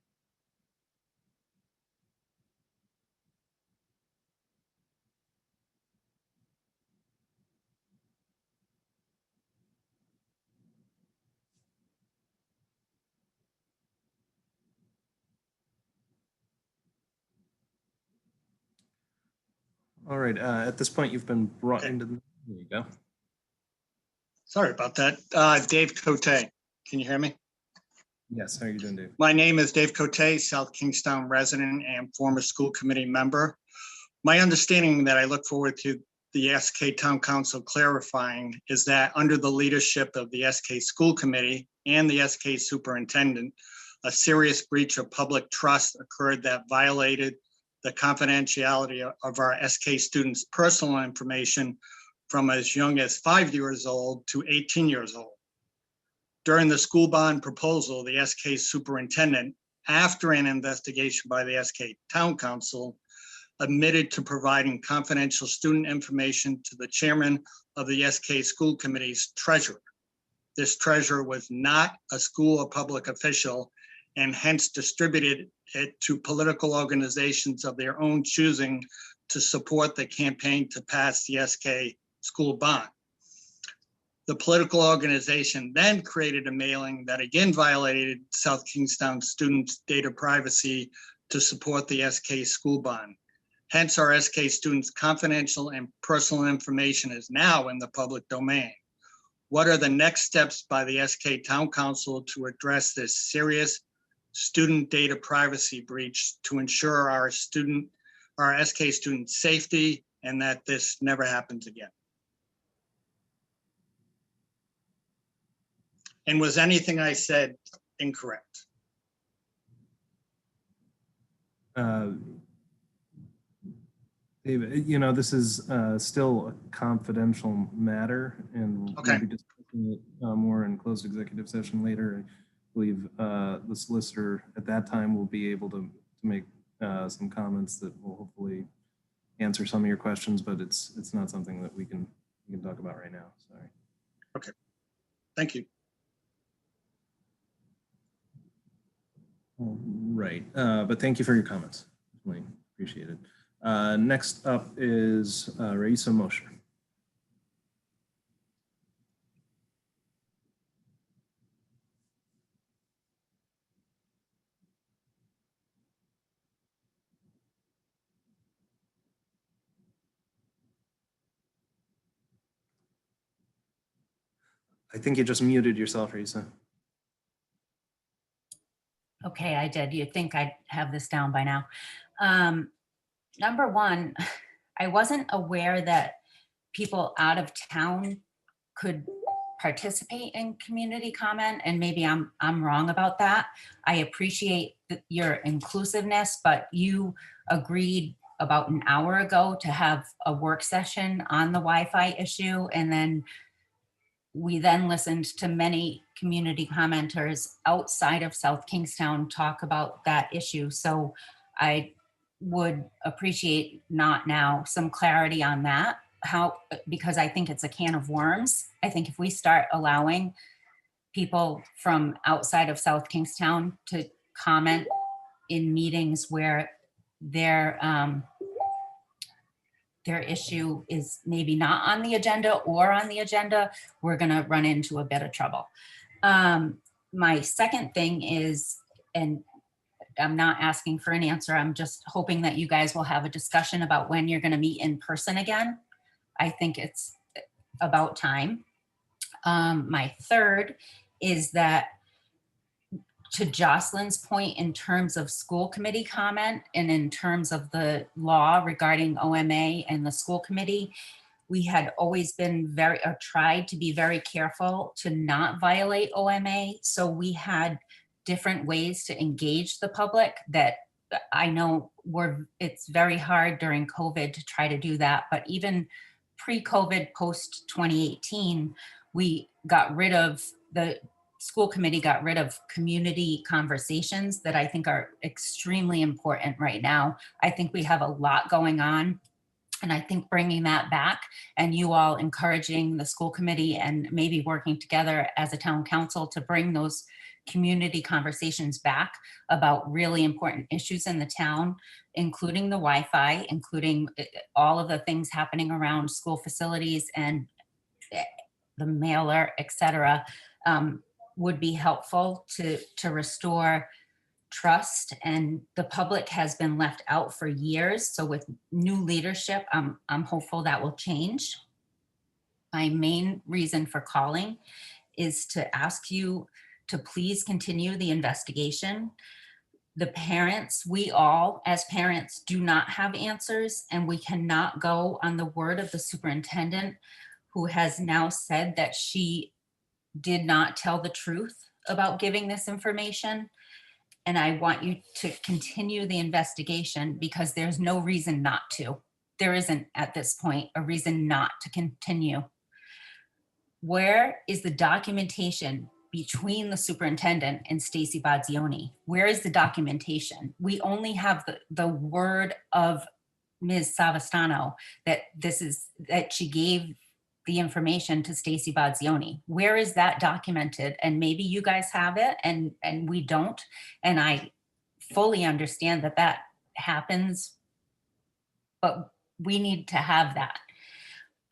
S1: All right, at this point, you've been brought into the, there you go.
S21: Sorry about that. Dave Cote, can you hear me?
S1: Yes, how are you doing, Dave?
S21: My name is Dave Cote, South Kingstown resident and former school committee member. My understanding that I look forward to the SK Town Council clarifying is that under the leadership of the SK School Committee and the SK Superintendent, a serious breach of public trust occurred that violated the confidentiality of our SK students' personal information from as young as 5 years old to 18 years old. During the school bond proposal, the SK Superintendent, after an investigation by the SK Town Council, admitted to providing confidential student information to the chairman of the SK School Committee's treasurer. This treasurer was not a school or public official and hence distributed it to political organizations of their own choosing to support the campaign to pass the SK school bond. The political organization then created a mailing that again violated South Kingstown students' data privacy to support the SK school bond. Hence, our SK students' confidential and personal information is now in the public domain. What are the next steps by the SK Town Council to address this serious student data privacy breach to ensure our SK students' safety and that this never happens again? And was anything I said incorrect?
S1: David, this is still a confidential matter, and
S21: okay.
S1: We'll be discussing it more in closed executive session later. I believe the solicitor at that time will be able to make some comments that will hopefully answer some of your questions, but it's not something that we can talk about right now. Sorry.
S21: Okay. Thank you.
S1: Right, but thank you for your comments. Definitely appreciate it. Next up is Raisa Mosher. I think you just muted yourself, Raisa.
S5: Okay, I did. You'd think I'd have this down by now. Number one, I wasn't aware that people out of town could participate in community comment, and maybe I'm wrong about that. I appreciate your inclusiveness, but you agreed about an hour ago to have a work session on the Wi-Fi issue, and then we then listened to many community commenters outside of South Kingstown talk about that issue. So I would appreciate not now some clarity on that, because I think it's a can of worms. I think if we start allowing people from outside of South Kingstown to comment in meetings where their issue is maybe not on the agenda or on the agenda, we're gonna run into a bit of trouble. My second thing is, and I'm not asking for an answer, I'm just hoping that you guys will have a discussion about when you're gonna meet in person again. I think it's about time. My third is that, to Jocelyn's point, in terms of school committee comment and in terms of the law regarding OMA and the school committee, we had always been tried to be very careful to not violate OMA. So we had different ways to engage the public that I know it's very hard during COVID to try to do that, but even pre-COVID, post 2018, we got rid of, the school committee got rid of community conversations that I think are extremely important right now. I think we have a lot going on, and I think bringing that back and you all encouraging the school committee and maybe working together as a town council to bring those community conversations back about really important issues in the town, including the Wi-Fi, including all of the things happening around school facilities and the mailer, et cetera, would be helpful to restore trust. And the public has been left out for years. So with new leadership, I'm hopeful that will change. My main reason for calling is to ask you to please continue the investigation. The parents, we all as parents do not have answers, and we cannot go on the word of the superintendent, who has now said that she did not tell the truth about giving this information. And I want you to continue the investigation, because there's no reason not to. There isn't at this point a reason not to continue. Where is the documentation between the superintendent and Stacy Bazioni? Where is the documentation? We only have the word of Ms. Savastano that she gave the information to Stacy Bazioni. Where is that documented? And maybe you guys have it and we don't. And I fully understand that happens, but we need to have that.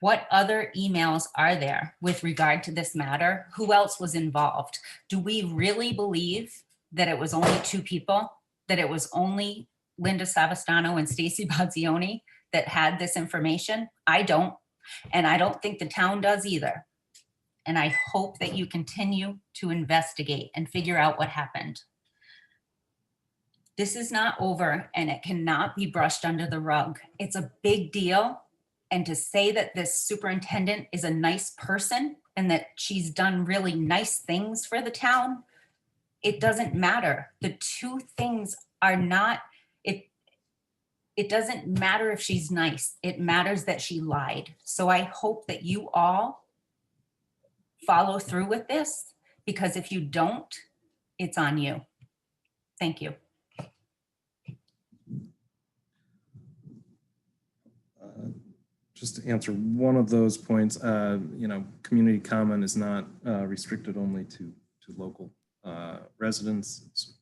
S5: What other emails are there with regard to this matter? Who else was involved? Do we really believe that it was only two people, that it was only Linda Savastano and Stacy Bazioni that had this information? I don't, and I don't think the town does either. And I hope that you continue to investigate and figure out what happened. This is not over, and it cannot be brushed under the rug. It's a big deal. And to say that this superintendent is a nice person and that she's done really nice things for the town, it doesn't matter. The two things are not, it doesn't matter if she's nice. It matters that she lied. So I hope that you all follow through with this, because if you don't, it's on you. Thank you.
S1: Just to answer one of those points, community comment is not restricted only to local residents. It's,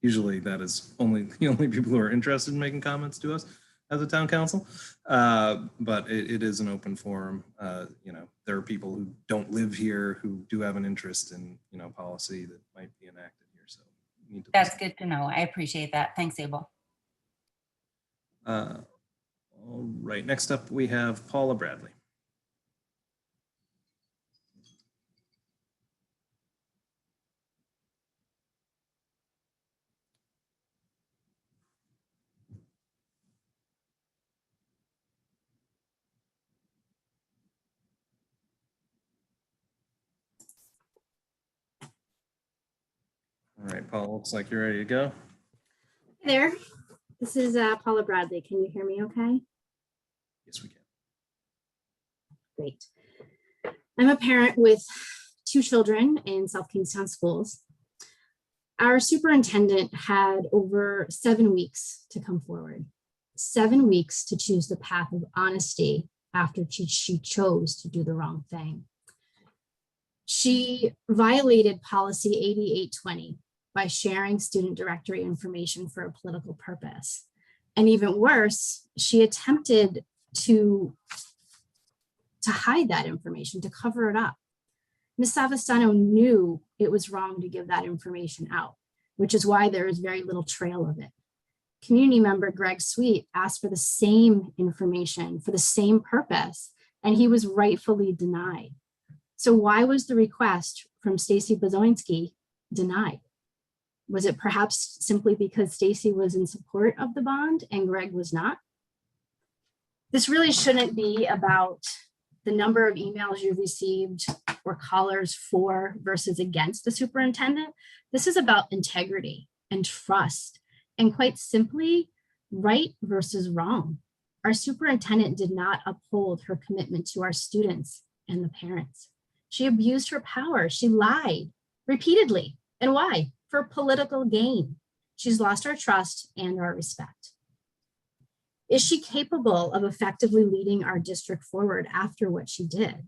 S1: usually that is the only people who are interested in making comments to us as a town council. But it is an open forum. There are people who don't live here who do have an interest in policy that might be enacted here. So we need to
S5: That's good to know. I appreciate that. Thanks, Abel.
S1: All right, next up we have Paula Bradley. right, Paul, looks like you're ready to go.
S6: Hey there, this is Paula Bradley. Can you hear me okay?
S1: Yes, we can.
S6: Great. I'm a parent with 2 children in South Kingstown schools. Our superintendent had over 7 weeks to come forward, 7 weeks to choose the path of honesty after she chose to do the wrong thing. She violated policy 8820 by sharing student directory information for a political purpose. And even worse, she attempted to hide that information, to cover it up. Ms. Savastano knew it was wrong to give that information out, which is why there is very little trail of it. Community member Greg Sweet asked for the same information for the same purpose, and he was rightfully denied. So why was the request from Stacy Bozoinski denied? Was it perhaps simply because Stacy was in support of the bond and Greg was not? This really shouldn't be about the number of emails you've received or callers for versus against the superintendent. This is about integrity and trust, and quite simply, right versus wrong. Our superintendent did not uphold her commitment to our students and the parents. She abused her power. She lied repeatedly. And why? For political gain. She's lost our trust and our respect. Is she capable of effectively leading our district forward after what she did?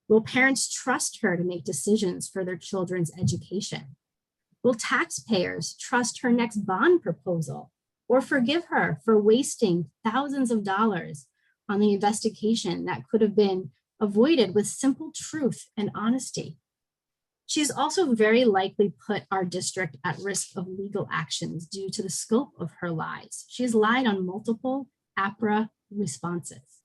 S6: Will parents trust her to make decisions for their children's education? Will taxpayers trust her next bond proposal or forgive her for wasting thousands of dollars on the investigation that could have been avoided with simple truth and honesty? She's also very likely put our district at risk of legal actions due to the scope of her lies. She's lied on multiple APRA responses.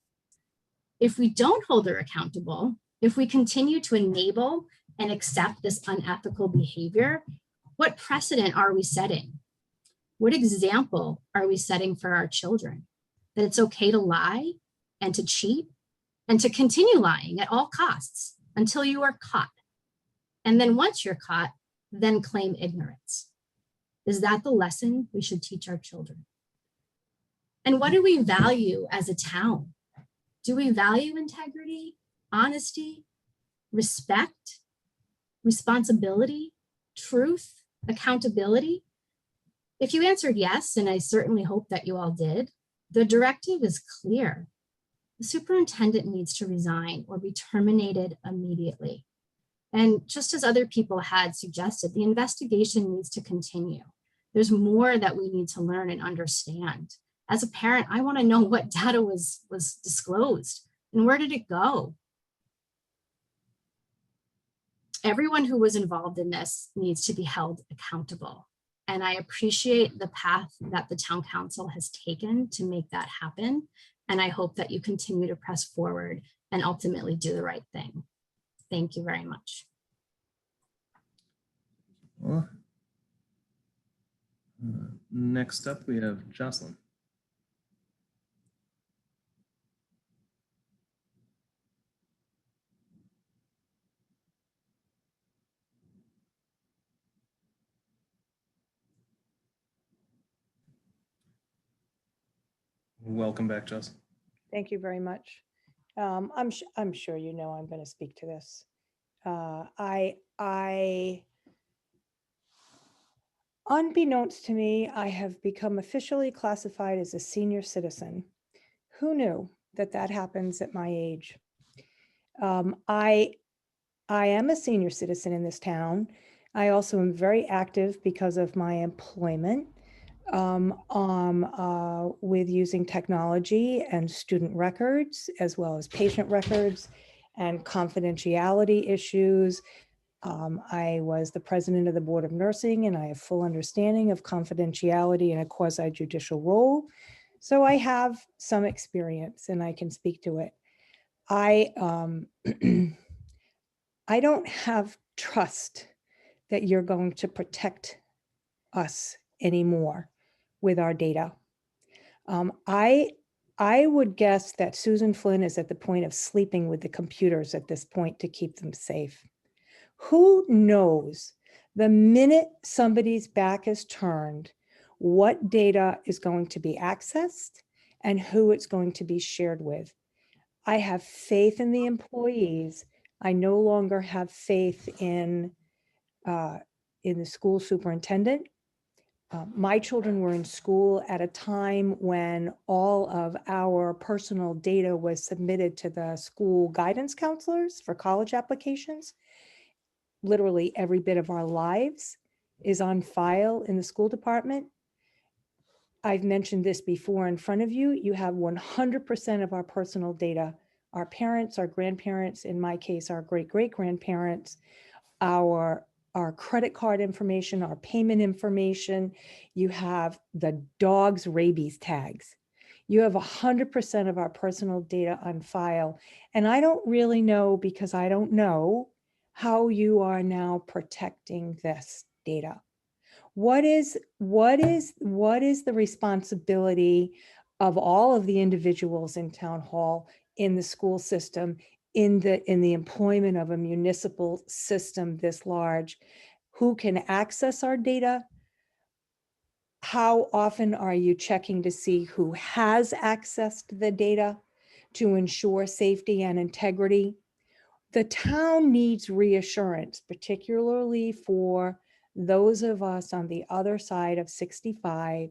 S6: If we don't hold her accountable, if we continue to enable and accept this unethical behavior, what precedent are we setting? What example are we setting for our children? That it's okay to lie and to cheat and to continue lying at all costs until you are caught. And then once you're caught, then claim ignorance. Is that the lesson we should teach our children? And what do we value as a town? Do we value integrity, honesty, respect, responsibility, truth, accountability? If you answered yes, and I certainly hope that you all did, the directive is clear. The superintendent needs to resign or be terminated immediately. And just as other people had suggested, the investigation needs to continue. There's more that we need to learn and understand. As a parent, I want to know what data was disclosed and where did it go? Everyone who was involved in this needs to be held accountable. And I appreciate the path that the town council has taken to make that happen. And I hope that you continue to press forward and ultimately do the right thing. Thank you very much.
S1: Well, next up, we have Jocelyn. Welcome back, Jocelyn.
S16: Thank you very much. I'm sure you know I'm going to speak to this. Unbeknownst to me, I have become officially classified as a senior citizen. Who knew that that happens at my age? I am a senior citizen in this town. I also am very active because of my employment with using technology and student records, as well as patient records and confidentiality issues. I was the president of the Board of Nursing, and I have full understanding of confidentiality in a quasi-judicial role. So I have some experience and I can speak to it. I don't have trust that you're going to protect us anymore with our data. I would guess that Susan Flynn is at the point of sleeping with the computers at this point to keep them safe. Who knows The minute somebody's back is turned, what data is going to be accessed and who it's going to be shared with. I have faith in the employees. I no longer have faith in the school superintendent. My children were in school at a time when all of our personal data was submitted to the school guidance counselors for college applications. Literally every bit of our lives is on file in the school department. I've mentioned this before in front of you. You have 100% of our personal data, our parents, our grandparents, in my case, our great-great-grandparents, our credit card information, our payment information. You have the dog's rabies tags. You have 100% of our personal data on file. And I don't really know, because I don't know how you are now protecting this data. What is the responsibility of all of the individuals in town hall, in the school system, in the employment of a municipal system this large? Who can access our data? How often are you checking to see who has accessed the data to ensure safety and integrity? The town needs reassurance, particularly for those of us on the other side of 65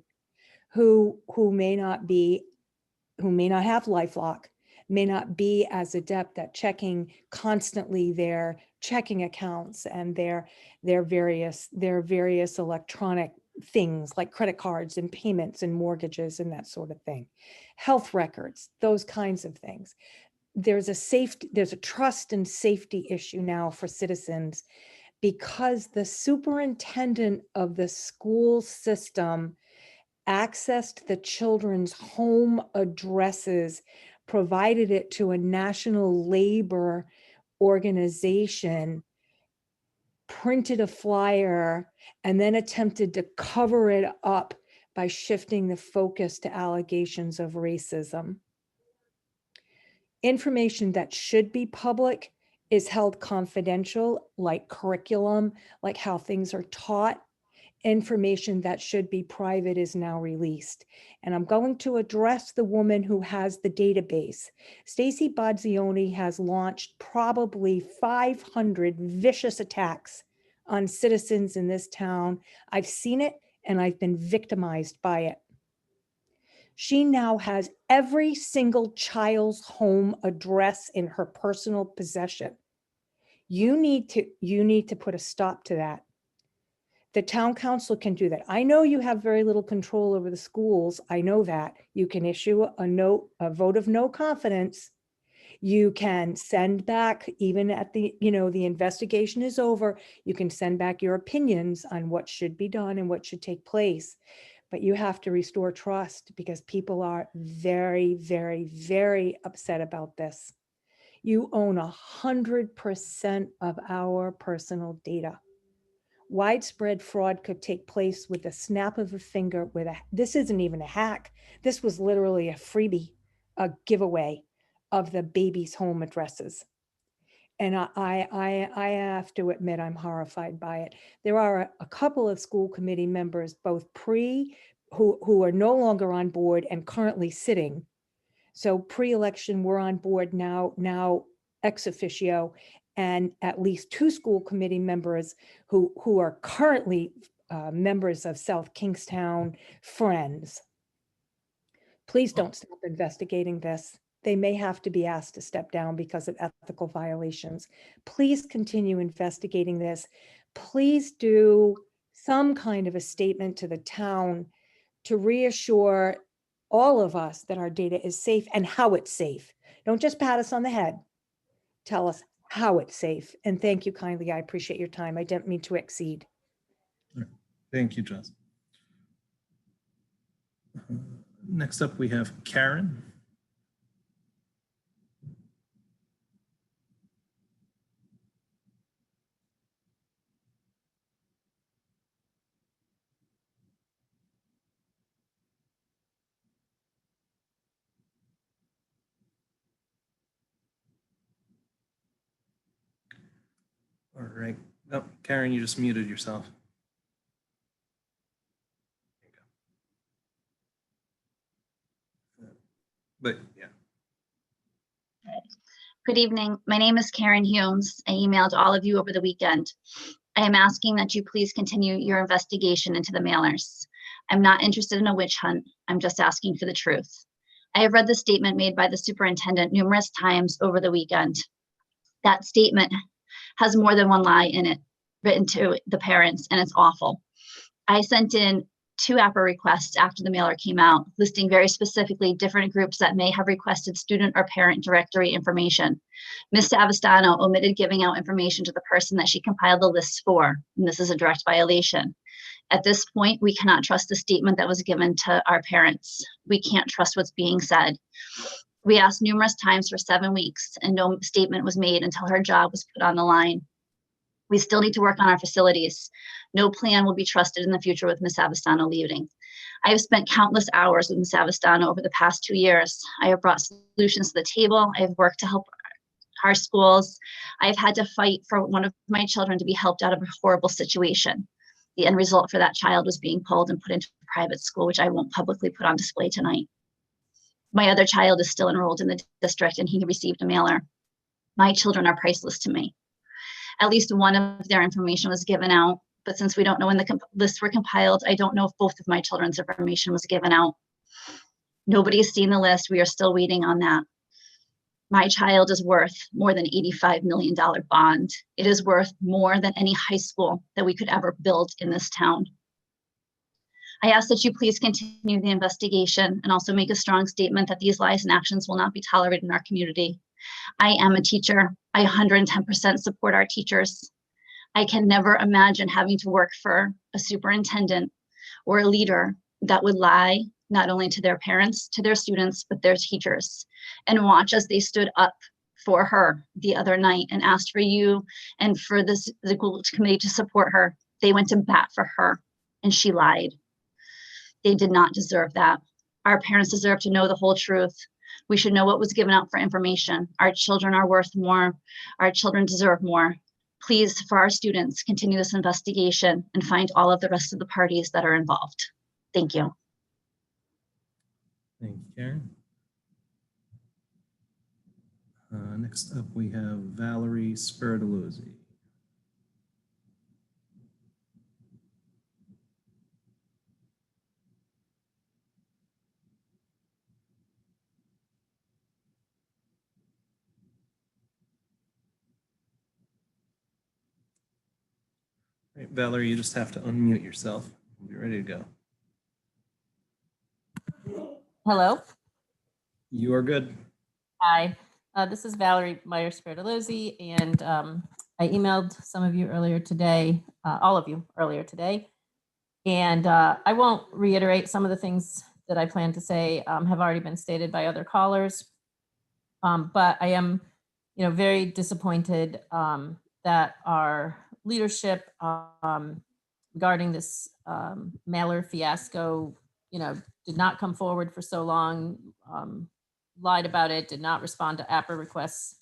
S16: who may not have LifeLock, may not be as adept at checking constantly their checking accounts and their various electronic things like credit cards and payments and mortgages and that sort of thing, health records, those kinds of things. There's a trust and safety issue now for citizens, because the superintendent of the school system accessed the children's home addresses, provided it to a national labor organization, printed a flyer, and then attempted to cover it up by shifting the focus to allegations of racism. Information that should be public is held confidential, like curriculum, like how things are taught. Information that should be private is now released. And I'm going to address the woman who has the database. Stacy Bozzioni has launched probably 500 vicious attacks on citizens in this town. I've seen it and I've been victimized by it. She now has every single child's home address in her personal possession. You need to put a stop to that. The town council can do that. I know you have very little control over the schools. I know that. You can issue a vote of no confidence. You can send back, even at the investigation is over, you can send back your opinions on what should be done and what should take place. But you have to restore trust, because people are very, very, very upset about this. You own 100% of our personal data. Widespread fraud could take place with the snap of a finger. This isn't even a hack. This was literally a freebie, a giveaway of the baby's home addresses. And I have to admit, I'm horrified by it. There are a couple of school committee members, both who are no longer on board and currently sitting. So pre-election, we're on board now ex officio, and at least 2 school committee members who are currently members of South Kingstown Friends. Please don't stop investigating this. They may have to be asked to step down because of ethical violations. Please continue investigating this. Please do some kind of a statement to the town to reassure all of us that our data is safe and how it's safe. Don't just pat us on the head. Tell us how it's safe. And thank you kindly. I appreciate your time. I didn't mean to exceed.
S1: Thank you, Jess. Next up, we have Karen. All right, Oh, Karen, you just muted yourself. But yeah.
S7: Good evening. My name is Karen Humes. I emailed all of you over the weekend. I am asking that you please continue your investigation into the mailers. I'm not interested in a witch hunt. I'm just asking for the truth. I have read the statement made by the superintendent numerous times over the weekend. That statement has more than one lie in it written to the parents, and it's awful. I sent in 2 APRA requests after the mailer came out, listing very specifically different groups that may have requested student or parent directory information. Ms. Savastano omitted giving out information to the person that she compiled the lists for, and this is a direct violation. At this point, we cannot trust the statement that was given to our parents. We can't trust what's being said. We asked numerous times for 7 weeks, and no statement was made until her job was put on the line. We still need to work on our facilities. No plan will be trusted in the future with Ms. Savastano leaving. I have spent countless hours with Ms. Savastano over the past 2 years. I have brought solutions to the table. I have worked to help our schools. I have had to fight for one of my children to be helped out of a horrible situation. The end result for that child was being pulled and put into a private school, which I won't publicly put on display tonight. My other child is still enrolled in the district and he received a mailer. My children are priceless to me. At least one of their information was given out, but since we don't know when the lists were compiled, I don't know if both of my children's information was given out. Nobody has seen the list. We are still waiting on that. My child is worth more than $85 million bond. It is worth more than any high school that we could ever build in this town. I ask that you please continue the investigation and also make a strong statement that these lies and actions will not be tolerated in our community. I am a teacher. I 110% support our teachers. I can never imagine having to work for a superintendent or a leader that would lie not only to their parents, to their students, but their teachers, and watch as they stood up for her the other night and asked for you and for the school committee to support her. They went to bat for her and she lied. They did not deserve that. Our parents deserve to know the whole truth. We should know what was given out for information. Our children are worth more. Our children deserve more. Please, for our students, continue this investigation and find all of the rest of the parties that are involved. Thank you.
S1: Thank you, Karen. Next up, we have Valerie Spiridolozzi. Right, Valerie, you just have to unmute yourself. We'll be ready to go.
S22: Hello.
S1: You are good.
S22: Hi, this is Valerie Meyer-Spiridolozzi, and I emailed some of you earlier today, all of you earlier today, and I won't reiterate some of the things that I plan to say have already been stated by other callers, but I am, very disappointed that our leadership regarding this mailer fiasco, did not come forward for so long, lied about it, did not respond to APRA requests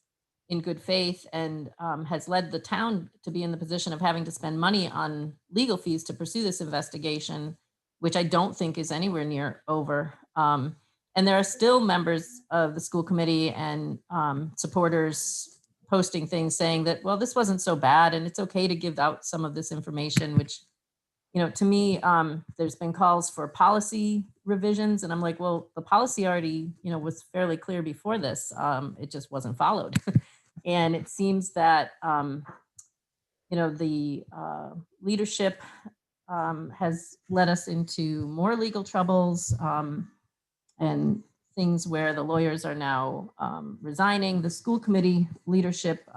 S22: in good faith, and has led the town to be in the position of having to spend money on legal fees to pursue this investigation, which I don't think is anywhere near over. And there are still members of the school committee and supporters posting things saying that, well, this wasn't so bad and it's okay to give out some of this information, which, to me, there's been calls for policy revisions, and I'm like, well, the policy already, was fairly clear before this. It just wasn't followed. And it seems that, the leadership has led us into more legal troubles and things where the lawyers are now resigning. The school committee leadership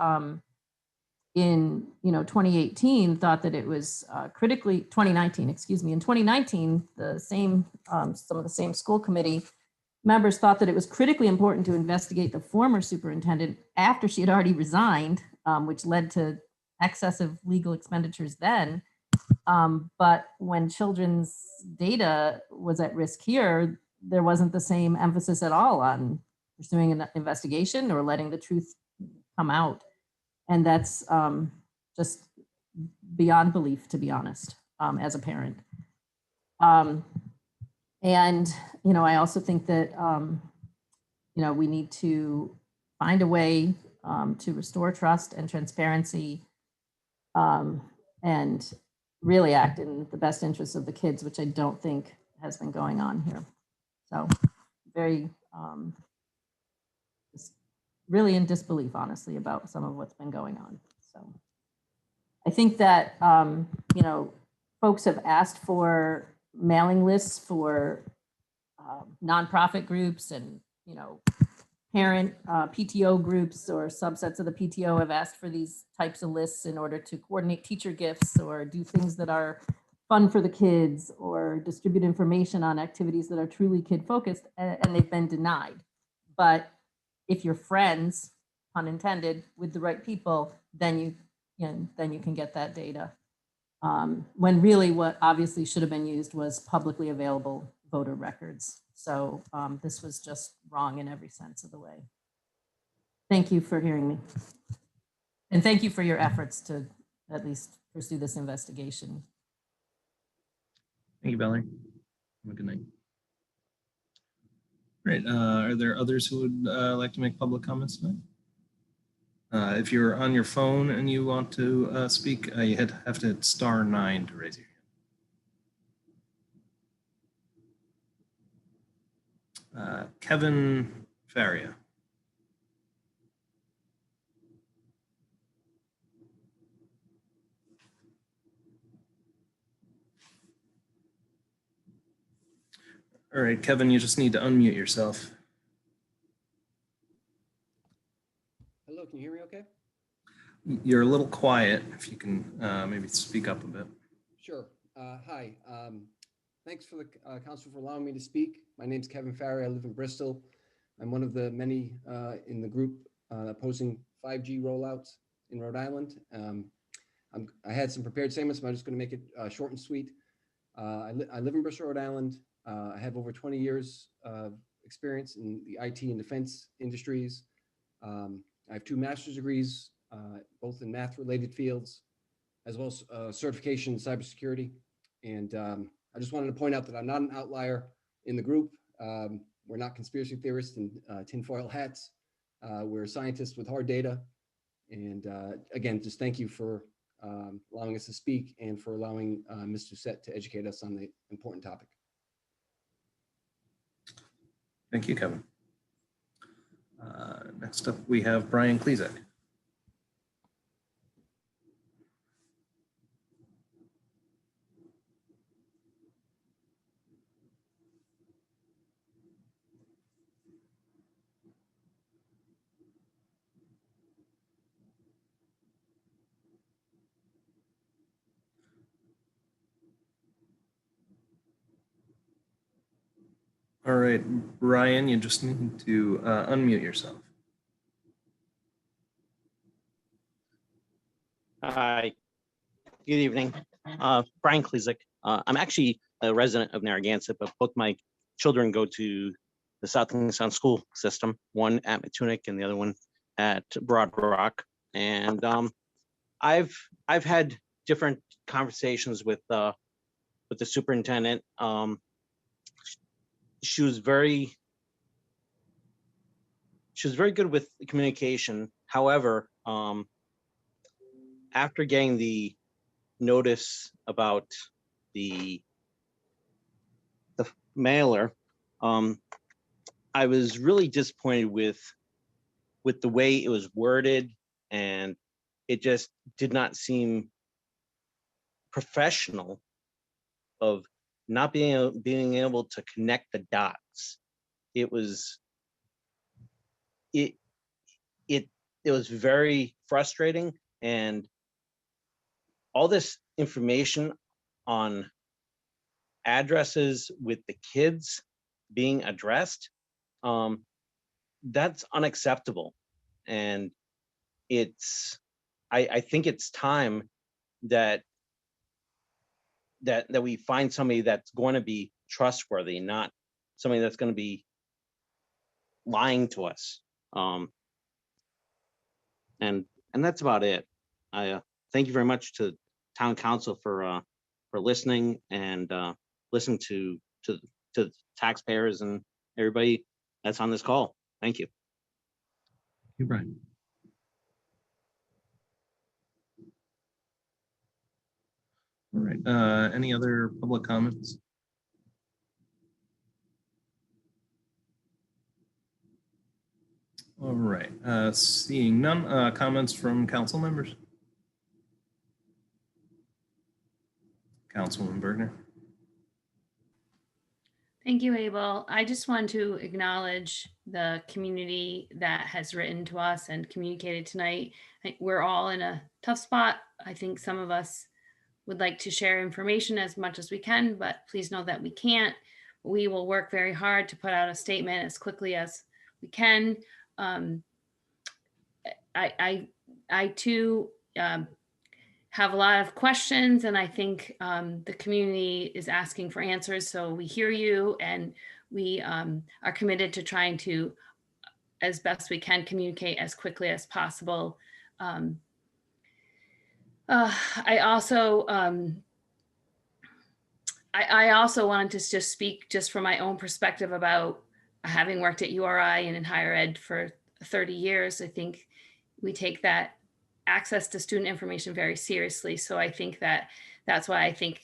S22: in 2018 thought that it was 2019, excuse me. In 2019, the same some of the same school committee members thought that it was critically important to investigate the former superintendent after she had already resigned, which led to excessive legal expenditures then. But when children's data was at risk here, there wasn't the same emphasis at all on pursuing an investigation or letting the truth come out. And that's just beyond belief, to be honest, as a parent. And, I also think that, we need to find a way to restore trust and transparency and really act in the best interests of the kids, which I don't think has been going on here. So very, just really in disbelief, honestly, about some of what's been going on. So I think that, folks have asked for mailing lists for nonprofit groups and, parent PTO groups or subsets of the PTO have asked for these types of lists in order to coordinate teacher gifts or do things that are fun for the kids or distribute information on activities that are truly kid focused, and they've been denied. But if you're friends, pun intended, with the right people, then you can get that data. When really what obviously should have been used was publicly available voter records. So this was just wrong in every sense of the way. Thank you for hearing me. And thank you for your efforts to at least pursue this investigation.
S1: Thank you, Valerie. Have a good night. Great. Are there others who would like to make public comments tonight? If you're on your phone and you want to speak, you have to hit *9 to raise your hand. Kevin Faria. All right, Kevin, you just need to unmute yourself.
S2: Hello, can you hear me okay?
S1: You're a little quiet. If you can maybe speak up a bit.
S2: Sure. Hi. Thanks for the council for allowing me to speak. My name's Kevin Farry. I live in Bristol. I'm one of the many in the group opposing 5G rollouts in Rhode Island. I had some prepared statements, but I'm just going to make it short and sweet. I live in Bristol, Rhode Island. I have over 20 years of experience in the IT and defense industries. I have 2 master's degrees, both in math-related fields, as well as certification in cybersecurity. And I just wanted to point out that I'm not an outlier in the group. We're not conspiracy theorists in tinfoil hats. We're scientists with hard data. And again, just thank you for allowing us to speak and for allowing Ms. Doucette to educate us on the important topic.
S1: Thank you, Kevin. Next up, we have Brian Klezak. All right, Brian, you just need to unmute yourself.
S8: Hi, good evening. Brian Klezak. I'm actually a resident of Narragansett, but both my children go to the South Kingstown school system, one at Matunic and the other one at Broad Rock. And I've had different conversations with the superintendent. She was very good with the communication. However, after getting the notice about the mailer, I was really disappointed with the way it was worded, and it just did not seem professional of not being able to connect the dots. It was very frustrating, and all this information on addresses with the kids being addressed, that's unacceptable. And I think it's time that we find somebody that's going to be trustworthy, not somebody that's going to be lying to us. And that's about it. I thank you very much to town council for listening and listening to taxpayers and everybody that's on this call. Thank you.
S1: Thank you, Brian. All right, any other public comments? All right, seeing none, comments from council members? Councilwoman Bergner.
S4: Thank you, Abel. I just want to acknowledge the community that has written to us and communicated tonight. We're all in a tough spot. I think some of us would like to share information as much as we can, but please know that we can't. We will work very hard to put out a statement as quickly as we can. I too have a lot of questions, and I think the community is asking for answers. So we hear you, and we are committed to trying to, as best we can, communicate as quickly as possible. I also wanted to just speak just from my own perspective about having worked at URI and in higher ed for 30 years. I think we take that access to student information very seriously. So I think that's why I think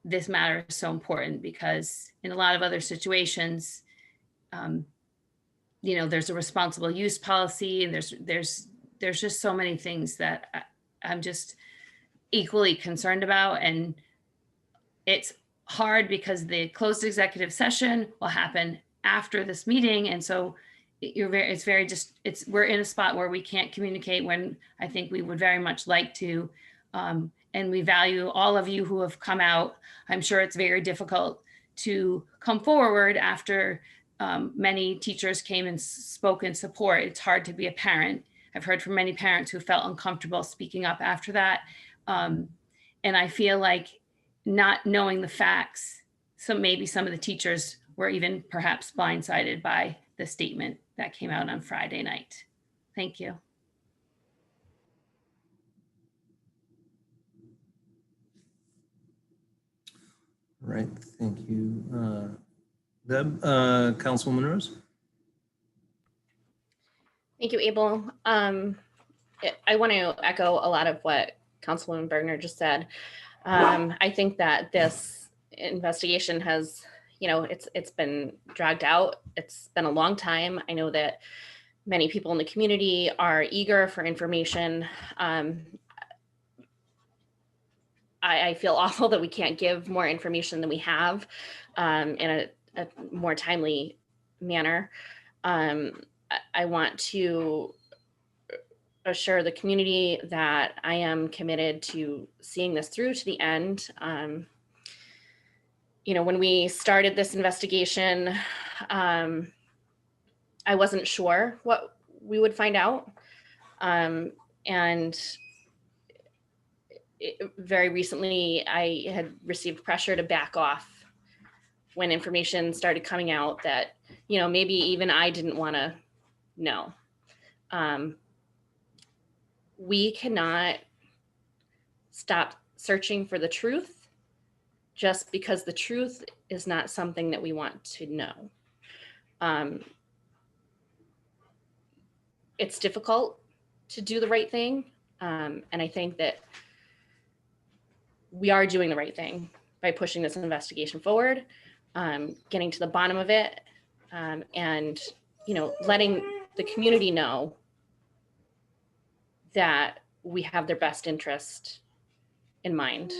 S4: this matter is so important, because in a lot of other situations, there's a responsible use policy, and there's just so many things that I'm just equally concerned about. And it's hard because the closed executive session will happen after this meeting. And so we're in a spot where we can't communicate when I think we would very much like to. And we value all of you who have come out. I'm sure it's very difficult to come forward after many teachers came and spoke in support. It's hard to be a parent. I've heard from many parents who felt uncomfortable speaking up after that. And I feel like not knowing the facts, so maybe some of the teachers were even perhaps blindsided by the statement that came out on Friday night. Thank you.
S1: All right, thank you. Deb, Councilwoman Rose.
S14: Thank you, Abel. I want to echo a lot of what Councilwoman Bergner just said. I think that this investigation has, it's been dragged out. It's been a long time. I know that many people in the community are eager for information. I feel awful that we can't give more information than we have in a more timely manner. I want to assure the community that I am committed to seeing this through to the end. When we started this investigation, I wasn't sure what we would find out. Very recently, I had received pressure to back off when information started coming out that, maybe even I didn't want to know. We cannot stop searching for the truth just because the truth is not something that we want to know. It's difficult to do the right thing. And I think that we are doing the right thing by pushing this investigation forward, getting to the bottom of it, and letting the community know that we have their best interest in mind.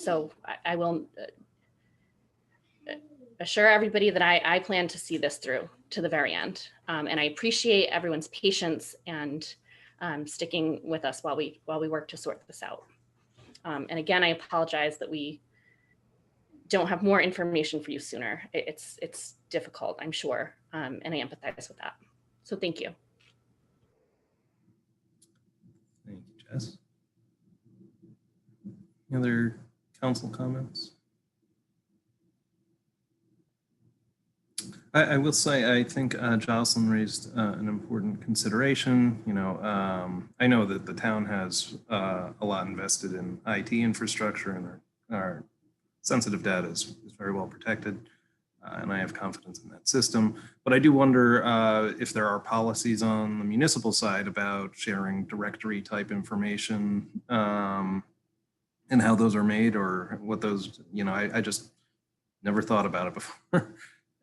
S14: So I will assure everybody that I plan to see this through to the very end. And I appreciate everyone's patience and sticking with us while we work to sort this out. And again, I apologize that we don't have more information for you sooner. It's difficult, I'm sure, and I empathize with that. So thank you.
S1: Thank you, Jess. Any other council comments? I will say, I think Jocelyn raised an important consideration. You know, I know that the town has a lot invested in IT infrastructure, and our sensitive data is very well protected, and I have confidence in that system. But I do wonder if there are policies on the municipal side about sharing directory type information, and how those are made, or what those, you know, I just never thought about it before.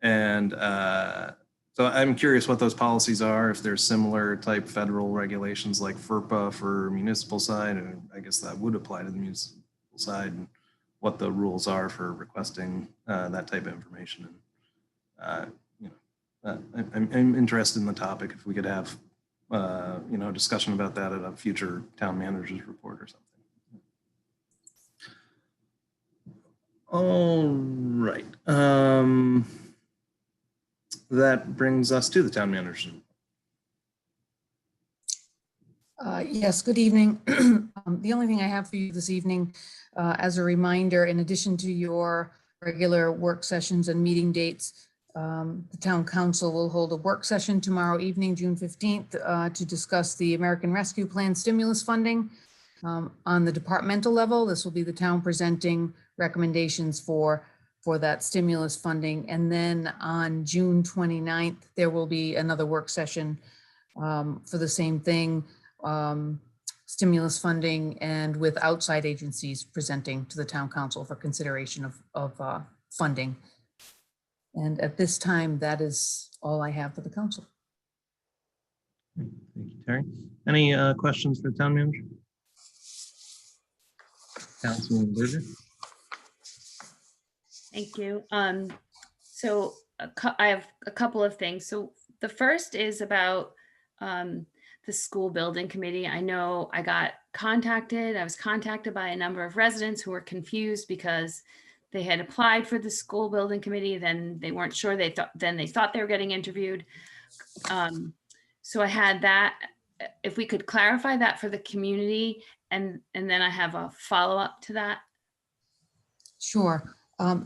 S1: And so I'm curious what those policies are, if there's similar type federal regulations like FERPA for municipal side, and I guess that would apply to the municipal side, and what the rules are for requesting that type of information. And you know, I'm interested in the topic. If we could have you know, discussion about that at a future town manager's report or something. All right. That brings us to the town manager.
S9: Yes, good evening. The only thing I have for you this evening, as a reminder, in addition to your regular work sessions and meeting dates, the town council will hold a work session tomorrow evening, June 15th, to discuss the American Rescue Plan stimulus funding. On the departmental level, this will be the town presenting recommendations for that stimulus funding. And then on June 29th, there will be another work session for the same thing, stimulus funding, and with outside agencies presenting to the town council for consideration of funding. And at this time, that is all I have for the council.
S1: Thank you, Terry. Any questions for the town manager? Councilman Berger.
S4: Thank you. So I have a couple of things. So the first is about the school building committee. I know I was contacted by a number of residents who were confused because they had applied for the school building committee, then they weren't sure, they thought they were getting interviewed. So I had that, if we could clarify that for the community, and then I have a follow-up to that.
S9: Sure.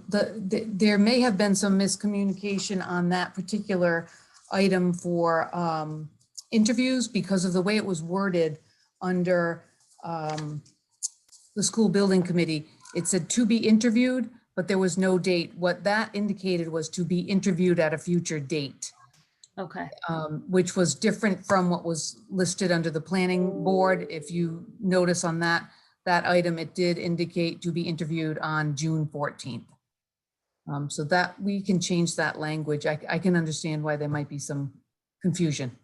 S9: There may have been some miscommunication on that particular item for interviews because of the way it was worded under the school building committee. It said to be interviewed, but there was no date. What that indicated was to be interviewed at a future date.
S4: Okay.
S9: Which was different from what was listed under the planning board. If you notice on that item, it did indicate to be interviewed on June 14th. So that we can change that language. I can understand why there might be some confusion.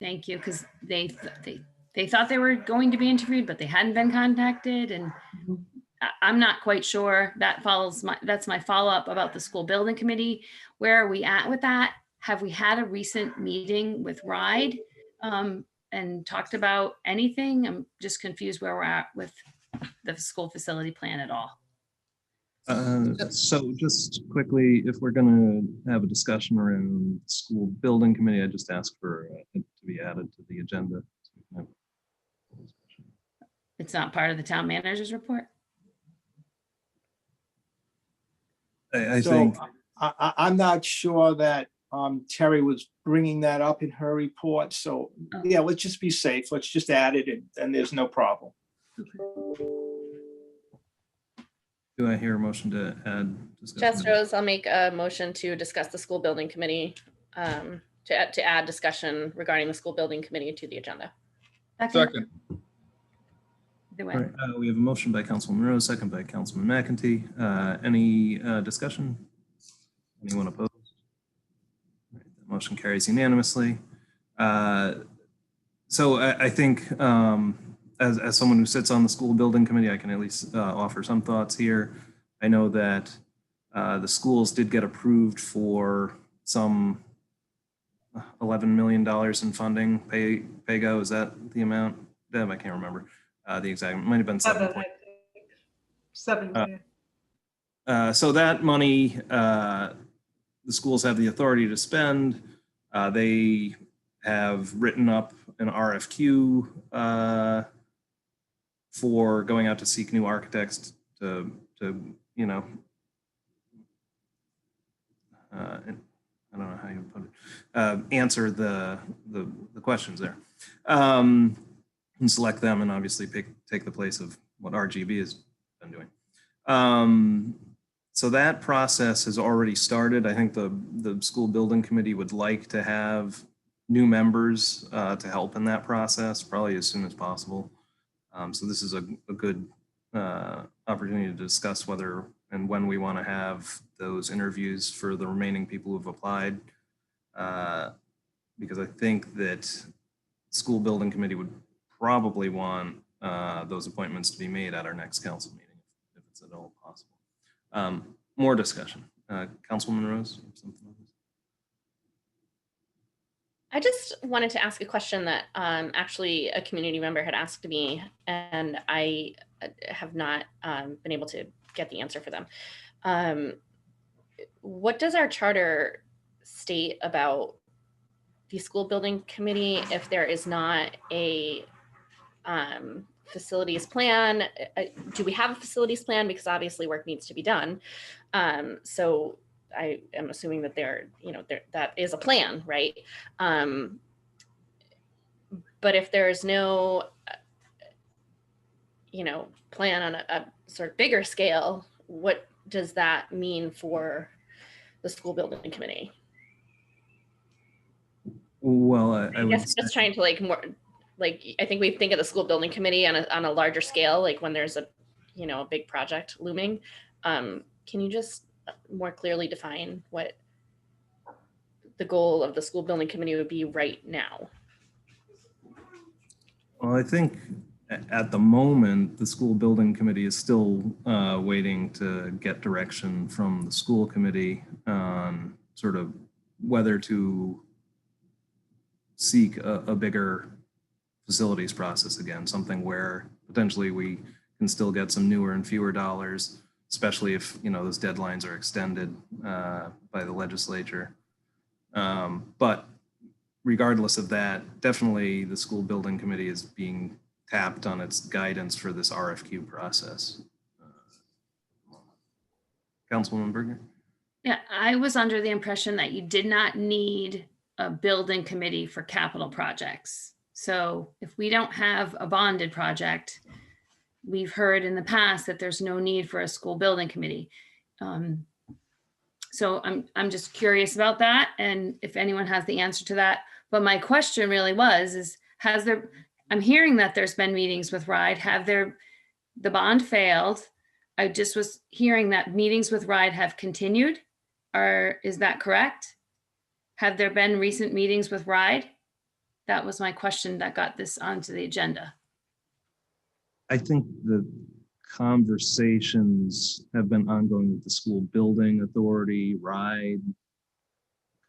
S4: Thank you, because they thought they were going to be interviewed, but they hadn't been contacted, and I'm not quite sure. That's my follow-up about the school building committee. Where are we at with that? Have we had a recent meeting with RIDE and talked about anything? I'm just confused where we're at with the school facility plan at all.
S1: So just quickly, if we're going to have a discussion around school building committee, I just ask for it to be added to the agenda.
S4: It's not part of the town manager's report?
S1: I
S21: So
S1: think
S21: I'm not sure that Terry was bringing that up in her report. So yeah, let's just be safe. Let's just add it and there's no problem.
S1: Do I hear a motion to add discussion?
S22: Jess Rose, I'll make a motion to discuss the school building committee, to add discussion regarding the school building committee to the agenda.
S13: Second.
S1: All right, we have a motion by Councilman Rose, second by Councilman McEntee. Any discussion? Anyone opposed? All right, the motion carries unanimously. So I think as someone who sits on the school building committee, I can at least offer some thoughts here. I know that the schools did get approved for some $11 million in funding. PAYGO, is that the amount? Deb, I can't remember the exact. It might have been 7.
S12: 7.
S1: So that money, the schools have the authority to spend. They have written up an RFQ for going out to seek new architects to I don't know how you put it, answer the questions there. And select them and obviously take the place of what RGB has been doing. So that process has already started. I think the school building committee would like to have new members to help in that process, probably as soon as possible. So this is a good opportunity to discuss whether and when we want to have those interviews for the remaining people who've applied. Because I think that school building committee would probably want those appointments to be made at our next council meeting, if it's at all possible. More discussion. Councilwoman Rose, something like this?
S14: I just wanted to ask a question that actually a community member had asked me, and I have not been able to get the answer for them. What does our charter state about the school building committee if there is not a facilities plan? Do we have a facilities plan? Because obviously work needs to be done. So I am assuming that that is a plan, right? But if there's no, plan on a sort of bigger scale, what does that mean for the school building committee?
S1: Well,
S14: I guess just trying to I think we think of the school building committee on a larger scale, like when there's a big project looming. Can you just more clearly define what the goal of the school building committee would be right now?
S1: Well, I think at the moment, the school building committee is still waiting to get direction from the school committee on sort of whether to seek a bigger facilities process again, something where potentially we can still get some newer and fewer dollars, especially if those deadlines are extended by the legislature. But regardless of that, definitely the school building committee is being tapped on its guidance for this RFQ process. Councilwoman Berger?
S4: Yeah, I was under the impression that you did not need a building committee for capital projects. So if we don't have a bonded project, we've heard in the past that there's no need for a school building committee. So I'm just curious about that, and if anyone has the answer to that. But my question really is, I'm hearing that there's been meetings with RIDE. The bond failed. I just was hearing that meetings with RIDE have continued. Is that correct? Have there been recent meetings with RIDE? That was my question that got this onto the agenda.
S1: I think the conversations have been ongoing with the school building authority, RIDE,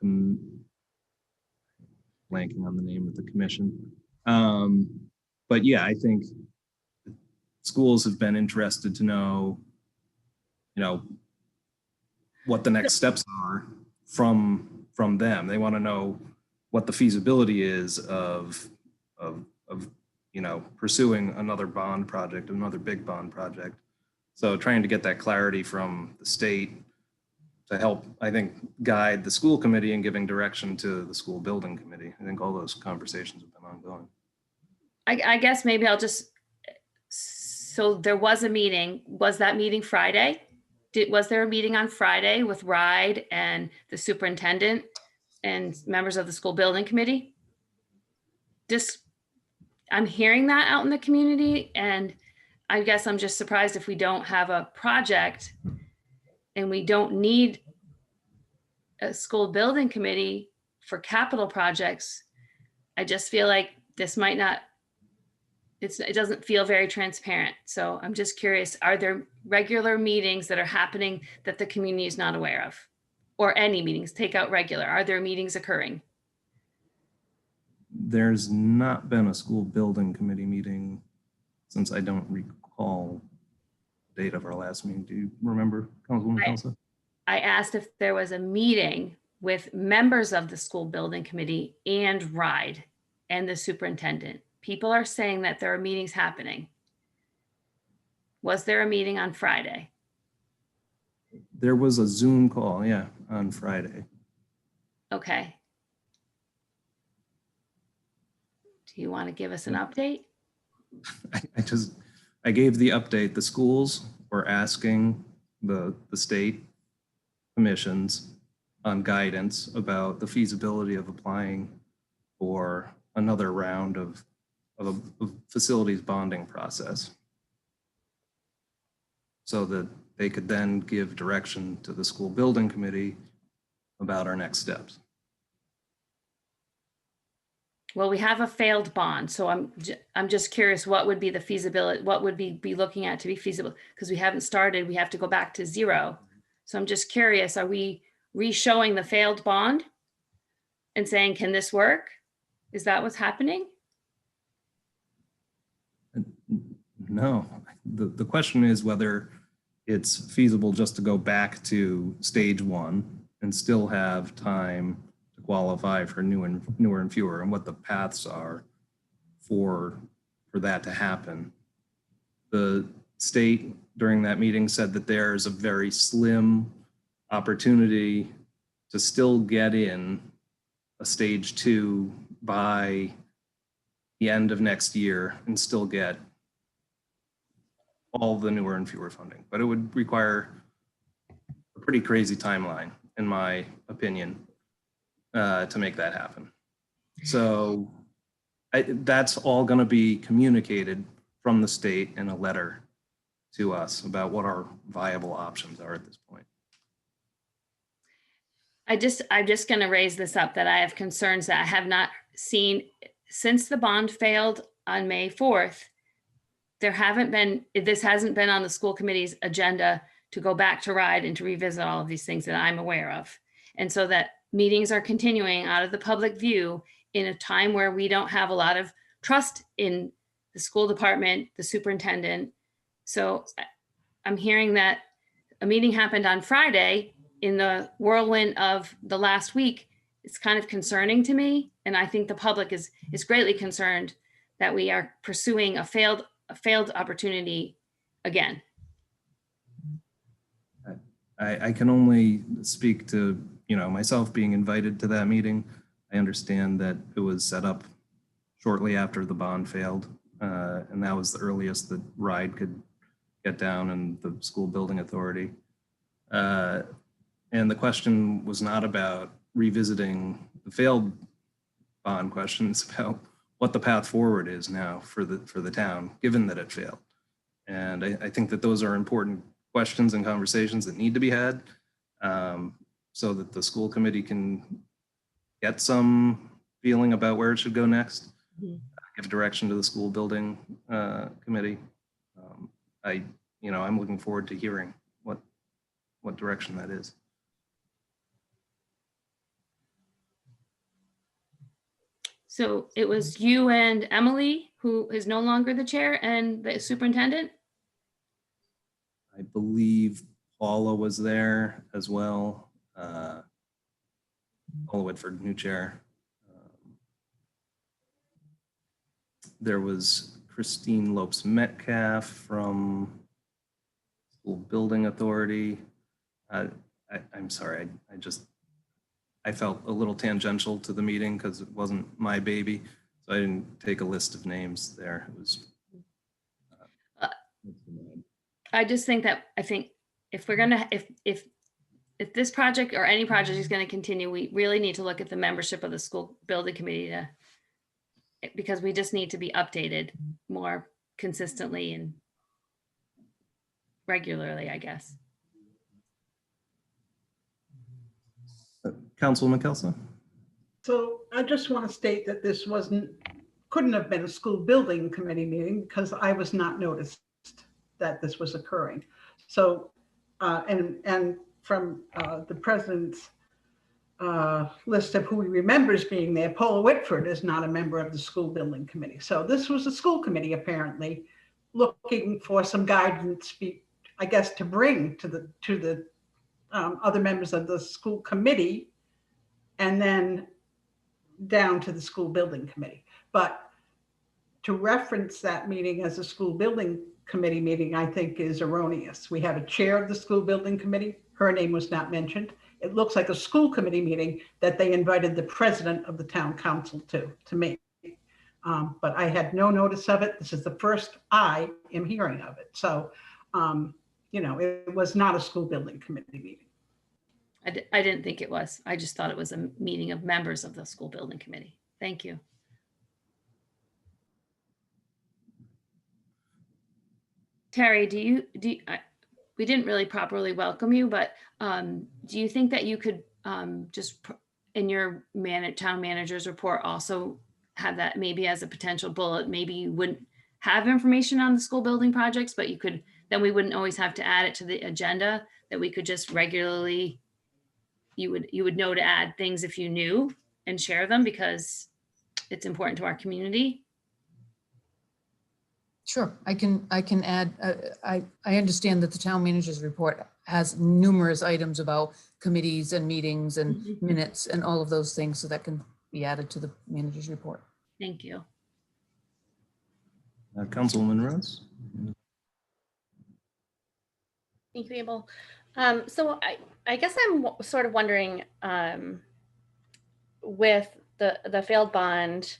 S1: blanking on the name of the commission. But yeah, I think schools have been interested to know, what the next steps are from them. They want to know what the feasibility is of pursuing another bond project, another big bond project. So trying to get that clarity from the state to help, I think, guide the school committee and giving direction to the school building committee. I think all those conversations have been ongoing.
S4: I guess maybe so there was a meeting. Was that meeting Friday? Was there a meeting on Friday with RIDE and the superintendent and members of the school building committee? I'm hearing that out in the community, and I guess I'm just surprised if we don't have a project and we don't need a school building committee for capital projects. I just feel like this might not, it doesn't feel very transparent. So I'm just curious, are there regular meetings that are happening that the community is not aware of? Or any meetings, take out regular, are there meetings occurring?
S1: There's not been a school building committee meeting since I don't recall the date of our last meeting. Do you remember, Councilwoman Kelso?
S4: I asked if there was a meeting with members of the school building committee and RIDE and the superintendent. People are saying that there are meetings happening. Was there a meeting on Friday?
S1: There was a Zoom call, yeah, on Friday.
S4: Okay. Do you want to give us an update?
S1: I gave the update. The schools were asking the state commissions on guidance about the feasibility of applying for another round of a facilities bonding process, so that they could then give direction to the school building committee about our next steps.
S4: Well, we have a failed bond, so I'm just curious, what would be the feasibility, what would be looking at to be feasible? Because we haven't started, we have to go back to zero. So I'm just curious, are we re-showing the failed bond and saying, can this work? Is that what's happening?
S1: No, the question is whether it's feasible just to go back to stage one and still have time to qualify for newer and fewer, and what the paths are for that to happen. The state during that meeting said that there's a very slim opportunity to still get in a stage two by the end of next year and still get all the newer and fewer funding, but it would require a pretty crazy timeline, in my opinion, to make that happen. So that's all going to be communicated from the state in a letter to us about what our viable options are at this point.
S4: I'm just going to raise this up, that I have concerns that I have not seen since the bond failed on May 4th. This hasn't been on the school committee's agenda to go back to RIDE and to revisit all of these things that I'm aware of. And so that meetings are continuing out of the public view in a time where we don't have a lot of trust in the school department, the superintendent. So I'm hearing that a meeting happened on Friday in the whirlwind of the last week. It's kind of concerning to me. And I think the public is greatly concerned that we are pursuing a failed opportunity again.
S1: I can only speak to, myself being invited to that meeting. I understand that it was set up shortly after the bond failed, and that was the earliest that RIDE could get down, and the school building authority. And the question was not about revisiting the failed bond question. It's about what the path forward is now for the town, given that it failed. And I think that those are important questions and conversations that need to be had, so that the school committee can get some feeling about where it should go next, give direction to the school building committee. I'm looking forward to hearing what direction that is.
S4: So it was you and Emily, who is no longer the chair, and the superintendent?
S1: I believe Paula was there as well. Paula Whitford, new chair. There was Christine Lopes Metcalf from School Building Authority. I'm sorry, I felt a little tangential to the meeting because it wasn't my baby, so I didn't take a list of names there. It was.
S4: I just think that, if we're gonna, if this project or any project is going to continue, we really need to look at the membership of the school building committee because we just need to be updated more consistently and regularly, I guess.
S1: Councilwoman Kelso?
S12: So I just want to state that this couldn't have been a school building committee meeting because I was not noticed that this was occurring. So, and from the president's list of who he remembers being there, Paula Whitford is not a member of the school building committee. So this was a school committee apparently looking for some guidance, I guess, to bring to the other members of the school committee, and then down to the school building committee. But to reference that meeting as a school building committee meeting, I think is erroneous. We have a chair of the school building committee. Her name was not mentioned. it looks like a school committee meeting that they invited the president of the town council to me. But I had no notice of it. This is the first I am hearing of it. So, you know, it was not a school building committee meeting.
S4: I didn't think it was. I just thought it was a meeting of members of the school building committee. Thank you. Terry, we didn't really properly welcome you, but do you think that you could just in your town manager's report also have that maybe as a potential bullet? Maybe you wouldn't have information on the school building projects, but you could, then we wouldn't always have to add it to the agenda, that we could just regularly, you would know to add things if you knew and share them because it's important to our community.
S9: Sure, I can add, I understand that the town manager's report has numerous items about committees and meetings and minutes and all of those things, so that can be added to the manager's report.
S4: Thank you.
S1: Councilwoman Rose.
S14: Thank you, Abel. So I guess I'm sort of wondering with the failed bond,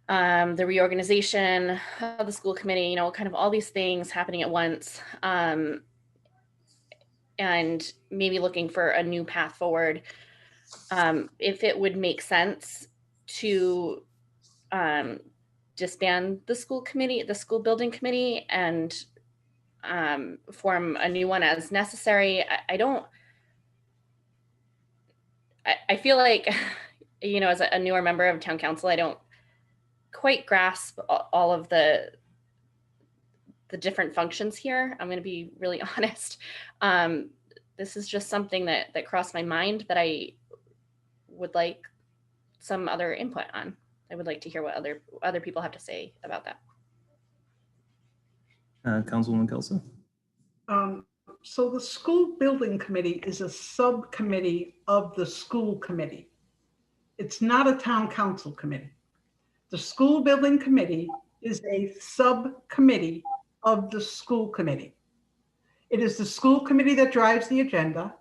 S14: the reorganization of the school committee, you know, kind of all these things happening at once, and maybe looking for a new path forward, if it would make sense to disband the school committee, the school building committee, and form a new one as necessary. I feel like, you know, as a newer member of town council, I don't quite grasp all of the different functions here. I'm going to be really honest. This is just something that crossed my mind that I would like some other input on. I would like to hear what other people have to say about that.
S1: Councilwoman Kelso.
S12: So the school building committee is a subcommittee of the school committee. It's not a town council committee. The school building committee is a subcommittee of the school committee. It is the school committee that drives the agenda.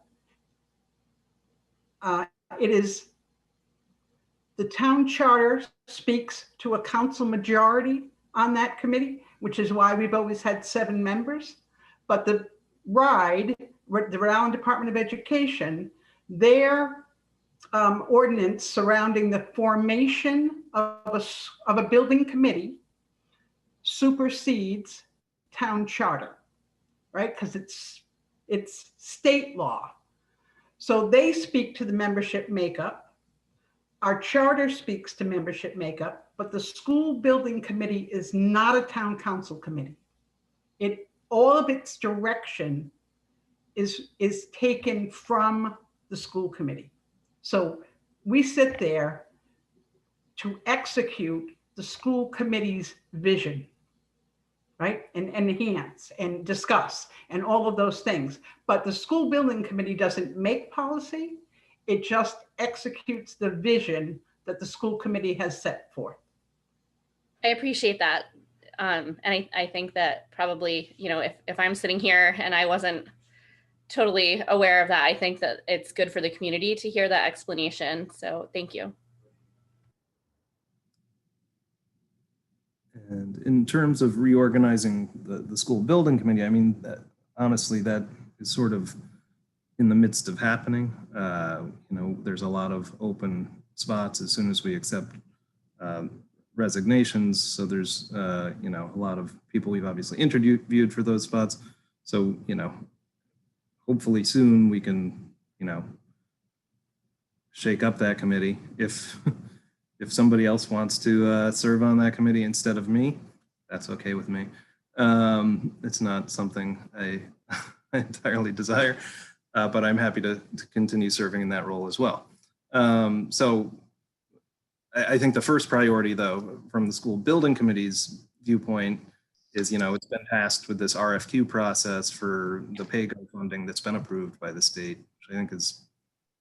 S12: It is the town charter speaks to a council majority on that committee, which is why we've always had 7 members. But the RIDE, the Rhode Island Department of Education, their ordinance surrounding the formation of a building committee supersedes town charter, right? Because it's state law. So they speak to the membership makeup. Our charter speaks to membership makeup, but the school building committee is not a town council committee. All of its direction is taken from the school committee. So we sit there to execute the school committee's vision, right? And enhance and discuss and all of those things. But the school building committee doesn't make policy. It just executes the vision that the school committee has set forth.
S14: I appreciate that. And I think that probably, you know, if I'm sitting here and I wasn't totally aware of that, I think that it's good for the community to hear that explanation. So thank you.
S1: And in terms of reorganizing the school building committee, I mean, honestly, that is sort of in the midst of happening. You know, there's a lot of open spots as soon as we accept resignations. So there's, you know, a lot of people we've obviously interviewed for those spots. So, you know, hopefully soon we can, you know, shake up that committee. If somebody else wants to serve on that committee instead of me, that's okay with me. It's not something I entirely desire, but I'm happy to continue serving in that role as well. So I think the first priority, though, from the school building committee's viewpoint is, you know, it's been tasked with this RFQ process for the PAYGO funding that's been approved by the state, which I think is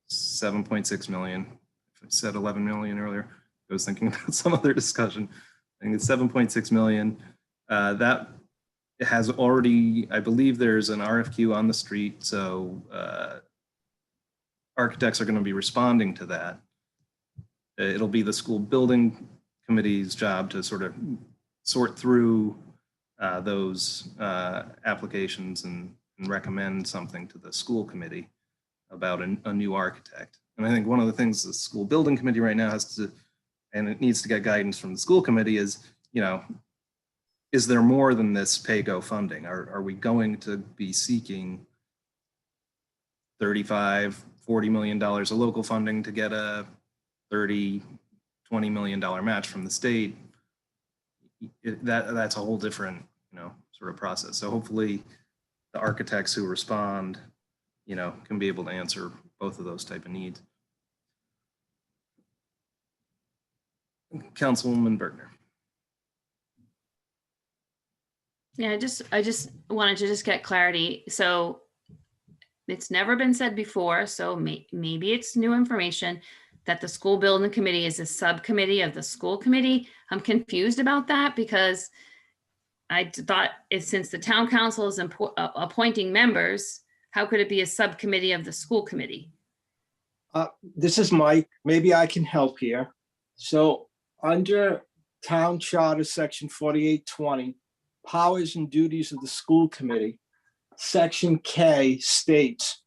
S1: 7.6 million. If I said 11 million earlier, I was thinking about some other discussion. I think it's 7.6 million. That has already, I believe there's an RFQ on the street. So architects are going to be responding to that. It'll be the school building committee's job to sort of sort through those applications and recommend something to the school committee about a new architect. And I think one of the things the school building committee right now has to, and it needs to get guidance from the school committee is, you know, is there more than this pay-go funding? Are we going to be seeking $35, $40 million of local funding to get a $30, $20 million match from the state? That's a whole different, you know, sort of process. So hopefully the architects who respond, you know, can be able to answer both of those type of needs. Councilwoman Bergner.
S4: Yeah, I just wanted to just get clarity. So it's never been said before, so maybe it's new information that the school building committee is a subcommittee of the school committee. I'm confused about that because I thought since the town council is appointing members, how could it be a subcommittee of the school committee?
S21: This is Mike. Maybe I can help here. So under Town Charter, Section 4820, powers and duties of the school committee, Section K states,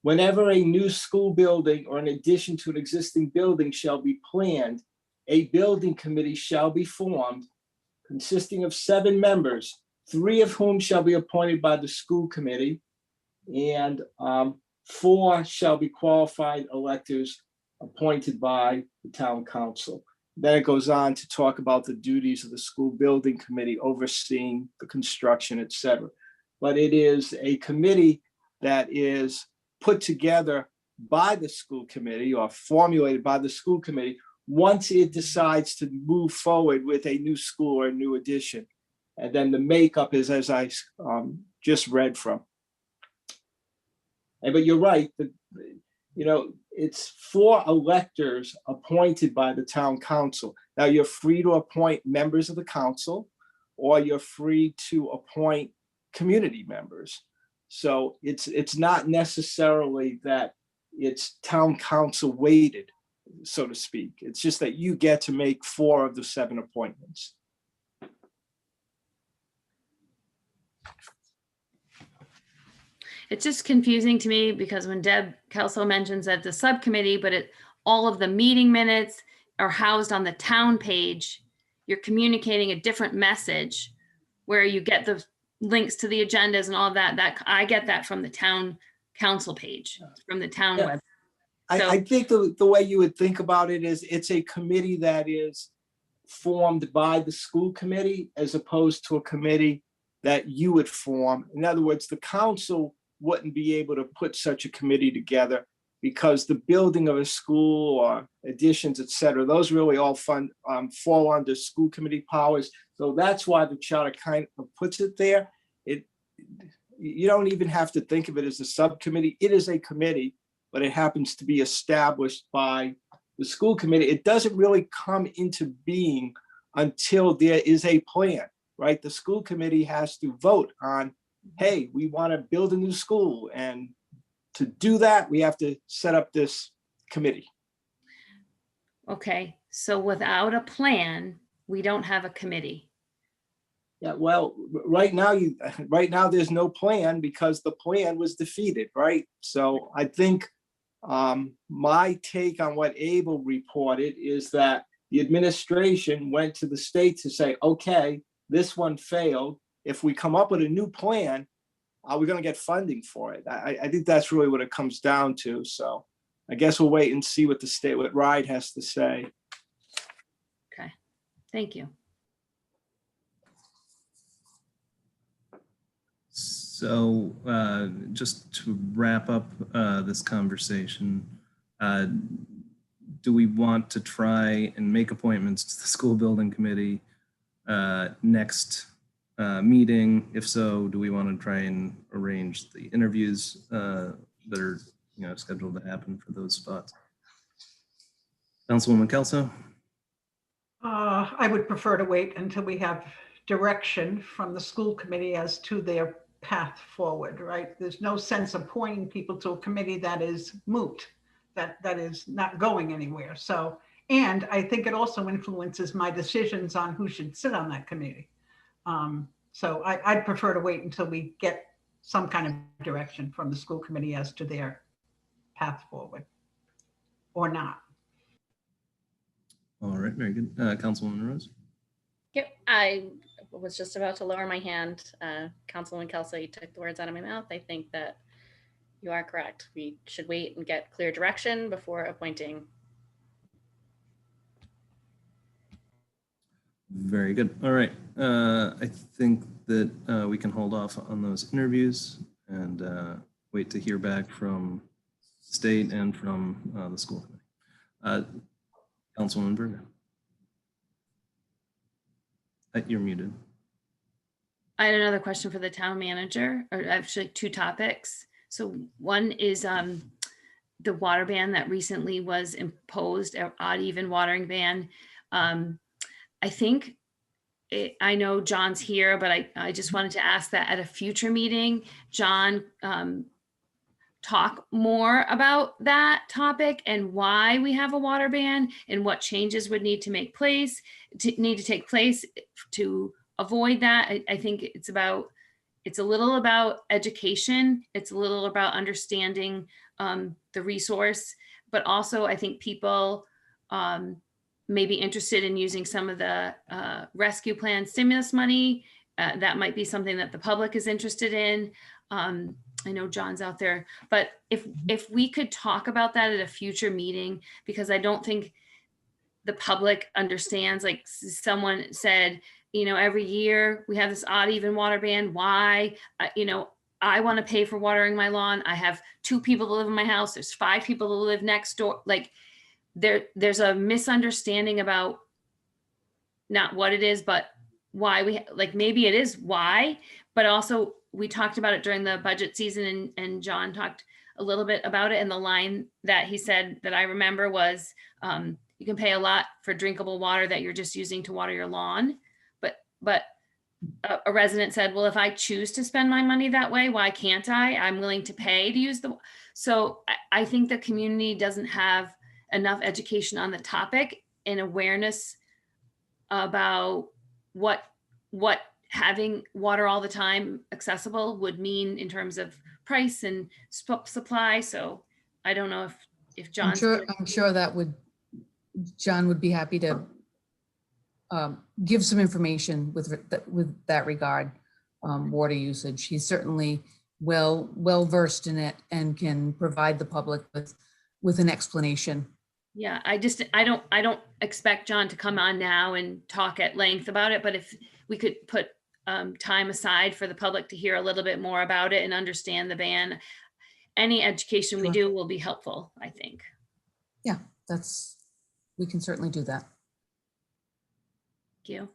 S21: whenever a new school building or an addition to an existing building shall be planned, a building committee shall be formed consisting of 7 members, 3 of whom shall be appointed by the school committee, and 4 shall be qualified electors appointed by the town council. Then it goes on to talk about the duties of the school building committee overseeing the construction, et cetera. But it is a committee that is put together by the school committee or formulated by the school committee once it decides to move forward with a new school or a new addition. And then the makeup is as I just read from. But you're right, you know, it's 4 electors appointed by the town council. Now you're free to appoint members of the council, or you're free to appoint community members. So it's not necessarily that it's town council weighted, so to speak. It's just that you get to make 4 of the 7 appointments.
S4: It's just confusing to me because when Deb Kelso mentions that the subcommittee, but all of the meeting minutes are housed on the town page, you're communicating a different message where you get the links to the agendas and all of that. I get that from the town council page, from the town web.
S21: I think the way you would think about it is it's a committee that is formed by the school committee as opposed to a committee that you would form. In other words, the council wouldn't be able to put such a committee together because the building of a school or additions, et cetera, those really all fall under school committee powers. So that's why the charter kind of puts it there. You don't even have to think of it as a subcommittee. It is a committee, but it happens to be established by the school committee. It doesn't really come into being until there is a plan, right? The school committee has to vote on, hey, we want to build a new school. And to do that, we have to set up this committee.
S4: Okay, so without a plan, we don't have a committee.
S21: Yeah, well, right now there's no plan because the plan was defeated, right? So I think my take on what Abel reported is that the administration went to the state to say, okay, this one failed. If we come up with a new plan, are we going to get funding for it? I think that's really what it comes down to. So I guess we'll wait and see what the state, what RIDE has to say.
S4: Okay, thank you.
S1: So just to wrap up this conversation, do we want to try and make appointments to the school building committee next meeting? If so, do we want to try and arrange the interviews that are scheduled to happen for those spots? Councilwoman Kelso?
S12: I would prefer to wait until we have direction from the school committee as to their path forward, right? There's no sense appointing people to a committee that is moot. that is not going anywhere. So, and I think it also influences my decisions on who should sit on that committee. So I'd prefer to wait until we get some kind of direction from the school committee as to their path forward or not.
S1: All right, very good. Councilwoman Rose.
S14: Yep, I was just about to lower my hand. Councilwoman Kelsey took the words out of my mouth. I think that you are correct. We should wait and get clear direction before appointing.
S1: Very good. All right. I think that we can hold off on those interviews and wait to hear back from state and from the school committee. Councilwoman Berger. You're muted.
S4: I had another question for the town manager, or actually two topics. So one is the water ban that recently was imposed, odd even watering ban. I think, I know John's here, but I just wanted to ask that at a future meeting, John talk more about that topic and why we have a water ban and what changes would need to take place to avoid that. I think it's a little about education. It's a little about understanding the resource, but also I think people may be interested in using some of the rescue plan stimulus money. That might be something that the public is interested in. I know John's out there, but if we could talk about that at a future meeting, because I don't think the public understands, like someone said, every year we have this odd even water ban. Why? I want to pay for watering my lawn. I have 2 people that live in my house. There's 5 people that live next door. Like there's a misunderstanding about not what it is, but why maybe it is why, but also we talked about it during the budget season and John talked a little bit about it. And the line that he said that I remember was, you can pay a lot for drinkable water that you're just using to water your lawn. But a resident said, well, if I choose to spend my money that way, why can't I? I'm willing to pay to use so I think the community doesn't have enough education on the topic and awareness about what having water all the time accessible would mean in terms of price and supply. So I don't know if John's
S9: I'm sure John would be happy to give some information with that regard, water usage. He's certainly well versed in it and can provide the public with an explanation.
S4: Yeah, I don't expect John to come on now and talk at length about it, but if we could put time aside for the public to hear a little bit more about it and understand the ban, any education we do will be helpful, I think.
S9: Yeah, we can certainly do that.
S4: Thank you.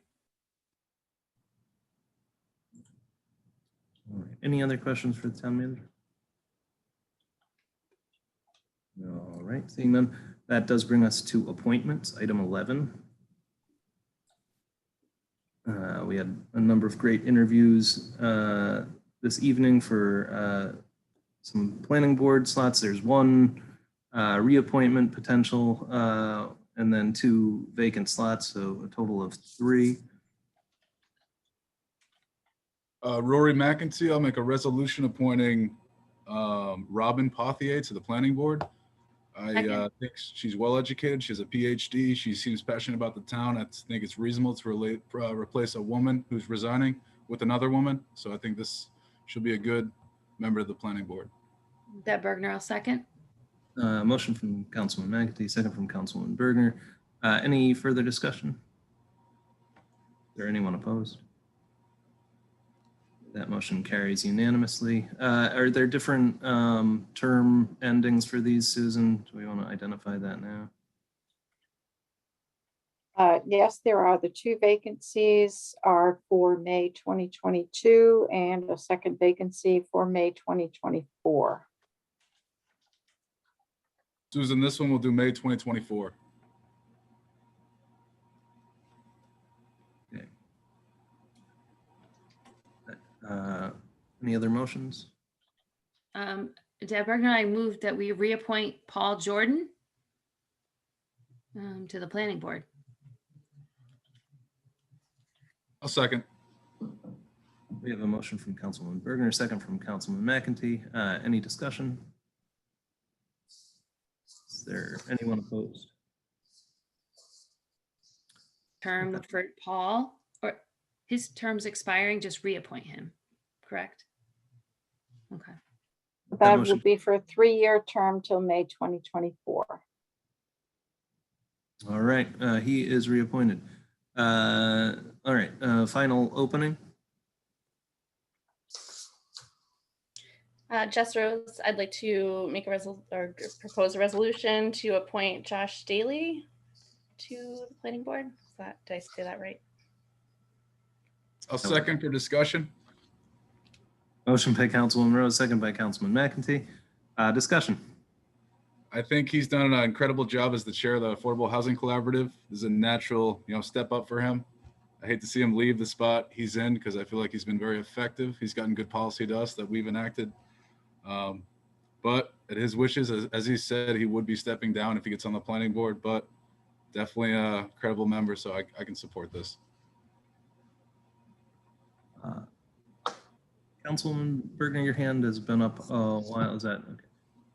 S1: All right. Any other questions for the town manager? All right, seeing none, that does bring us to appointments, item 11. We had a number of great interviews this evening for some planning board slots. There's one reappointment potential and then 2 vacant slots, so a total of 3.
S13: Rory McEntee, I'll make a resolution appointing Robin Pothier to the planning board. I think she's well educated. She has a PhD. She seems passionate about the town. I think it's reasonable to replace a woman who's resigning with another woman. So I think this should be a good member of the planning board.
S4: Deb Bergner, I'll second.
S1: Motion from Councilman McEntee, second from Councilwoman Bergner. Any further discussion? Is there anyone opposed? That motion carries unanimously. Are there different term endings for these, Susan? Do we want to identify that now?
S10: Yes, there are. The 2 vacancies are for May 2022 and a second vacancy for May 2024.
S13: Susan, this one will do May 2024.
S1: Okay. Any other motions?
S4: Deb Bergner and I moved that we reappoint Paul Jordan to the planning board.
S13: I'll second.
S1: We have a motion from Councilwoman Bergner, second from Councilman McEntee. Any discussion? Is there anyone opposed?
S4: Term for Paul, or his term's expiring, just reappoint him, correct? Okay.
S10: That
S1: motion-
S10: would be for a 3-year term till May 2024.
S1: All right, he is reappointed. All right, final opening.
S14: Jess Rose, I'd like to make a propose a resolution to appoint Josh Daly to the planning board. Did I say that right?
S13: I'll second for discussion.
S1: Motion by Councilwoman Rose, second by Councilman McEntee. Discussion.
S13: I think he's done an incredible job as the chair of the Affordable Housing Collaborative. This is a natural, step up for him. I hate to see him leave the spot he's in because I feel like he's been very effective. He's gotten good policy to us that we've enacted. But at his wishes, as he said, he would be stepping down if he gets on the planning board, but definitely a credible member, so I can support this.
S1: Councilwoman Bergner, your hand has been up a while. Is that okay?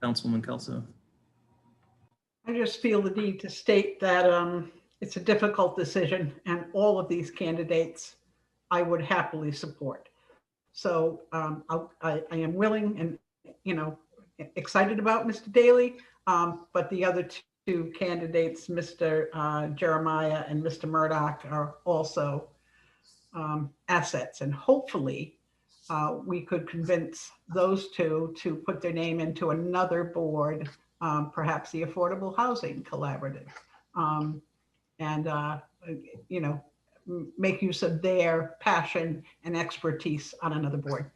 S1: Councilwoman Kelso?
S12: I just feel the need to state that it's a difficult decision, and all of these candidates I would happily support. So I am willing and, excited about Mr. Daly, but the other two candidates, Mr. Jeremiah and Mr. Murdoch, are also assets, and hopefully we could convince those two to put their name into another board, perhaps the Affordable Housing Collaborative, and make use of their passion and expertise on another board.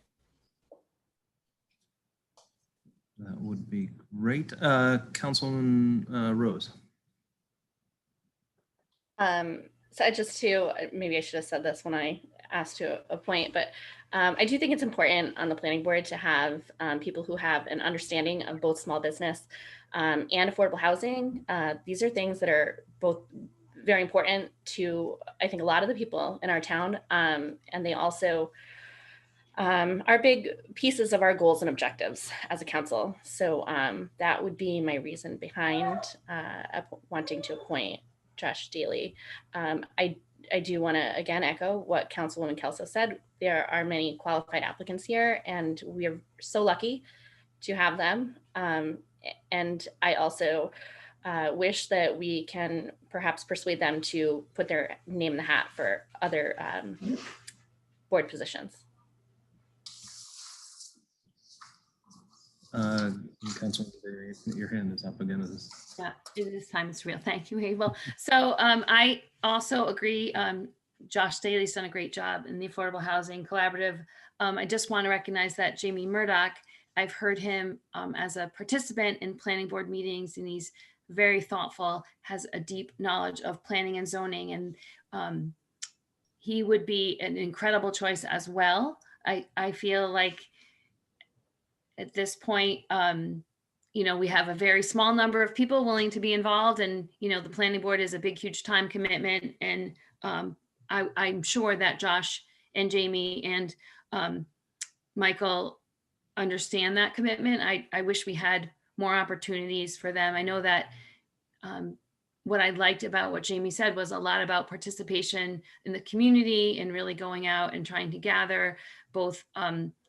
S1: That would be great. Councilwoman Rose.
S14: So maybe I should have said this when I asked to appoint, but I do think it's important on the planning board to have people who have an understanding of both small business and affordable housing. These are things that are both very important to, I think, a lot of the people in our town. And they also are big pieces of our goals and objectives as a council. So that would be my reason behind wanting to appoint Josh Daly. I do want to again echo what Councilwoman Kelso said. There are many qualified applicants here, and we are so lucky to have them. And I also wish that we can perhaps persuade them to put their name in the hat for other board positions.
S1: Councilwoman Bergner, your hand is up again.
S4: Yeah, this time it's real. Thank you, Abel. So I also agree. Josh Daly's done a great job in the Affordable Housing Collaborative. I just want to recognize that Jamie Murdoch, I've heard him as a participant in planning board meetings, and he's very thoughtful, has a deep knowledge of planning and zoning, and he would be an incredible choice as well. I feel like at this point, we have a very small number of people willing to be involved, and the planning board is a big, huge time commitment. And I'm sure that Josh and Jamie and Michael understand that commitment. I wish we had more opportunities for them. I know that what I liked about what Jamie said was a lot about participation in the community and really going out and trying to gather both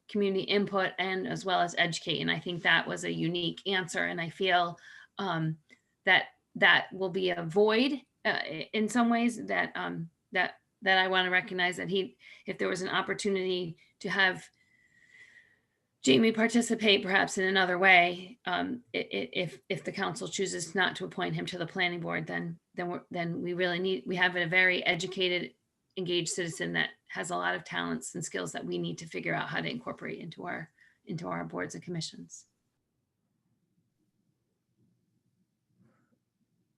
S4: community input and as well as educate. And I think that was a unique answer. And I feel that will be a void in some ways that I want to recognize that if there was an opportunity to have Jamie participate perhaps in another way, if the council chooses not to appoint him to the planning board, then we have a very educated, engaged citizen that has a lot of talents and skills that we need to figure out how to incorporate into our boards and commissions.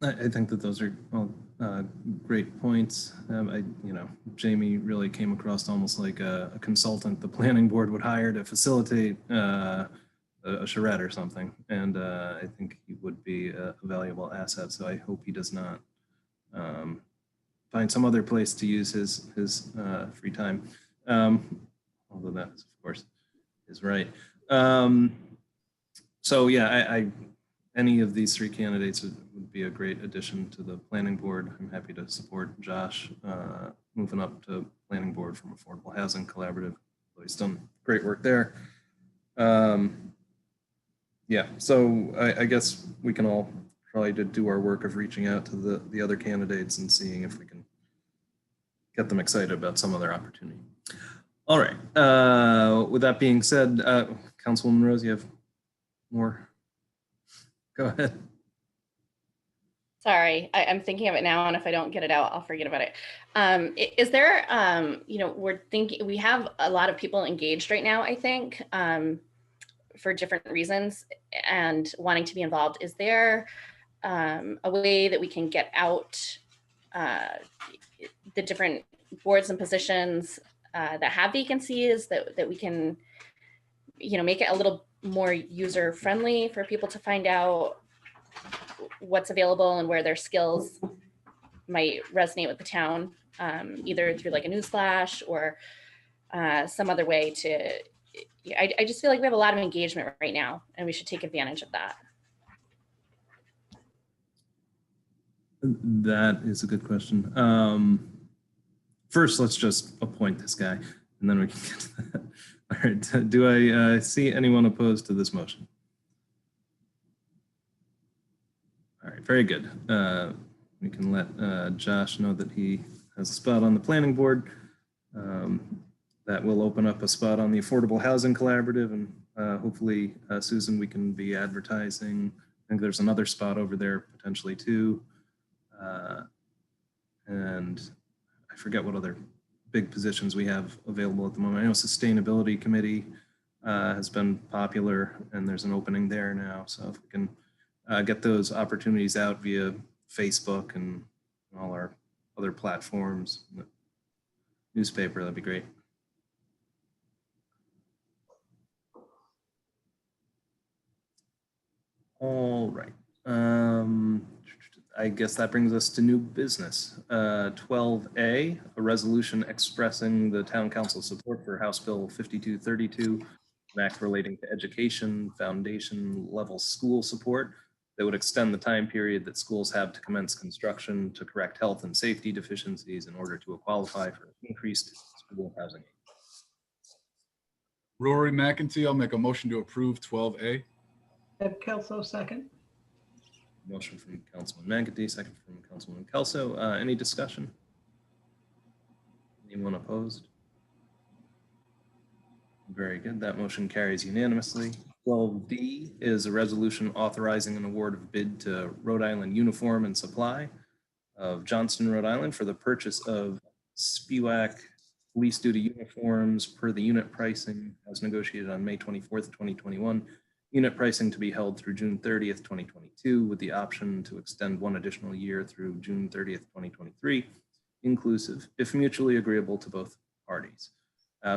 S1: I think that those are all great points. Jamie really came across almost like a consultant the planning board would hire to facilitate a charrette or something. And I think he would be a valuable asset. So I hope he does not find some other place to use his free time. Although that is, of course, is right. So yeah, any of these three candidates would be a great addition to the planning board. I'm happy to support Josh moving up to planning board from Affordable Housing Collaborative. He's done great work there. Yeah, so I guess we can all try to do our work of reaching out to the other candidates and seeing if we can get them excited about some other opportunity. All right, with that being said, Councilwoman Rose, you have more? Go ahead.
S14: Sorry, I'm thinking of it now, and if I don't get it out, I'll forget about it. Is there, we have a lot of people engaged right now, I think, for different reasons and wanting to be involved. Is there a way that we can get out the different boards and positions that have vacancies that we can, make it a little more user friendly for people to find out what's available and where their skills might resonate with the town, either through like a newsflash or some other way to, I just feel like we have a lot of engagement right now and we should take advantage of that.
S1: That is a good question. First, let's just appoint this guy and then we can get to that. All right, do I see anyone opposed to this motion? All right, very good. We can let Josh know that he has a spot on the planning board. That will open up a spot on the Affordable Housing Collaborative, and hopefully, Susan, we can be advertising. I think there's another spot over there potentially too. And I forget what other big positions we have available at the moment. I know Sustainability Committee has been popular and there's an opening there now. So if we can get those opportunities out via Facebook and all our other platforms, newspaper, that'd be great. All right. I guess that brings us to new business. 12A, a resolution expressing the town council support for House Bill 5232, an act relating to education, foundation level school support that would extend the time period that schools have to commence construction to correct health and safety deficiencies in order to qualify for increased school housing.
S13: Rory McEntee, I'll make a motion to approve 12A.
S12: Ed Kelso, second.
S1: Motion from Councilman McEntee, second from Councilman Kelso. Any discussion? Anyone opposed? Very good. That motion carries unanimously. 12D is a resolution authorizing an award of bid to Rhode Island Uniform and Supply of Johnston, Rhode Island for the purchase of SPIWAC police duty uniforms per the unit pricing as negotiated on May 24th, 2021. Unit pricing to be held through June 30th, 2022, with the option to extend one additional year through June 30th, 2023, inclusive, if mutually agreeable to both parties.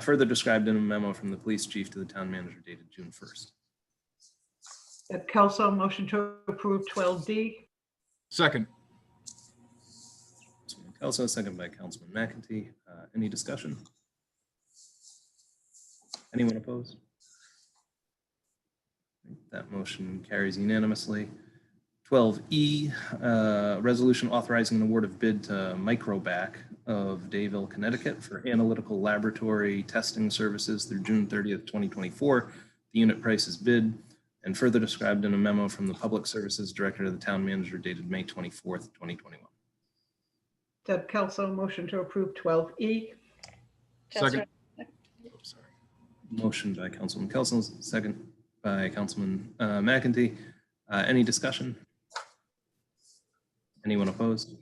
S1: Further described in a memo from the police chief to the town manager dated June 1st.
S12: Ed Kelso, motion to approve 12D.
S13: Second.
S1: Councilman Kelso, second by Councilman McEntee. Any discussion? Anyone opposed? That motion carries unanimously. 12E, resolution authorizing an award of bid to Microbac of Dayville, Connecticut for analytical laboratory testing services through June 30th, 2024. The unit price is bid and further described in a memo from the Public Services Director to the Town Manager dated May 24th, 2021.
S12: Deb Kelso, motion to approve 12E.
S13: Second.
S1: Motion by Councilman Kelso, second by Councilman McEntee. Any discussion? Anyone opposed?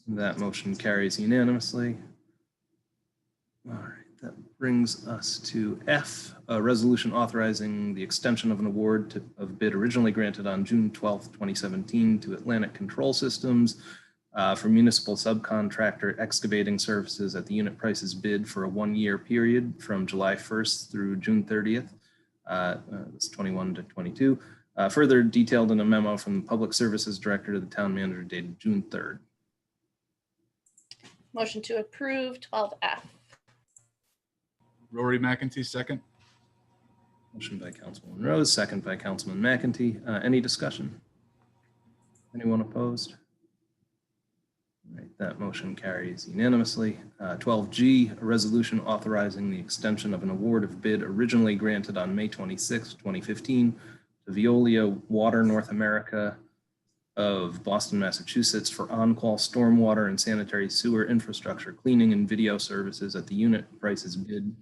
S1: That motion carries unanimously. All right, that brings us to F, a resolution authorizing the extension of an award of bid originally granted on June 12th, 2017 to Atlantic Control Systems for municipal subcontractor excavating services at the unit prices bid for a 1-year period from July 1st through June 30th This 21 to 22, further detailed in a memo from the Public Services Director to the Town Manager dated June 3rd.
S14: Motion to approve 12F.
S13: Rory McEntee, second.
S1: Motion by Councilwoman Rose, second by Councilman McEntee. Any discussion? Anyone opposed? All right, that motion carries unanimously. 12G, a resolution authorizing the extension of an award of bid originally granted on May 26, 2015 to Veolia Water North America of Boston, Massachusetts for on-call stormwater and sanitary sewer infrastructure cleaning and video services at the unit prices bid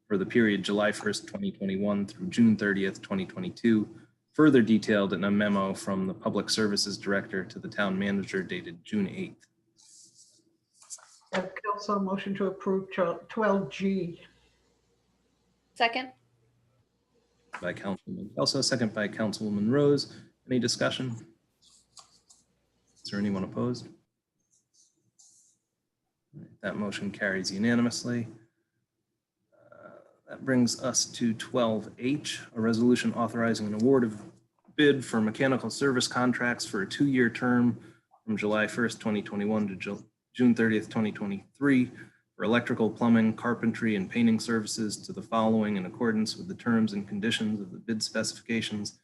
S1: for the period July 1st, 2021 through June 30th, 2022, further detailed in a memo from the Public Services Director to the Town Manager dated June 8th.
S12: Deb Kelso, motion to approve 12G.
S14: Second.
S1: By Councilman Kelso, second by Councilwoman Rose. Any discussion? Is there anyone opposed? All right, that motion carries unanimously. That brings us to 12H, a resolution authorizing an award of bid for mechanical service contracts for a 2-year term from July 1st, 2021 to June 30th, 2023 for electrical, plumbing, carpentry, and painting services to the following in accordance with the terms and conditions of the bid specifications,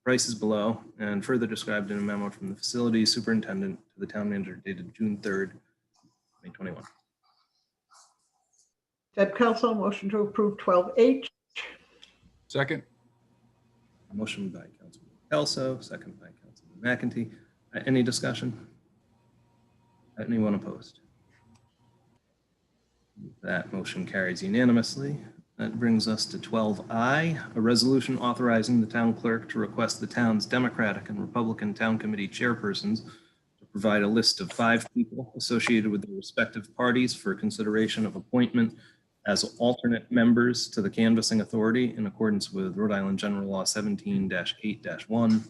S1: prices below, and further described in a memo from the facilities superintendent to the town manager dated June 3rd, 2021.
S12: Deb Kelso, motion to approve 12H.
S13: Second.
S1: Motion by Councilman Kelso, second by Councilman McEntee. Any discussion? Anyone opposed? That motion carries unanimously. That brings us to 12I, a resolution authorizing the town clerk to request the town's Democratic and Republican Town Committee chairpersons to provide a list of 5 people associated with their respective parties for consideration of appointment as alternate members to the canvassing authority in accordance with Rhode Island General Law 17-8-1,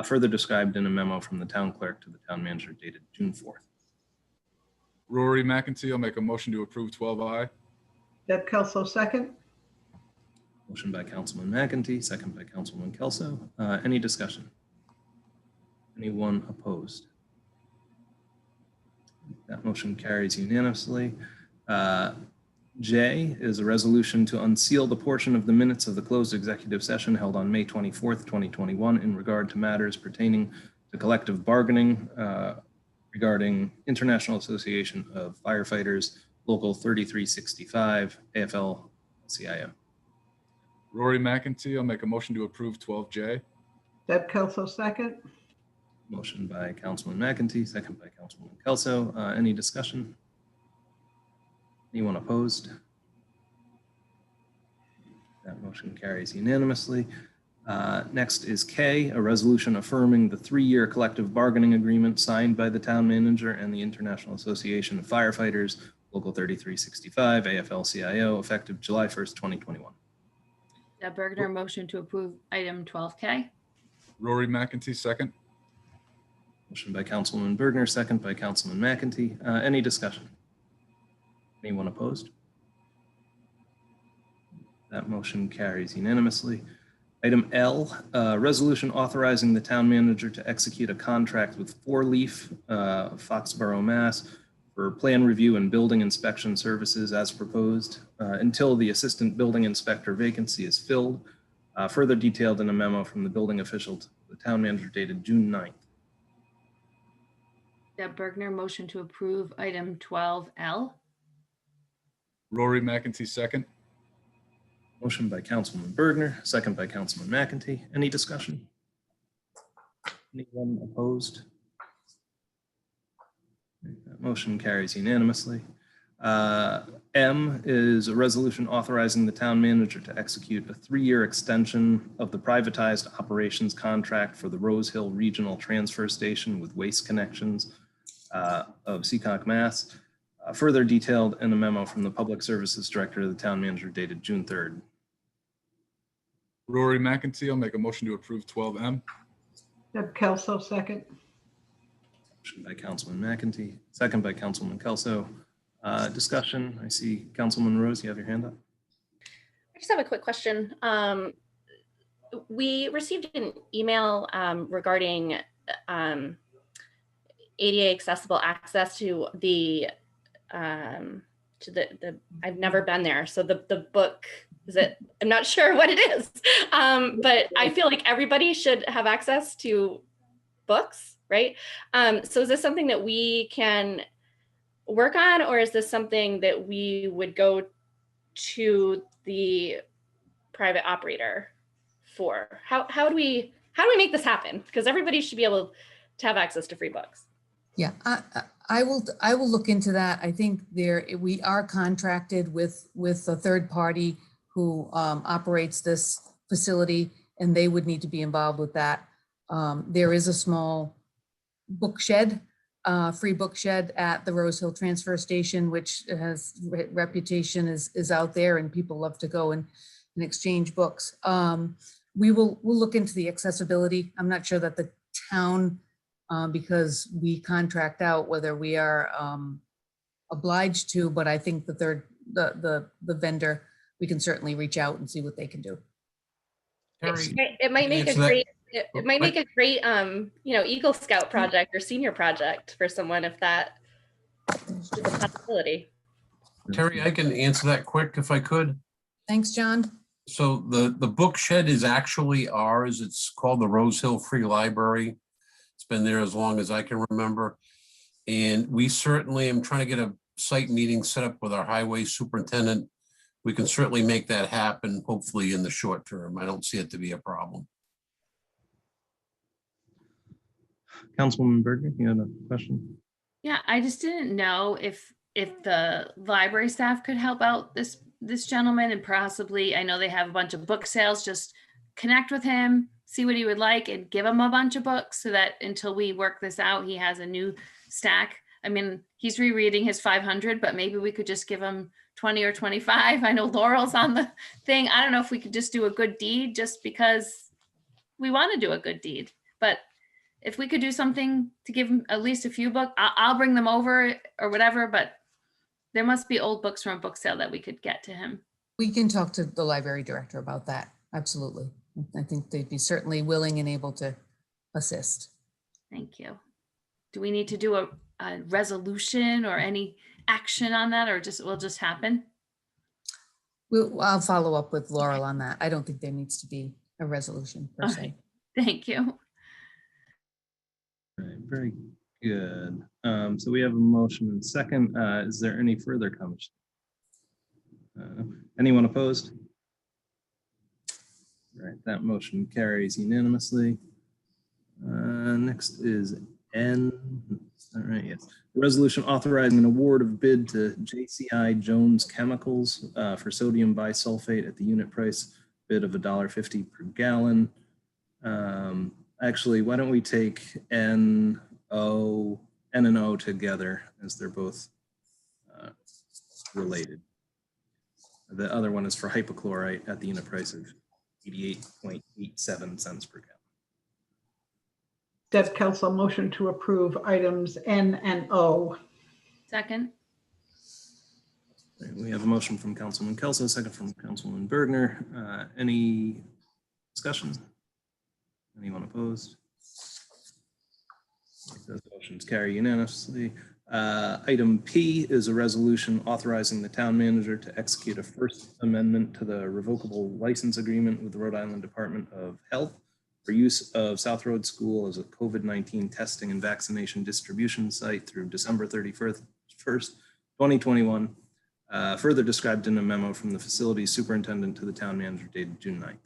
S1: further described in a memo from the town clerk to the town manager dated June 4th.
S13: Rory McEntee, I'll make a motion to approve 12I.
S12: Deb Kelso, second.
S1: Motion by Councilman McEntee, second by Councilwoman Kelso. Any discussion? Anyone opposed? That motion carries unanimously. J is a resolution to unseal the portion of the minutes of the closed executive session held on May 24th, 2021 in regard to matters pertaining to collective bargaining regarding International Association of Firefighters, Local 3365, AFL-CIO.
S13: Rory McEntee, I'll make a motion to approve 12J.
S12: Deb Kelso, second.
S1: Motion by Councilman McEntee, second by Councilwoman Kelso. Any discussion? Anyone opposed? That motion carries unanimously. Next is K, a resolution affirming the 3-year collective bargaining agreement signed by the town manager and the International Association of Firefighters, Local 3365, AFL-CIO, effective July 1st, 2021.
S4: Deb Bergner, motion to approve item 12K.
S13: Rory McEntee, second.
S1: Motion by Councilwoman Bergner, second by Councilman McEntee. Any discussion? Anyone opposed? That motion carries unanimously. Item L, resolution authorizing the town manager to execute a contract with 4 Leaf, Foxborough, Mass. For plan review and building inspection services as proposed until the assistant building inspector vacancy is filled, further detailed in a memo from the building official to the town manager dated June 9th.
S4: Deb Bergner, motion to approve item 12L.
S13: Rory McEntee, second.
S1: Motion by Councilman Bergner, second by Councilman McEntee. Any discussion? Anyone opposed? That motion carries unanimously. M is a resolution authorizing the town manager to execute a 3-year extension of the privatized operations contract for the Rose Hill Regional Transfer Station with Waste Connections of Seekonk, Mass. Further detailed in a memo from the Public Services Director to the town manager dated June 3rd.
S13: Rory McEntee, I'll make a motion to approve 12M.
S12: Deb Kelso, second.
S1: Motion by Councilman McEntee, second by Councilwoman Kelso. Discussion. I see Councilman Rose, you have your hand up.
S14: I just have a quick question. we received an email regarding ADA accessible access to the I've never been there. So the book, is it, I'm not sure what it is, but I feel like everybody should have access to books, right? So is this something that we can work on, or is this something that we would go to the private operator for? How do we make this happen? Because everybody should be able to have access to free books.
S9: Yeah, I will look into that. I think we are contracted with a third party who operates this facility, and they would need to be involved with that. There is a small book shed, free book shed at the Rose Hill Transfer Station, which has reputation is out there, and people love to go and exchange books. We'll look into the accessibility. I'm not sure that the town, because we contract out, whether we are obliged to, but I think the vendor, we can certainly reach out and see what they can do.
S14: It might make a great, it might make a great, Eagle Scout project or senior project for someone if that is a possibility.
S11: Terry, I can answer that quick if I could.
S9: Thanks, John.
S11: So the book shed is actually ours. It's called the Rose Hill Free Library. It's been there as long as I can remember. And we certainly am trying to get a site meeting set up with our highway superintendent. We can certainly make that happen, hopefully in the short term. I don't see it to be a problem.
S1: Councilwoman Berger, you had a question?
S4: Yeah, I just didn't know if the library staff could help out this gentleman, and possibly, I know they have a bunch of book sales, just connect with him, see what he would like, and give him a bunch of books so that until we work this out, he has a new stack. I mean, he's rereading his 500, but maybe we could just give him 20 or 25. I know Laurel's on the thing. I don't know if we could just do a good deed just because we want to do a good deed. But if we could do something to give him at least a few books, I'll bring them over or whatever, but there must be old books from a book sale that we could get to him.
S9: We can talk to the library director about that. Absolutely. I think they'd be certainly willing and able to assist.
S4: Thank you. Do we need to do a resolution or any action on that, or will just happen?
S9: I'll follow up with Laurel on that. I don't think there needs to be a resolution per se.
S4: Thank you.
S1: All right, very good. So we have a motion and second. Is there any further comments? Anyone opposed? All right, that motion carries unanimously. Next is N. All right, yes. Resolution authorizing an award of bid to JCI Jones Chemicals for sodium bisulfate at the unit price bid of $1.50 per gallon. Actually, why don't we take N and O together, as they're both related. The other one is for hypochlorite at the unit price of 88.87 cents per gallon.
S12: Deb Kelsall, motion to approve items N and O.
S4: Second.
S1: We have a motion from Councilman Kelso, second from Councilman Bergner. Any discussion? Anyone opposed? Those motions carry unanimously. Item P is a resolution authorizing the town manager to execute a first amendment to the revocable license agreement with the Rhode Island Department of Health for use of South Road School as a COVID-19 testing and vaccination distribution site through December 31st, 2021, further described in a memo from the facilities superintendent to the town manager dated June 9th.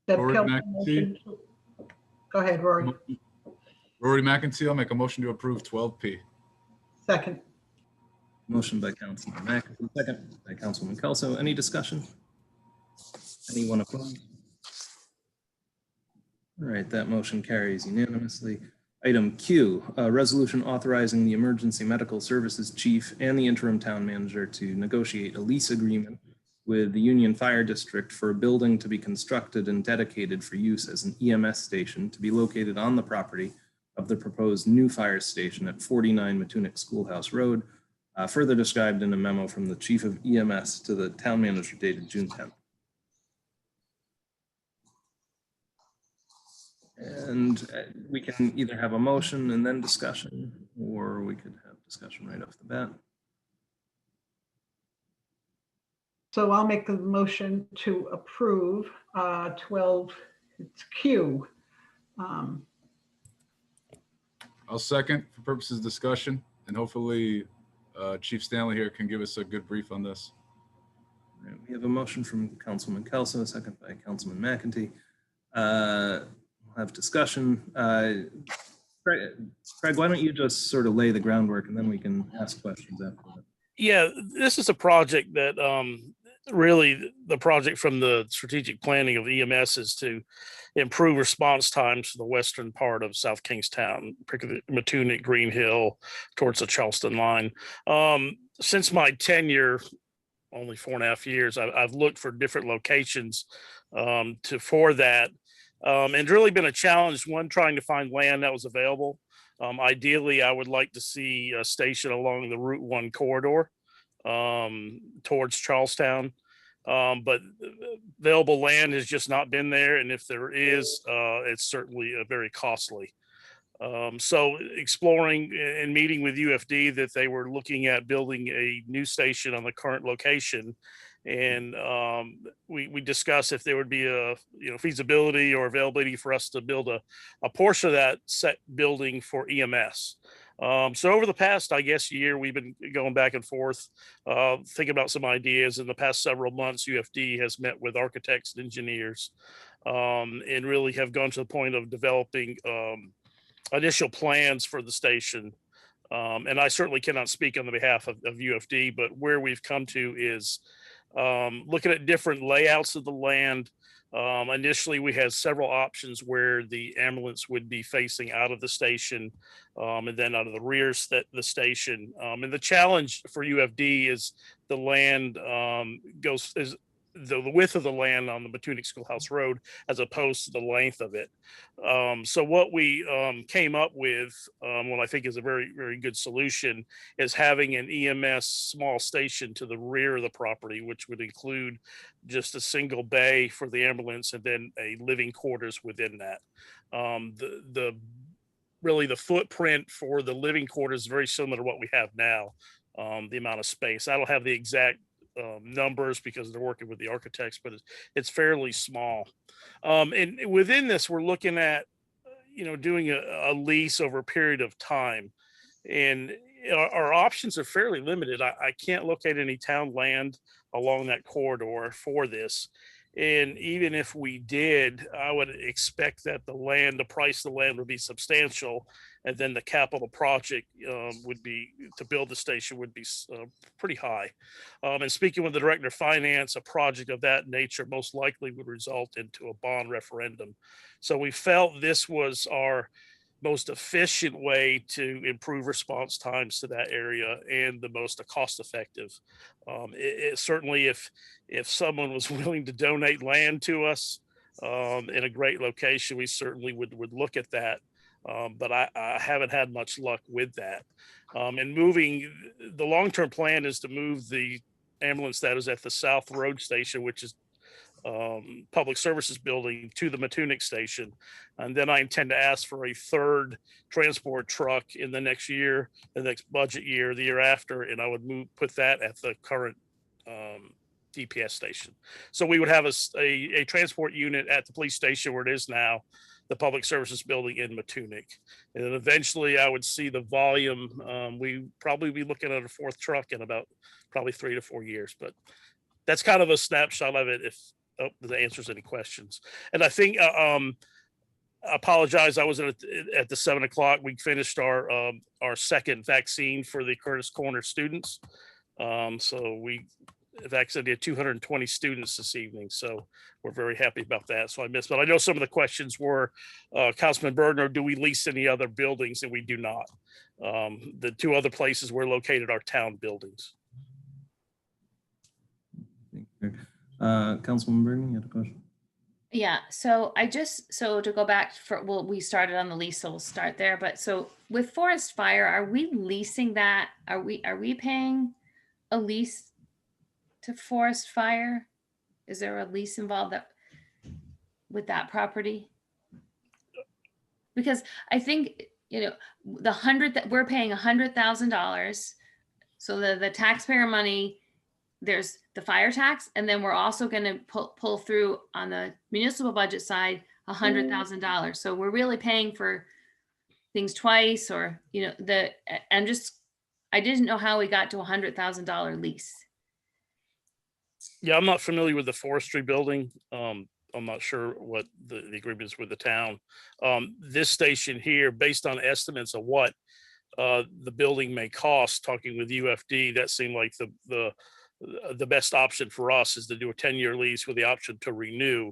S12: Deb
S13: Rory
S12: Kelsall,
S13: McEntee.
S12: motion to- Go ahead, Rory.
S13: Rory McEntee, I'll make a motion to approve 12P.
S12: Second.
S1: Motion by Councilman McAfee, second by Councilman Kelso. Any discussion? Anyone opposed? All right, that motion carries unanimously. Item Q, a resolution authorizing the emergency medical services chief and the interim town manager to negotiate a lease agreement with the Union Fire District for a building to be constructed and dedicated for use as an EMS station to be located on the property of the proposed new fire station at 49 Matunic Schoolhouse Road, further described in a memo from the chief of EMS to the town manager dated June 10th. And we can either have a motion and then discussion, or we could have discussion right off the bat.
S12: So I'll make a motion to approve 12, it's Q.
S13: I'll second for purposes of discussion, and hopefully Chief Stanley here can give us a good brief on this.
S1: All right, we have a motion from Councilman Kelso, a second by Councilman McEntee. We'll have discussion. Craig, why don't you just sort of lay the groundwork and then we can ask questions after that.
S15: Yeah, this is a project that really the project from the strategic planning of EMS is to improve response times to the western part of South Kingstown, particularly Matunic, Green Hill, towards the Charleston line. Since my tenure, only 4.5 years, I've looked for different locations for that. And really been a challenge, one, trying to find land that was available. Ideally, I would like to see a station along the Route 1 corridor towards Charlestown. But available land has just not been there. And if there is, it's certainly very costly. So exploring and meeting with UFD that they were looking at building a new station on the current location. And we discussed if there would be a feasibility or availability for us to build a portion of that set building for EMS. So over the past, I guess, year, we've been going back and forth, thinking about some ideas. In the past several months, UFD has met with architects and engineers and really have gone to the point of developing initial plans for the station. And I certainly cannot speak on the behalf of UFD, but where we've come to is looking at different layouts of the land. Initially, we had several options where the ambulance would be facing out of the station and then out of the rear the station. And the challenge for UFD is the land is the width of the land on the Matunic Schoolhouse Road as opposed to the length of it. So what we came up with, what I think is a very, very good solution, is having an EMS small station to the rear of the property, which would include just a single bay for the ambulance and then a living quarters within that. Really the footprint for the living quarters is very similar to what we have now, the amount of space. I don't have the exact numbers because they're working with the architects, but it's fairly small. And within this, we're looking at, doing a lease over a period of time. And our options are fairly limited. I can't locate any town land along that corridor for this. And even if we did, I would expect that the price of the land would be substantial. And then the capital project would be to build the station would be pretty high. And speaking with the director of finance, a project of that nature most likely would result into a bond referendum. So we felt this was our most efficient way to improve response times to that area and the most cost effective. Certainly if someone was willing to donate land to us in a great location, we certainly would look at that. But I haven't had much luck with that. And moving, the long-term plan is to move the ambulance that is at the South Road Station, which is public services building, to the Matunic station. And then I intend to ask for a third transport truck in the next year, the next budget year, the year after, and I would put that at the current DPS station. So we would have a transport unit at the police station where it is now, the public services building in Matunic. And then eventually I would see the volume. We probably be looking at a fourth truck in about probably 3 to 4 years, but that's kind of a snapshot of it if that answers any questions. And I think, I apologize, I was at the 7 o'clock. We finished our second vaccine for the Curtis Corner students. So we vaccinated 220 students this evening. So we're very happy about that. So I missed, but I know some of the questions were, Councilman Bergner, do we lease any other buildings? And we do not. The 2 other places we're located are town buildings.
S1: Councilwoman Bergen, you had a question?
S4: Yeah, so to go back we started on the lease, so we'll start there. But so with Forest Fire, are we leasing that? Are we paying a lease to Forest Fire? Is there a lease involved with that property? Because I think, that we're paying $100,000. So the taxpayer money, there's the fire tax, and then we're also going to pull through on the municipal budget side $100,000. So we're really paying for things twice, or I didn't know how we got to $100,000 lease.
S15: Yeah, I'm not familiar with the forestry building. I'm not sure what the agreement is with the town. This station here, based on estimates of what the building may cost, talking with UFD, that seemed like the best option for us is to do a 10-year lease with the option to renew,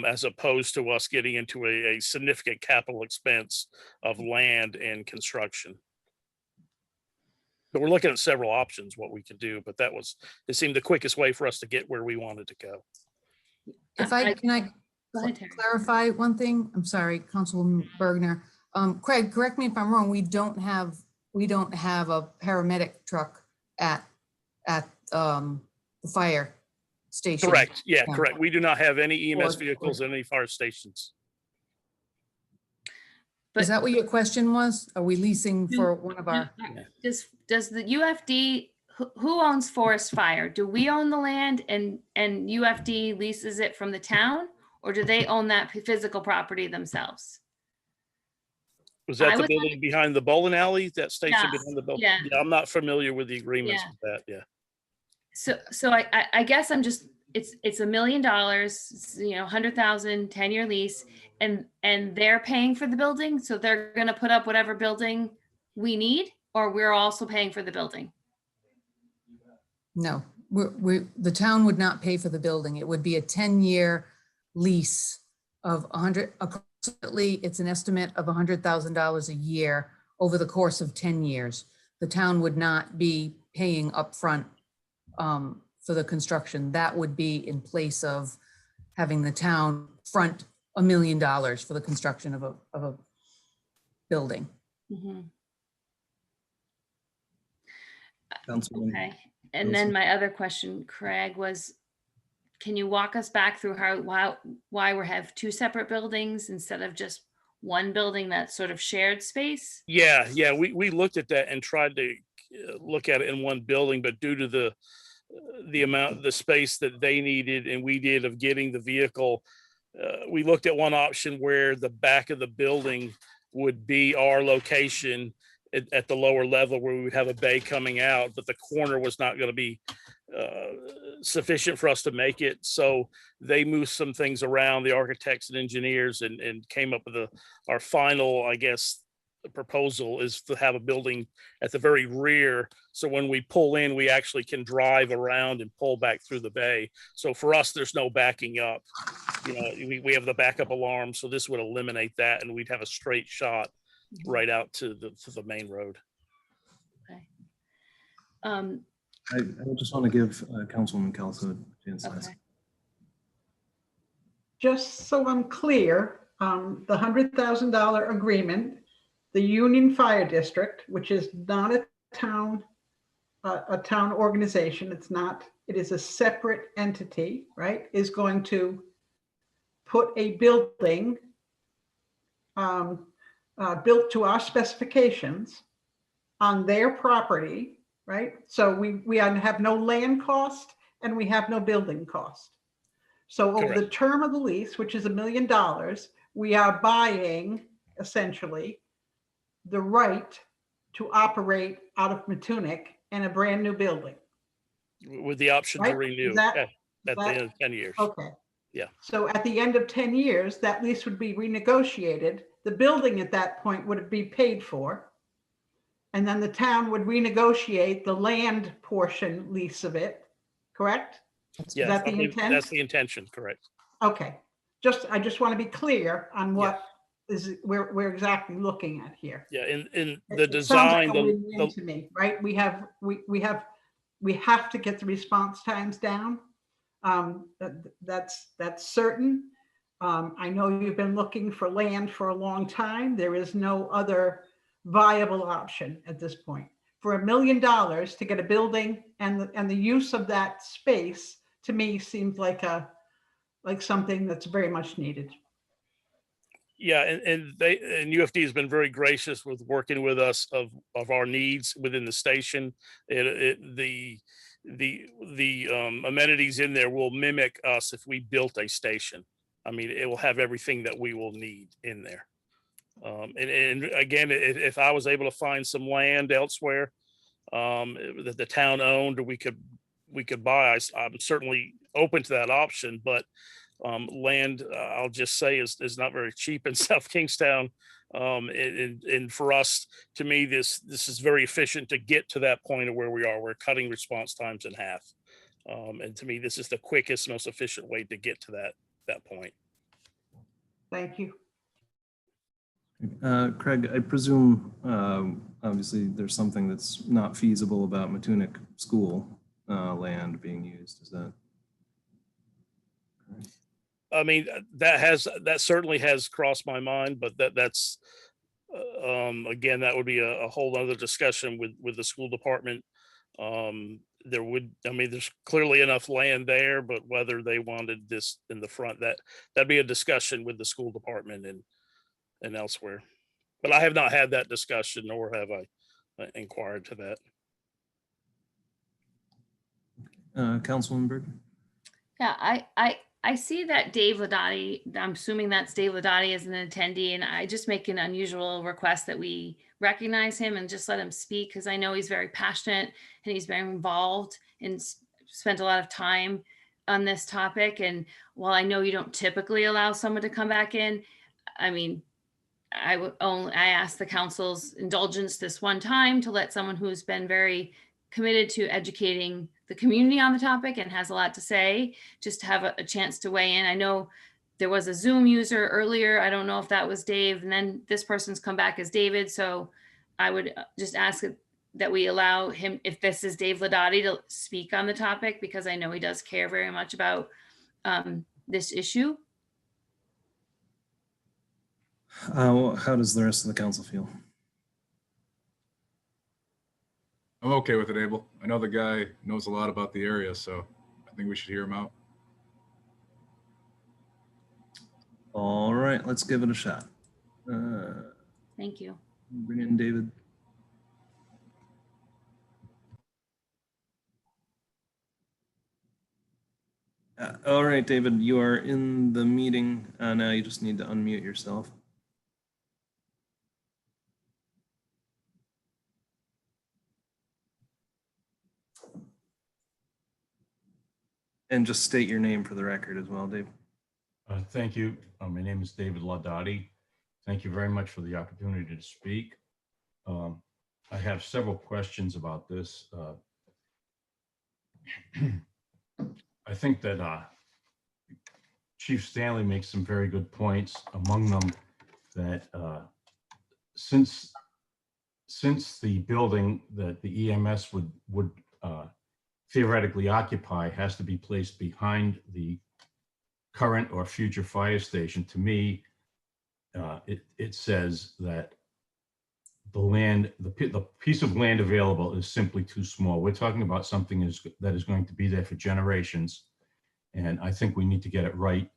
S15: as opposed to us getting into a significant capital expense of land and construction. But we're looking at several options, what we can do, but it seemed the quickest way for us to get where we wanted to go.
S9: Can I
S4: Go ahead, Terry.
S9: clarify one thing? I'm sorry, Councilwoman Bergner. Craig, correct me if I'm wrong. We don't have a paramedic truck at the fire station.
S15: Correct. Yeah,
S9: Yeah.
S15: correct. We do not have any EMS
S9: Or-
S15: vehicles in any fire stations.
S9: Is that what your question was? Are we leasing for one of our?
S4: Does the UFD, who owns Forest Fire? Do we own the land and UFD leases it from the town, or do they own that physical property themselves?
S15: Was that
S4: I
S15: the
S4: was
S15: building behind the bowling alley, that station
S4: Yeah,
S15: behind the building?
S4: yeah.
S15: Yeah, I'm not familiar with the agreements
S4: Yeah.
S15: with that, yeah.
S4: So I guess I'm just, it's $1 million, 100,000, 10-year lease, and they're paying for the building. So they're going to put up whatever building we need, or we're also paying for the building.
S9: No, the town would not pay for the building. It would be a 10-year lease of approximately, it's an estimate of $100,000 a year over the course of 10 years. The town would not be paying upfront for the construction. That would be in place of having the town front $1 million for the construction of a building.
S4: Mhm.
S1: Councilman.
S4: Okay. And then my other question, Craig, was, can you walk us back through why we have two separate buildings instead of just one building that's sort of shared space?
S15: Yeah, we looked at that and tried to look at it in one building, but due to the space that they needed and we did of getting the vehicle, we looked at one option where the back of the building would be our location at the lower level, where we would have a bay coming out, but the corner was not going to be sufficient for us to make it. So they moved some things around, the architects and engineers, and came up with our final, I guess, proposal is to have a building at the very rear. So when we pull in, we actually can drive around and pull back through the bay. So for us, there's no backing up. We have the backup alarm. So this would eliminate that, and we'd have a straight shot right out to the main road.
S4: Okay.
S1: I just want to give Councilwoman Kelso a chance to ask.
S12: Just so I'm clear, the $100,000 agreement, the Union Fire District, which is not a town organization, it is a separate entity, right, is going to put a building built to our specifications on their property, right? So we have no land cost and we have no building cost. So over the term of the lease, which is $1 million, we are buying essentially the right to operate out of Matunic in a brand new building.
S15: With the option to renew at the end of 10 years.
S12: Okay.
S15: Yeah.
S12: So at the end of 10 years, that lease would be renegotiated. The building at that point would be paid for. And then the town would renegotiate the land portion lease of it, correct?
S15: Yeah,
S12: Is that the intent?
S15: that's the intention, correct.
S12: Okay. I just want to be clear on what we're exactly looking at here.
S15: Yeah, in
S12: It
S15: the
S12: sounds
S15: design,
S12: like a win-win to me, right? We have to get the response times down. That's certain. I know you've been looking for land for a long time. There is no other viable option at this point. For $1 million to get a building and the use of that space, to me, seems like something that's very much needed.
S15: Yeah, and UFD has been very gracious with working with us of our needs within the station. The amenities in there will mimic us if we built a station. I mean, it will have everything that we will need in there. And again, if I was able to find some land elsewhere that the town owned, or we could buy, I'm certainly open to that option. But land, I'll just say, is not very cheap in South Kingstown. And for us, to me, this is very efficient to get to that point of where we are. We're cutting response times in half. And to me, this is the quickest, most efficient way to get to that point.
S12: Thank you.
S1: Craig, I presume, obviously, there's something that's not feasible about Matunic School land being used. Is that?
S15: I mean, that certainly has crossed my mind, but that's again, that would be a whole other discussion with the school department. There's clearly enough land there, but whether they wanted this in the front, that'd be a discussion with the school department and elsewhere. But I have not had that discussion, nor have I inquired to that.
S1: Councilwoman Berg?
S4: Yeah, I see that Dave Ladati, I'm assuming that's Dave Ladati as an attendee, and I just make an unusual request that we recognize him and just let him speak, because I know he's very passionate and he's very involved and spent a lot of time on this topic. And while I know you don't typically allow someone to come back in, I mean, I asked the council's indulgence this one time to let someone who's been very committed to educating the community on the topic and has a lot to say, just to have a chance to weigh in. I know there was a Zoom user earlier. I don't know if that was Dave, and then this person's come back as David. So I would just ask that we allow him, if this is Dave Ladati, to speak on the topic, because I know he does care very much about this issue.
S1: How does the rest of the council feel?
S13: I'm okay with it, Abel. I know the guy knows a lot about the area, so I think we should hear him out.
S1: All right, let's give it a shot.
S4: Thank you.
S1: Bring in David. All right, David, you are in the meeting now. You just need to unmute yourself. And just state your name for the record as well, Dave.
S17: Thank you. My name is David Ladati. Thank you very much for the opportunity to speak. I have several questions about this. I think that Chief Stanley makes some very good points, among them that since the building that the EMS would theoretically occupy has to be placed behind the current or future fire station, to me, it says that the piece of land available is simply too small. We're talking about something that is going to be there for generations, and I think we need to get it right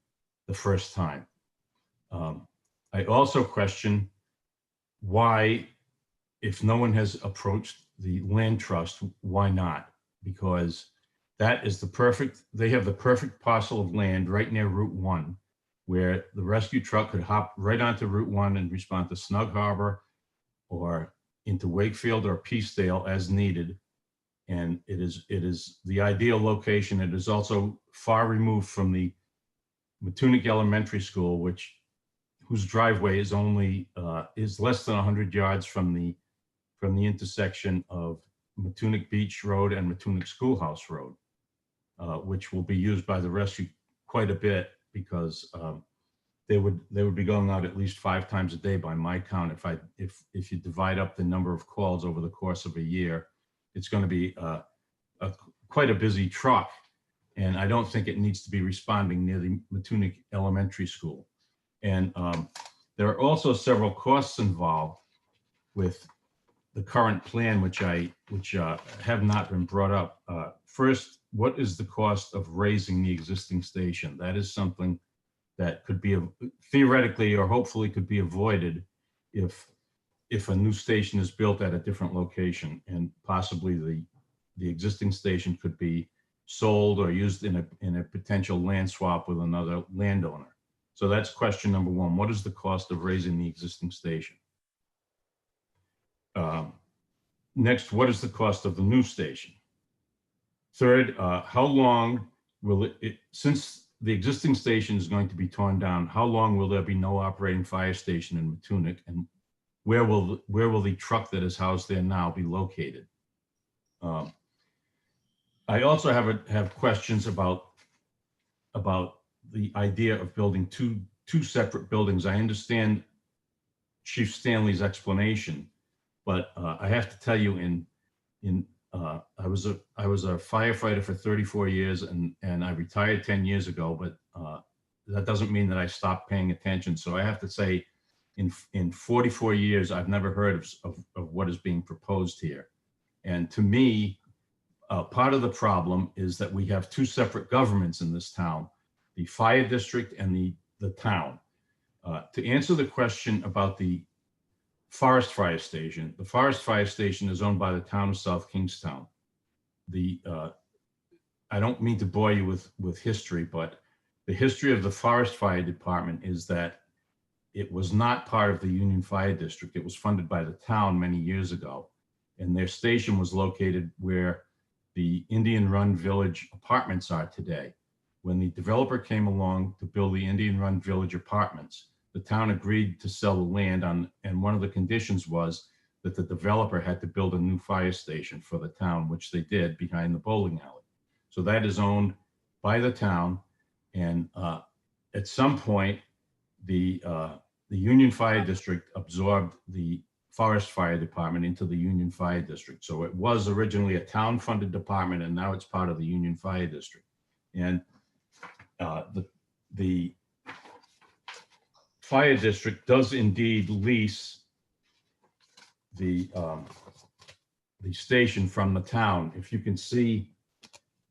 S17: the first time. I also question why, if no one has approached the land trust, why not? Because that is they have the perfect parcel of land right near Route 1, where the rescue truck could hop right onto Route 1 and respond to Snug Harbor or into Wakefield or Peacedale as needed. And it is the ideal location. It is also far removed from the Matunic Elementary School, whose driveway is only is less than 100 yards from the intersection of Matunic Beach Road and Matunic Schoolhouse Road, which will be used by the rescue quite a bit, because they would be going out at least 5 times a day by my count. If you divide up the number of calls over the course of a year, it's going to be quite a busy truck. And I don't think it needs to be responding near the Matunic Elementary School. And there are also several costs involved with the current plan, which have not been brought up. First, what is the cost of raising the existing station? That is something that could be theoretically or hopefully could be avoided if a new station is built at a different location, and possibly the existing station could be sold or used in a potential land swap with another landowner. So that's question number one. What is the cost of raising the existing station? Next, what is the cost of the new station? Third, how long will since the existing station is going to be torn down, how long will there be no operating fire station in Matunic, and where will the truck that is housed there now be located? I also have questions about the idea of building two separate buildings. I understand Chief Stanley's explanation, but I have to tell you, I was a firefighter for 34 years, and I retired 10 years ago, but that doesn't mean that I stopped paying attention. So I have to say, in 44 years, I've never heard of what is being proposed here. And to me, part of the problem is that we have two separate governments in this town, the fire district and the town. To answer the question about the Forest Fire Station, the Forest Fire Station is owned by the town of South Kingstown. I don't mean to bore you with history, but the history of the Forest Fire Department is that it was not part of the Union Fire District. It was funded by the town many years ago, and their station was located where the Indian Run Village apartments are today. When the developer came along to build the Indian Run Village apartments, the town agreed to sell the land and one of the conditions was that the developer had to build a new fire station for the town, which they did behind the bowling alley. So that is owned by the town, and at some point, the Union Fire District absorbed the Forest Fire Department into the Union Fire District. So it was originally a town-funded department, and now it's part of the Union Fire District. And the Fire District does indeed lease the station from the town. If you can see,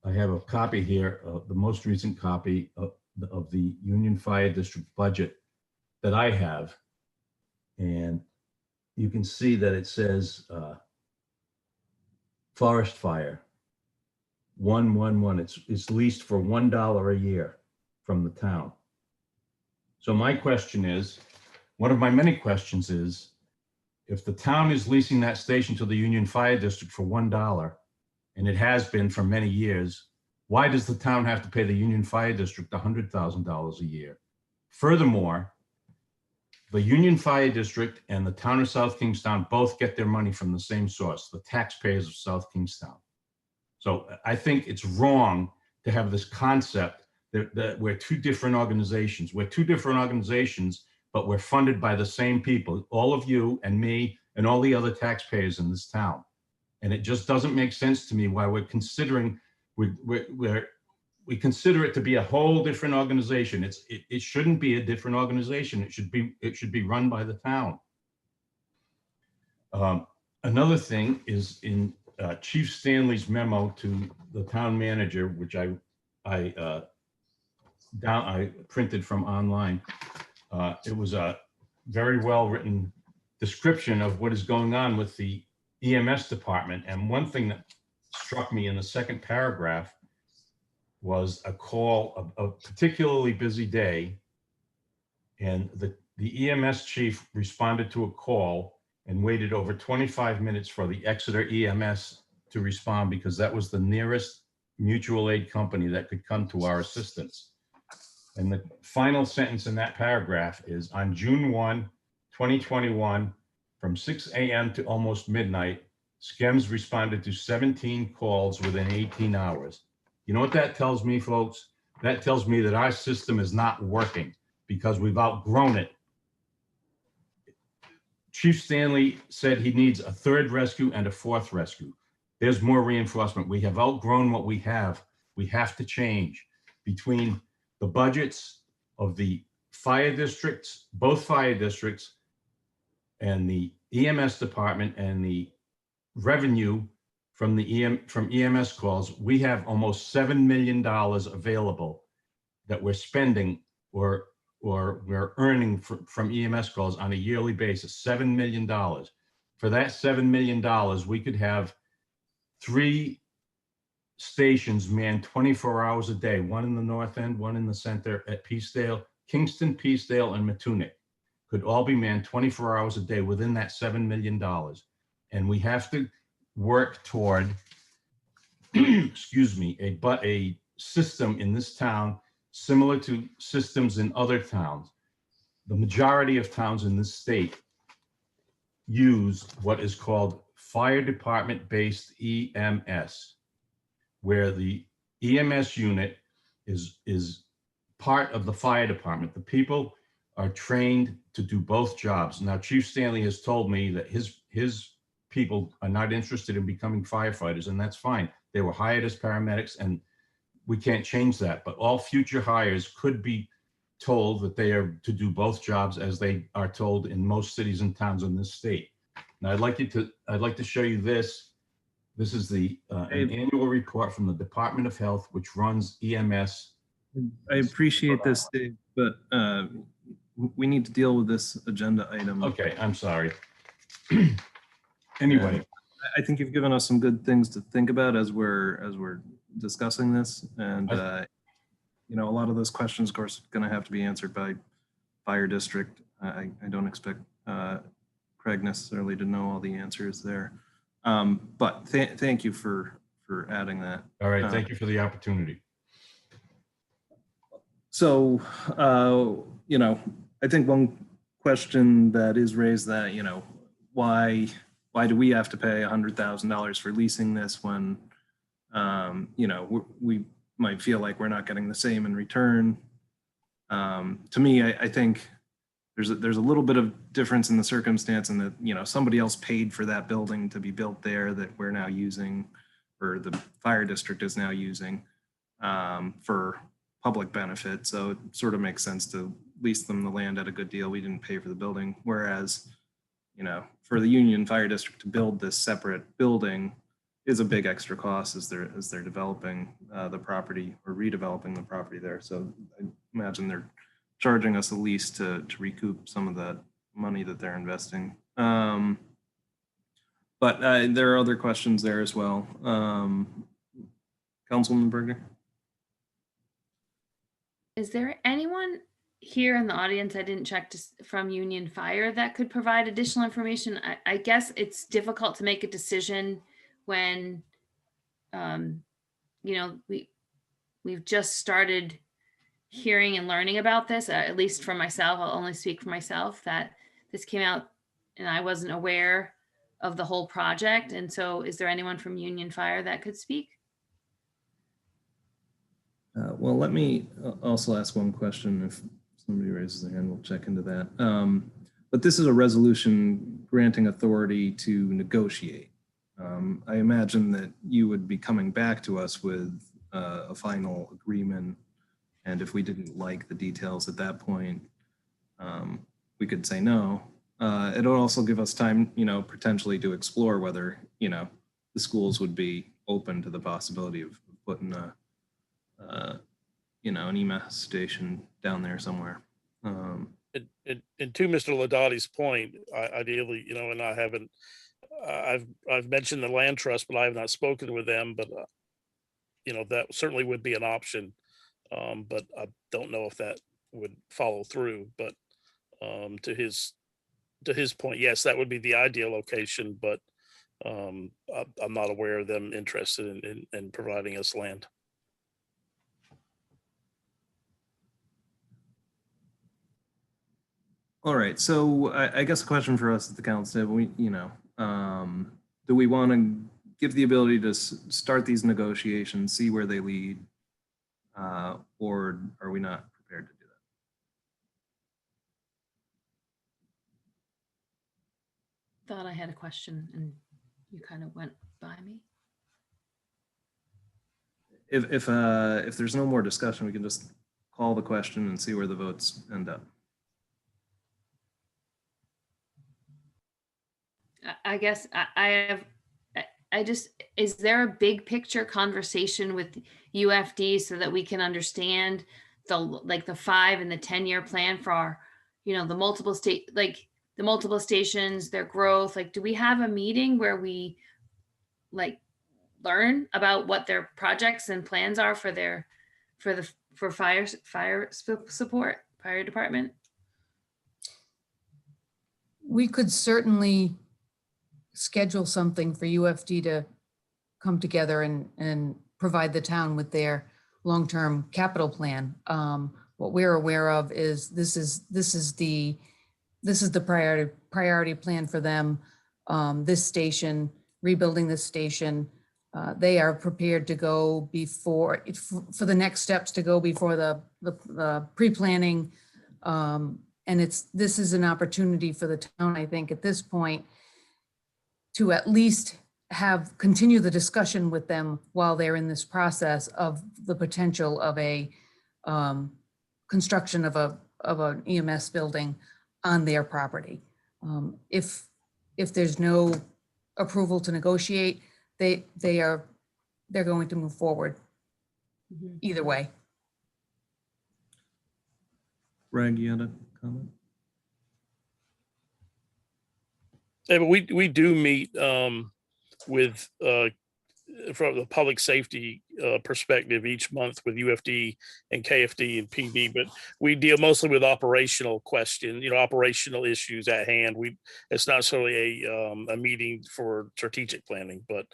S17: I have a copy here, the most recent copy of the Union Fire District budget that I have. And you can see that it says forest fire, 111. It's leased for $1 a year from the town. So my question is, one of my many questions is, if the town is leasing that station to the Union Fire District for $1, and it has been for many years, why does the town have to pay the Union Fire District $100,000 a year? Furthermore, the Union Fire District and the town of South Kingstown both get their money from the same source, the taxpayers of South Kingstown. So I think it's wrong to have this concept that we're two different organizations. We're two different organizations, but we're funded by the same people, all of you and me and all the other taxpayers in this town. And it just doesn't make sense to me why we're considering, we consider it to be a whole different organization. It shouldn't be a different organization. It should be run by the town. Another thing is in Chief Stanley's memo to the town manager, which I printed from online. It was a very well written description of what is going on with the EMS department. And one thing that struck me in the second paragraph was a call, a particularly busy day. And the EMS chief responded to a call and waited over 25 minutes for the Exeter EMS to respond, because that was the nearest mutual aid company that could come to our assistance. And the final sentence in that paragraph is, on June 1, 2021, from 6 a.m. to almost midnight, SCEMS responded to 17 calls within 18 hours. You know what that tells me, folks? That tells me that our system is not working because we've outgrown it. Chief Stanley said he needs a third rescue and a fourth rescue. There's more reinforcement. We have outgrown what we have. We have to change. Between the budgets of the fire districts, both fire districts, and the EMS department, and the revenue from EMS calls, we have almost $7 million available that we're spending or or we're earning from EMS calls on a yearly basis, $7 million. For that $7 million, we could have 3 stations manned 24 hours a day, one in the north end, one in the center at Peacedale, Kingston, Peacedale, and Matunic could all be manned 24 hours a day within that $7 million. And we have to work toward, excuse me, a system in this town similar to systems in other towns. The majority of towns in this state use what is called fire department-based EMS, where the EMS unit is part of the fire department. The people are trained to do both jobs. Now, Chief Stanley has told me that his people are not interested in becoming firefighters, and that's fine. They were hired as paramedics, and we can't change that. But all future hires could be told that they are to do both jobs, as they are told in most cities and towns in this state. Now, I'd like to show you this. This is the an annual report from the Department of Health, which runs EMS.
S1: I appreciate this, Dave, but we need to deal with this agenda item.
S17: Okay, I'm sorry. Anyway,
S1: I think you've given us some good things to think about as we're discussing this, and you know, a lot of those questions, of course, are going to have to be answered by fire district. I don't expect Craig necessarily to know all the answers there, but thank you for adding that.
S17: All right, thank you for the opportunity.
S1: So, you know, I think one question that is raised that, you know, why do we have to pay $100,000 for leasing this when, you know, we might feel like we're not getting the same in return? To me, I think there's a little bit of difference in the circumstance in that, you know, somebody else paid for that building to be built there that we're now using, or the fire district is now using for public benefit. So it sort of makes sense to lease them the land at a good deal. We didn't pay for the building. Whereas, you know, for the Union Fire District to build this separate building is a big extra cost as they're developing the property or redeveloping the property there. So I imagine they're charging us a lease to recoup some of that money that they're investing. But there are other questions there as well. Councilwoman Berger?
S4: Is there anyone here in the audience, I didn't check, from Union Fire that could provide additional information? I guess it's difficult to make a decision when, you know, we've just started hearing and learning about this, at least for myself. I'll only speak for myself, that this came out and I wasn't aware of the whole project. And so is there anyone from Union Fire that could speak?
S1: Well, let me also ask one question. If somebody raises their hand, we'll check into that. But this is a resolution granting authority to negotiate. I imagine that you would be coming back to us with a final agreement. And if we didn't like the details at that point, we could say no. It'll also give us time, you know, potentially to explore whether, you know, the schools would be open to the possibility of putting a, you know, an EMS station down there somewhere.
S15: And to Mr. Ladotti's point, ideally, you know, and I haven't, I've mentioned the land trust, but I have not spoken with them, but you know, that certainly would be an option. But I don't know if that would follow through, but to his point, yes, that would be the ideal location, but I'm not aware of them interested in providing us land.
S1: All right, so I guess a question for us at the council, we, you know, do we want to give the ability to start these negotiations, see where they lead, or are we not prepared to do that?
S4: Thought I had a question and you kind of went by me.
S1: If there's no more discussion, we can just call the question and see where the votes end up.
S4: I guess I just, is there a big picture conversation with UFD so that we can understand the 5 and the 10-year plan for our, the multiple stations, their growth? Like, do we have a meeting where we learn about what their projects and plans are for fire support, fire department?
S9: We could certainly schedule something for UFD to come together and provide the town with their long-term capital plan. What we're aware of is this is the priority plan for them. This station, rebuilding this station, they are prepared to go for the next steps to go before the pre-planning. And this is an opportunity for the town, I think, at this point, to at least continue the discussion with them while they're in this process of the potential of a construction of an EMS building on their property. If there's no approval to negotiate, they're going to move forward either way.
S1: Greg, you had a comment?
S15: Yeah, but we do meet with from the public safety perspective each month with UFD and KFD and PD, but we deal mostly with operational questions, operational issues at hand. It's not necessarily a meeting for strategic planning, but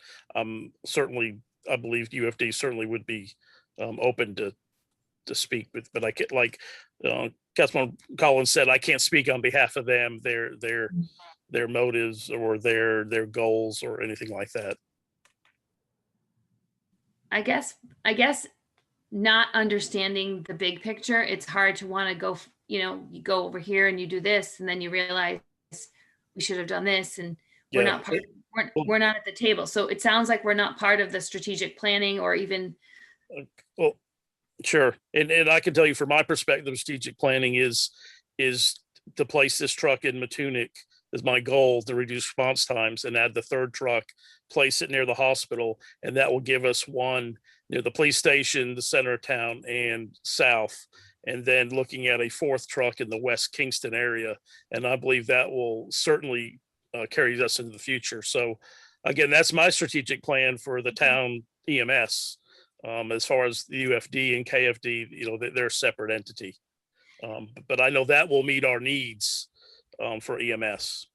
S15: certainly I believe UFD certainly would be open to speak with, but Councilman Collins said, I can't speak on behalf of them, their motives or their goals or anything like that.
S4: I guess not understanding the big picture, it's hard to want to go, you go over here and you do this, and then you realize we should have done this, and we're not at the table. So it sounds like we're not part of the strategic planning or even.
S15: Well, sure. And I can tell you from my perspective, strategic planning is to place this truck in Matunic is my goal, to reduce response times, and add the third truck, place it near the hospital, and that will give us one near the police station, the center of town, and south, and then looking at a fourth truck in the West Kingston area. And I believe that will certainly carry us into the future. So again, that's my strategic plan for the town EMS. As far as the UFD and KFD, they're a separate entity. But I know that will meet our needs for EMS.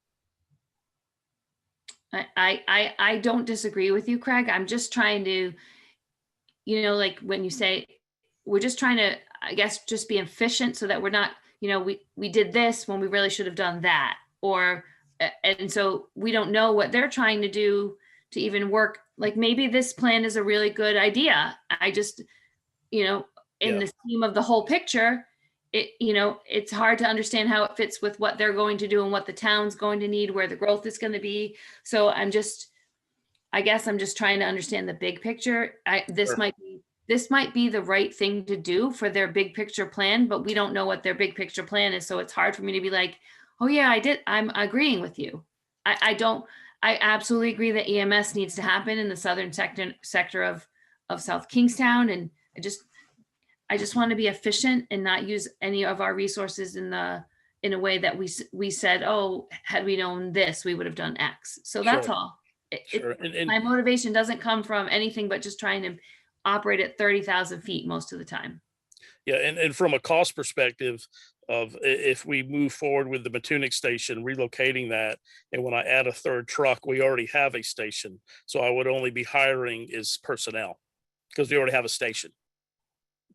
S4: I don't disagree with you, Craig. I'm just trying to, like when you say, we're just trying to, I guess, just be efficient so that we're not, we did this when we really should have done that. And so we don't know what they're trying to do to even work. Like maybe this plan is a really good idea. I just, in the scheme of the whole picture, it's hard to understand how it fits with what they're going to do and what the town's going to need, where the growth is going to be. So I guess I'm just trying to understand the big picture. This might be the right thing to do for their big picture plan, but we don't know what their big picture plan is. So it's hard for me to be like, oh yeah, I'm agreeing with you. I absolutely agree that EMS needs to happen in the southern sector of South Kingstown. And I just want to be efficient and not use any of our resources in a way that we said, oh, had we known this, we would have done X. So that's all.
S15: Sure.
S4: My motivation doesn't come from anything but just trying to operate at 30,000 feet most of the time.
S15: Yeah, and from a cost perspective of if we move forward with the Matunic station, relocating that, and when I add a third truck, we already have a station. So I would only be hiring is personnel because we already have a station.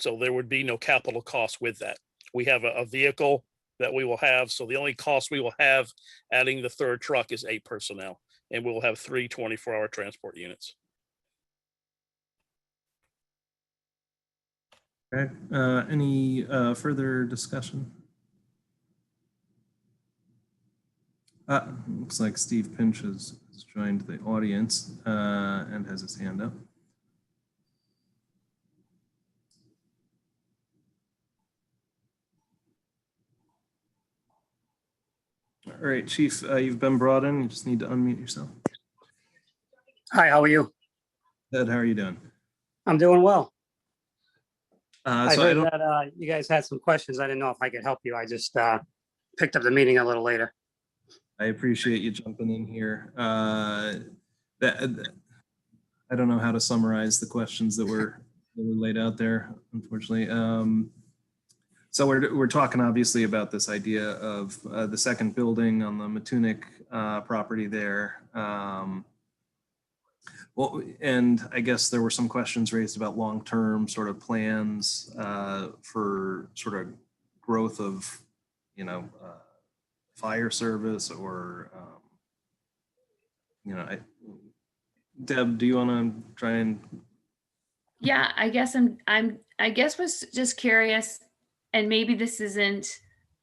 S15: So there would be no capital cost with that. We have a vehicle that we will have. So the only cost we will have adding the third truck is 8 personnel, and we'll have 3 24-hour transport units.
S1: Okay, any further discussion? Looks like Steve Pinch has joined the audience and has his hand up. All right, Chief, you've been brought in. You just need to unmute yourself.
S18: Hi, how are you?
S1: Good, how are you doing?
S18: I'm doing well. I
S1: So I
S18: heard
S1: don't,
S18: that you guys had some questions. I didn't know if I could help you. I just picked up the meeting a little later.
S1: I appreciate you jumping in here. I don't know how to summarize the questions that were laid out there, unfortunately. So we're talking obviously about this idea of the second building on the Matunic property there. Well, and I guess there were some questions raised about long-term sort of plans for sort of growth of, fire service or, Deb, do you want to try and?
S4: Yeah, I guess I guess was just curious, and maybe this isn't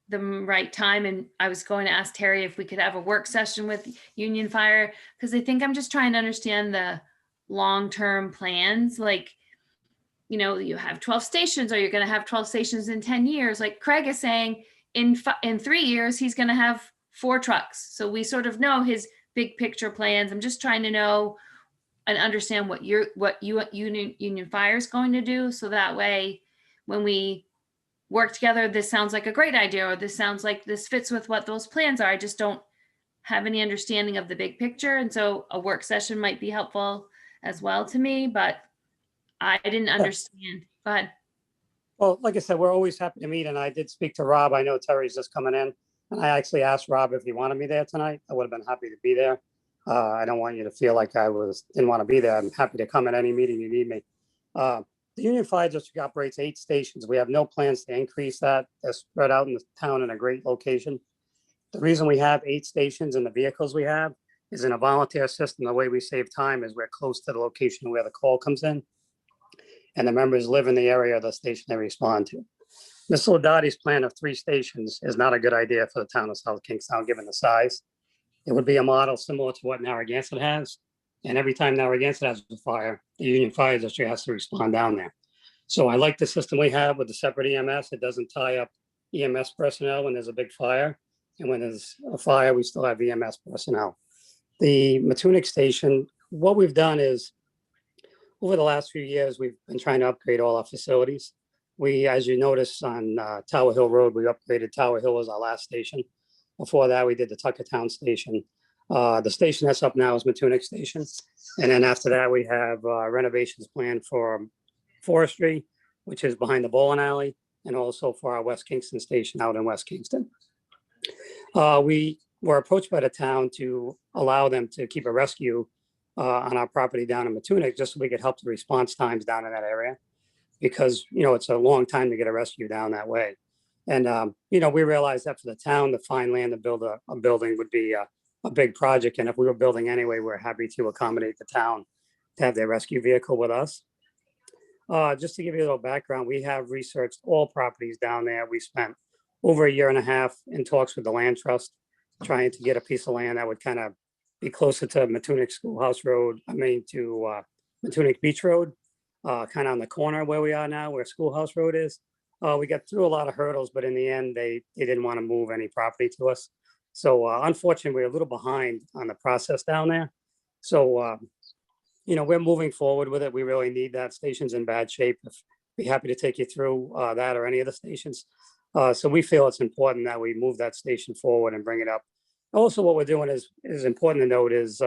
S4: the right time. And I was going to ask Terry if we could have a work session with Union Fire, because I think I'm just trying to understand the long-term plans. Like, you have 12 stations, or you're going to have 12 stations in 10 years. Like Craig is saying, in 3 years, he's going to have 4 trucks. So we sort of know his big picture plans. I'm just trying to know and understand what Union Fire is going to do. So that way, when we work together, this sounds like a great idea, or this sounds like this fits with what those plans are. I just don't have any understanding of the big picture. And so a work session might be helpful as well to me, but I didn't understand. Go ahead.
S18: Well, like I said, we're always happy to meet, and I did speak to Rob. I know Terry's just coming in, and I actually asked Rob if he wanted me there tonight. I would have been happy to be there. I don't want you to feel like I didn't want to be there. I'm happy to come at any meeting you need me. The Union Fire District operates 8 stations. We have no plans to increase that. They're spread out in the town in a great location. The reason we have 8 stations and the vehicles we have is in a volunteer system. The way we save time is we're close to the location where the call comes in, and the members live in the area of the station they respond to. Mr. Ladotti's plan of 3 stations is not a good idea for the town of South Kingstown, given the size. It would be a model similar to what Narragansett has. And every time Narragansett has a fire, the Union Fire District has to respond down there. So I like the system we have with the separate EMS. It doesn't tie up EMS personnel when there's a big fire. And when there's a fire, we still have EMS personnel. The Matunic station, what we've done is, over the last few years, we've been trying to upgrade all our facilities. We, as you notice on Tower Hill Road, we upgraded Tower Hill as our last station. Before that, we did the Tuckertown station. The station that's up now is Matunic Station. And then after that, we have renovations planned for Forestry, which is behind the bowling alley, and also for our West Kingston station out in West Kingston. We were approached by the town to allow them to keep a rescue on our property down in Matunic, just so we could help the response times down in that area. Because, it's a long time to get a rescue down that way. And, we realized that for the town to find land to build a building would be a big project. And if we were building anyway, we're happy to accommodate the town to have their rescue vehicle with us. Just to give you a little background, we have researched all properties down there. We spent over 1.5 years in talks with the land trust, trying to get a piece of land that would kind of be closer to Matunic Schoolhouse Road, to Matunic Beach Road, kind of on the corner where we are now, where Schoolhouse Road is. We got through a lot of hurdles, but in the end, they didn't want to move any property to us. So unfortunately, we're a little behind on the process down there. So, we're moving forward with it. We really need that. Station's in bad shape. Be happy to take you through that or any of the stations. So we feel it's important that we move that station forward and bring it up. Also, what we're doing is important to note is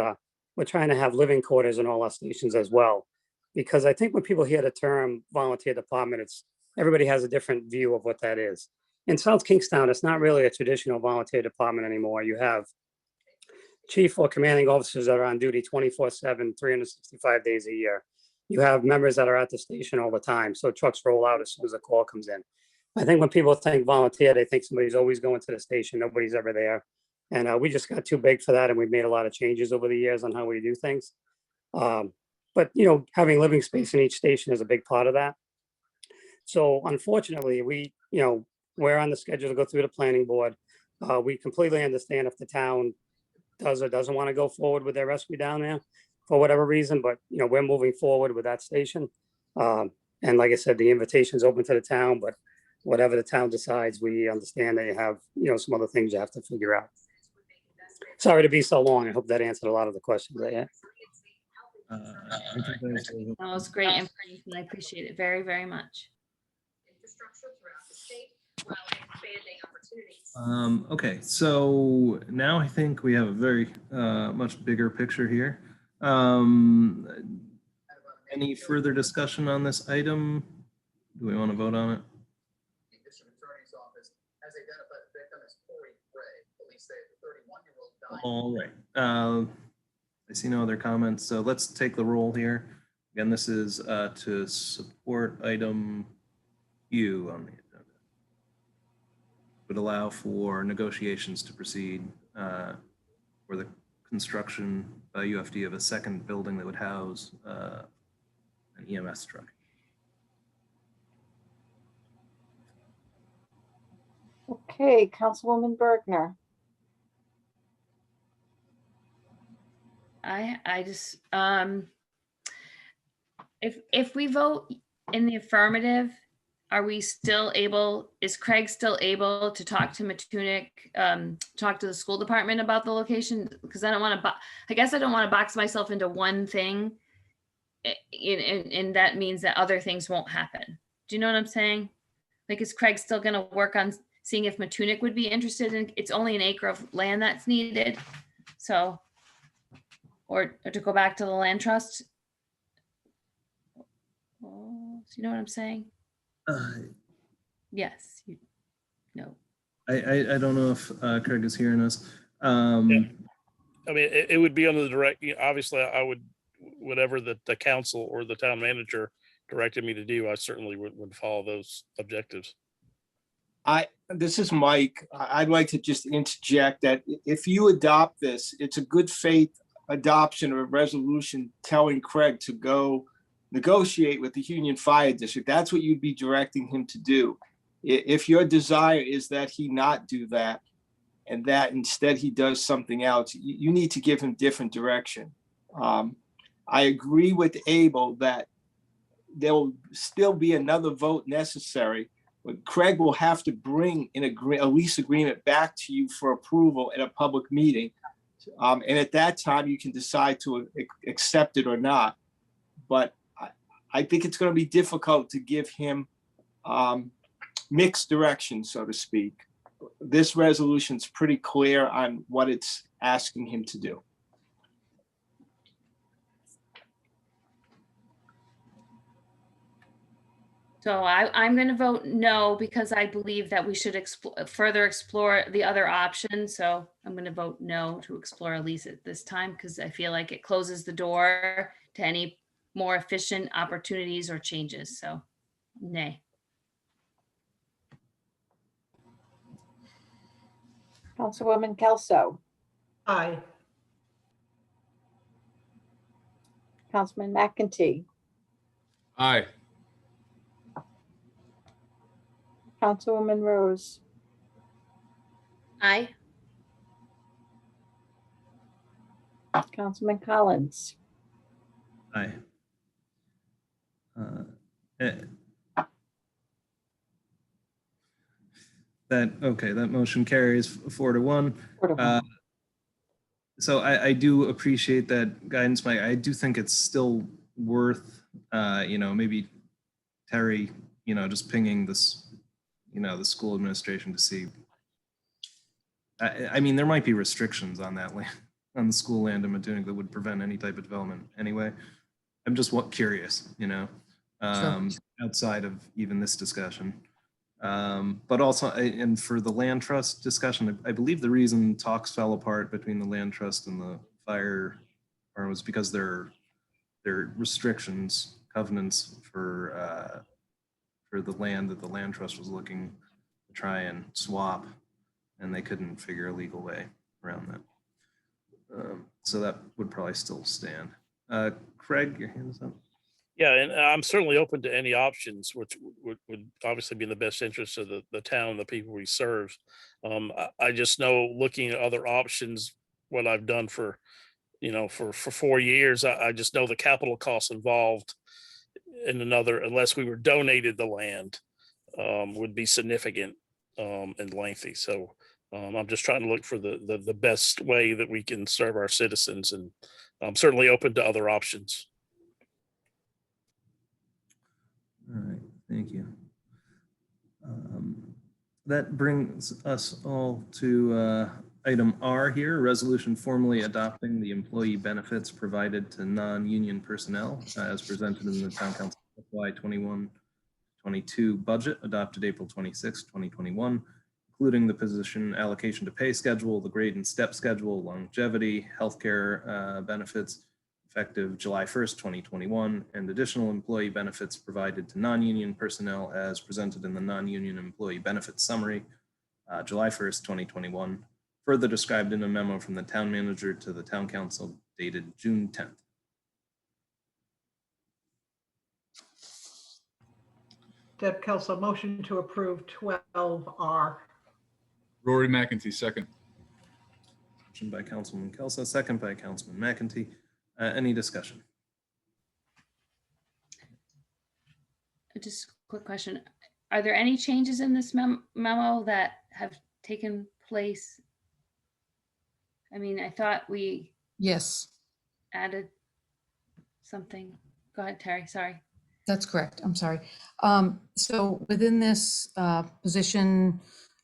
S18: we're trying to have living quarters in all our stations as well. Because I think when people hear the term volunteer department, everybody has a different view of what that is. In South Kingstown, it's not really a traditional volunteer department anymore. You have chief or commanding officers that are on duty 24/7, 365 days a year. You have members that are at the station all the time. So trucks roll out as soon as a call comes in. I think when people think volunteer, they think somebody's always going to the station. Nobody's ever there. And we just got too big for that. And we've made a lot of changes over the years on how we do things. But, having living space in each station is a big part of that. So unfortunately, we're on the schedule to go through the planning board. We completely understand if the town does or doesn't want to go forward with their rescue down there for whatever reason, but, we're moving forward with that station. And like I said, the invitation's open to the town, but whatever the town decides, we understand that you have, some other things you have to figure out. Sorry to be so long. I hope that answered a lot of the questions I had.
S4: That was great information. I appreciate it very, very much.
S1: Okay, so now I think we have a very much bigger picture here. Any further discussion on this item? Do we want to vote on it? All right. I see no other comments, so let's take the roll here. Again, this is to support item U on the agenda. Would allow for negotiations to proceed for the construction by UFD of a second building that would house an EMS truck.
S10: Okay, Councilwoman Bergner.
S4: I just, if we vote in the affirmative, are we still able, is Craig still able to talk to Matunic, talk to the school department about the location? Because I don't want to, I guess I don't want to box myself into one thing. And that means that other things won't happen. Do you know what I'm saying? Like, is Craig still going to work on seeing if Matunic would be interested in, it's only an acre of land that's needed. So, or to go back to the land trust. Oh, do you know what I'm saying? Yes. No.
S1: I don't know if Craig is hearing us.
S15: Yeah. I mean, it would be under the direct, obviously I would, whatever the council or the town manager directed me to do, I certainly would follow those objectives.
S21: This is Mike. I'd like to just interject that if you adopt this, it's a good faith adoption of a resolution telling Craig to go negotiate with the Union Fire District. That's what you'd be directing him to do. If your desire is that he not do that and that instead he does something else, you need to give him different direction. I agree with Abel that there will still be another vote necessary, but Craig will have to bring a lease agreement back to you for approval at a public meeting. And at that time, you can decide to accept it or not. But I think it's going to be difficult to give him mixed direction, so to speak. This resolution's pretty clear on what it's asking him to do.
S4: So I'm going to vote no, because I believe that we should further explore the other options. So I'm going to vote no to explore a lease at this time, because I feel like it closes the door to any more efficient opportunities or changes. So nay.
S10: Councilwoman Kelso.
S12: Aye.
S10: Councilman McEntee.
S13: Aye.
S10: Councilwoman Rose.
S14: Aye.
S10: Councilman Collins.
S1: Aye. That motion carries 4-1. So I do appreciate that guidance, Mike. I do think it's still worth, maybe Terry, just pinging this, the school administration to see. I mean, there might be restrictions on that land, on the school land in Matunic that would prevent any type of development anyway. I'm just curious, outside of even this discussion. But also, and for the land trust discussion, I believe the reason talks fell apart between the land trust and the fire department was because there are restrictions, covenants for the land that the land trust was looking to try and swap, and they couldn't figure a legal way around that. So that would probably still stand. Craig, your hand is up.
S15: Yeah, and I'm certainly open to any options, which would obviously be in the best interest of the town and the people we serve. I just know, looking at other options, what I've done for 4 years, I just know the capital costs involved in another, unless we were donated the land, would be significant and lengthy. So I'm just trying to look for the best way that we can serve our citizens, and I'm certainly open to other options.
S1: All right, thank you. That brings us all to item R here, resolution formally adopting the employee benefits provided to non-union personnel as presented in the Town Council FY 21-22 budget adopted April 26, 2021, including the position allocation to pay schedule, the grade and step schedule, longevity, healthcare benefits, effective July 1st, 2021, and additional employee benefits provided to non-union personnel as presented in the non-union employee benefits summary, July 1st, 2021, further described in a memo from the town manager to the town council dated June 10th.
S12: Deb Kelso, motion to approve 12R.
S13: Rory McEntee, second.
S1: Motion by Councilman Kelso, second by Councilman McEntee. Any discussion?
S4: Just a quick question. Are there any changes in this memo that have taken place? I mean, I thought we
S9: Yes,
S4: added something. Go ahead, Terry, sorry.
S9: that's correct. I'm sorry. So within this position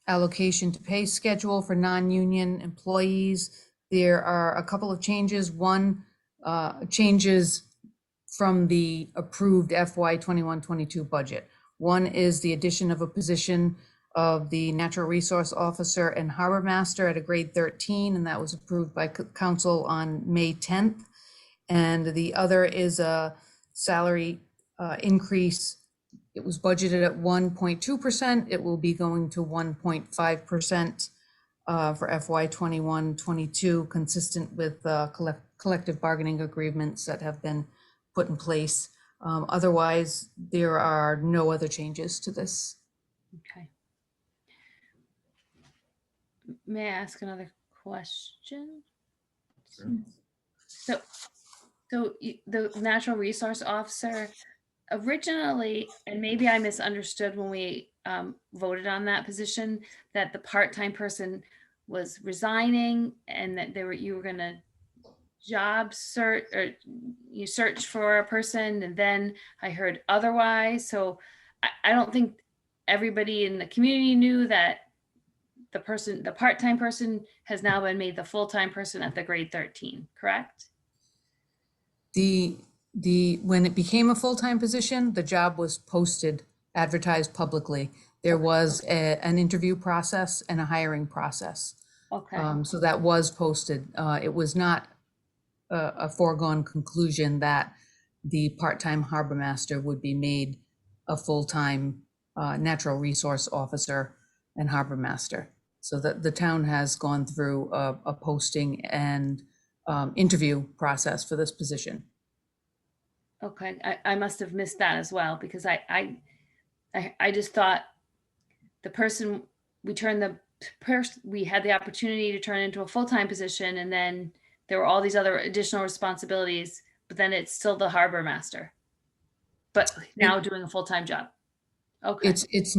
S9: allocation to pay schedule for non-union employees, there are a couple of changes. One, changes from the approved FY 21-22 budget. One is the addition of a position of the Natural Resource Officer and Harbor Master at a grade 13, and that was approved by Council on May 10th. And the other is a salary increase. It was budgeted at 1.2%. It will be going to 1.5% for FY 21-22, consistent with collective bargaining agreements that have been put in place. Otherwise, there are no other changes to this.
S4: Okay. May I ask another question?
S1: Sure.
S4: So the Natural Resource Officer originally, and maybe I misunderstood when we voted on that position, that the part-time person was resigning and that you were going to job search, or you search for a person, and then I heard otherwise. So I don't think everybody in the community knew that the part-time person has now been made the full-time person at the grade 13, correct?
S9: When it became a full-time position, the job was posted, advertised publicly. There was an interview process and a hiring process.
S4: Okay.
S9: So that was posted. It was not a foregone conclusion that the part-time harbor master would be made a full-time natural resource officer and harbor master. So that the town has gone through a posting and interview process for this position.
S4: Okay, I must have missed that as well, because I just thought the person, we had the opportunity to turn into a full-time position, and then there were all these other additional responsibilities, but then it's still the harbor master, but now doing a full-time job. Okay.
S9: It's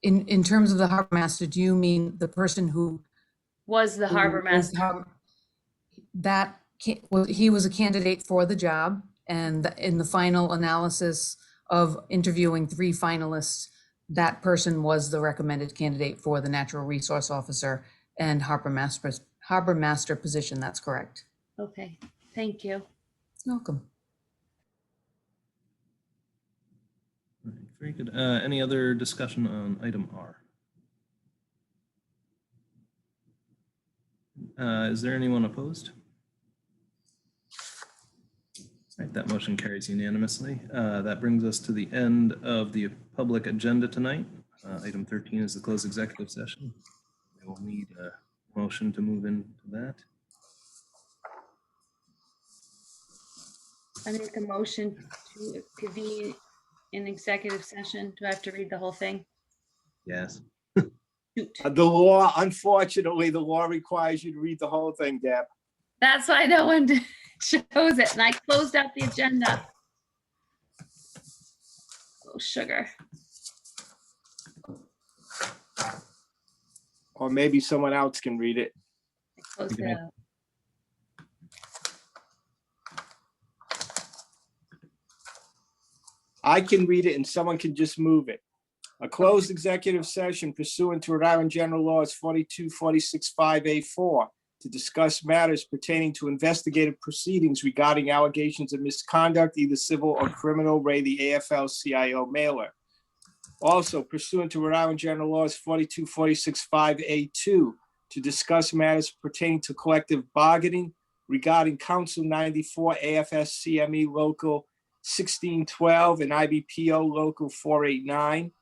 S9: in terms of the harbor master, do you mean the person who
S4: was the harbor master?
S9: He was a candidate for the job, and in the final analysis of interviewing 3 finalists, that person was the recommended candidate for the natural resource officer and harbor master position. That's correct.
S4: Okay, thank you.
S9: Welcome.
S1: All right, very good. Any other discussion on item R? Is there anyone opposed? All right, that motion carries unanimously. That brings us to the end of the public agenda tonight. Item 13 is the closed executive session. We will need a motion to move into that.
S4: I make a motion to convene in executive session. Do I have to read the whole thing?
S1: Yes.
S21: The law, unfortunately, the law requires you to read the whole thing, Deb.
S4: That's why no one chose it, and I closed out the agenda. Oh, sugar.
S21: Or maybe someone else can read it.
S4: I closed it out.
S21: I can read it and someone can just move it. A closed executive session pursuant to Rhode Island General Laws 42465A4 to discuss matters pertaining to investigative proceedings regarding allegations of misconduct, either civil or criminal, Ray the AFL-CIO mailer. Also pursuant to Rhode Island General Laws 42465A2 to discuss matters pertaining to collective bargaining regarding Council 94 AFS CME Local 1612 and IBPO Local 489.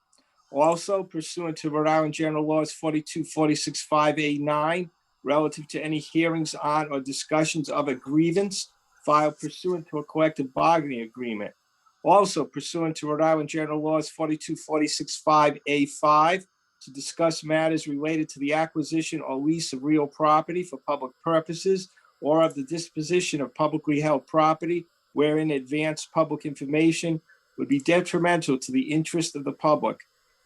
S21: Also pursuant to Rhode Island General Laws 42465A9 relative to any hearings on or discussions of a grievance filed pursuant to a collective bargaining agreement. Also pursuant to Rhode Island General Laws 42465A5 to discuss matters related to the acquisition or lease of real property for public purposes or of the disposition of publicly held property wherein advanced public information would be detrimental to the interest of the public.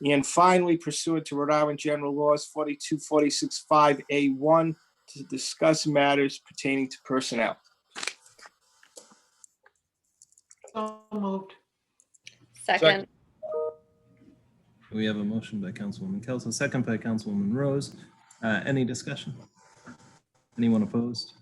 S21: And finally, pursuant to Rhode Island General Laws 42465A1 to discuss matters pertaining to personnel.
S12: So moved.
S14: Second.
S1: We have a motion by Councilwoman Kelso, second by Councilwoman Rose. Any discussion? Anyone opposed?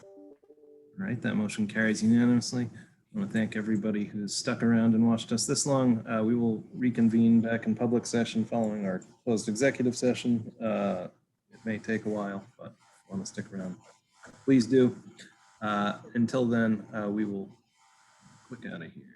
S1: All right, that motion carries unanimously. I want to thank everybody who's stuck around and watched us this long. We will reconvene back in public session following our closed executive session. It may take a while, but if you want to stick around, please do. Until then, we will click out of here.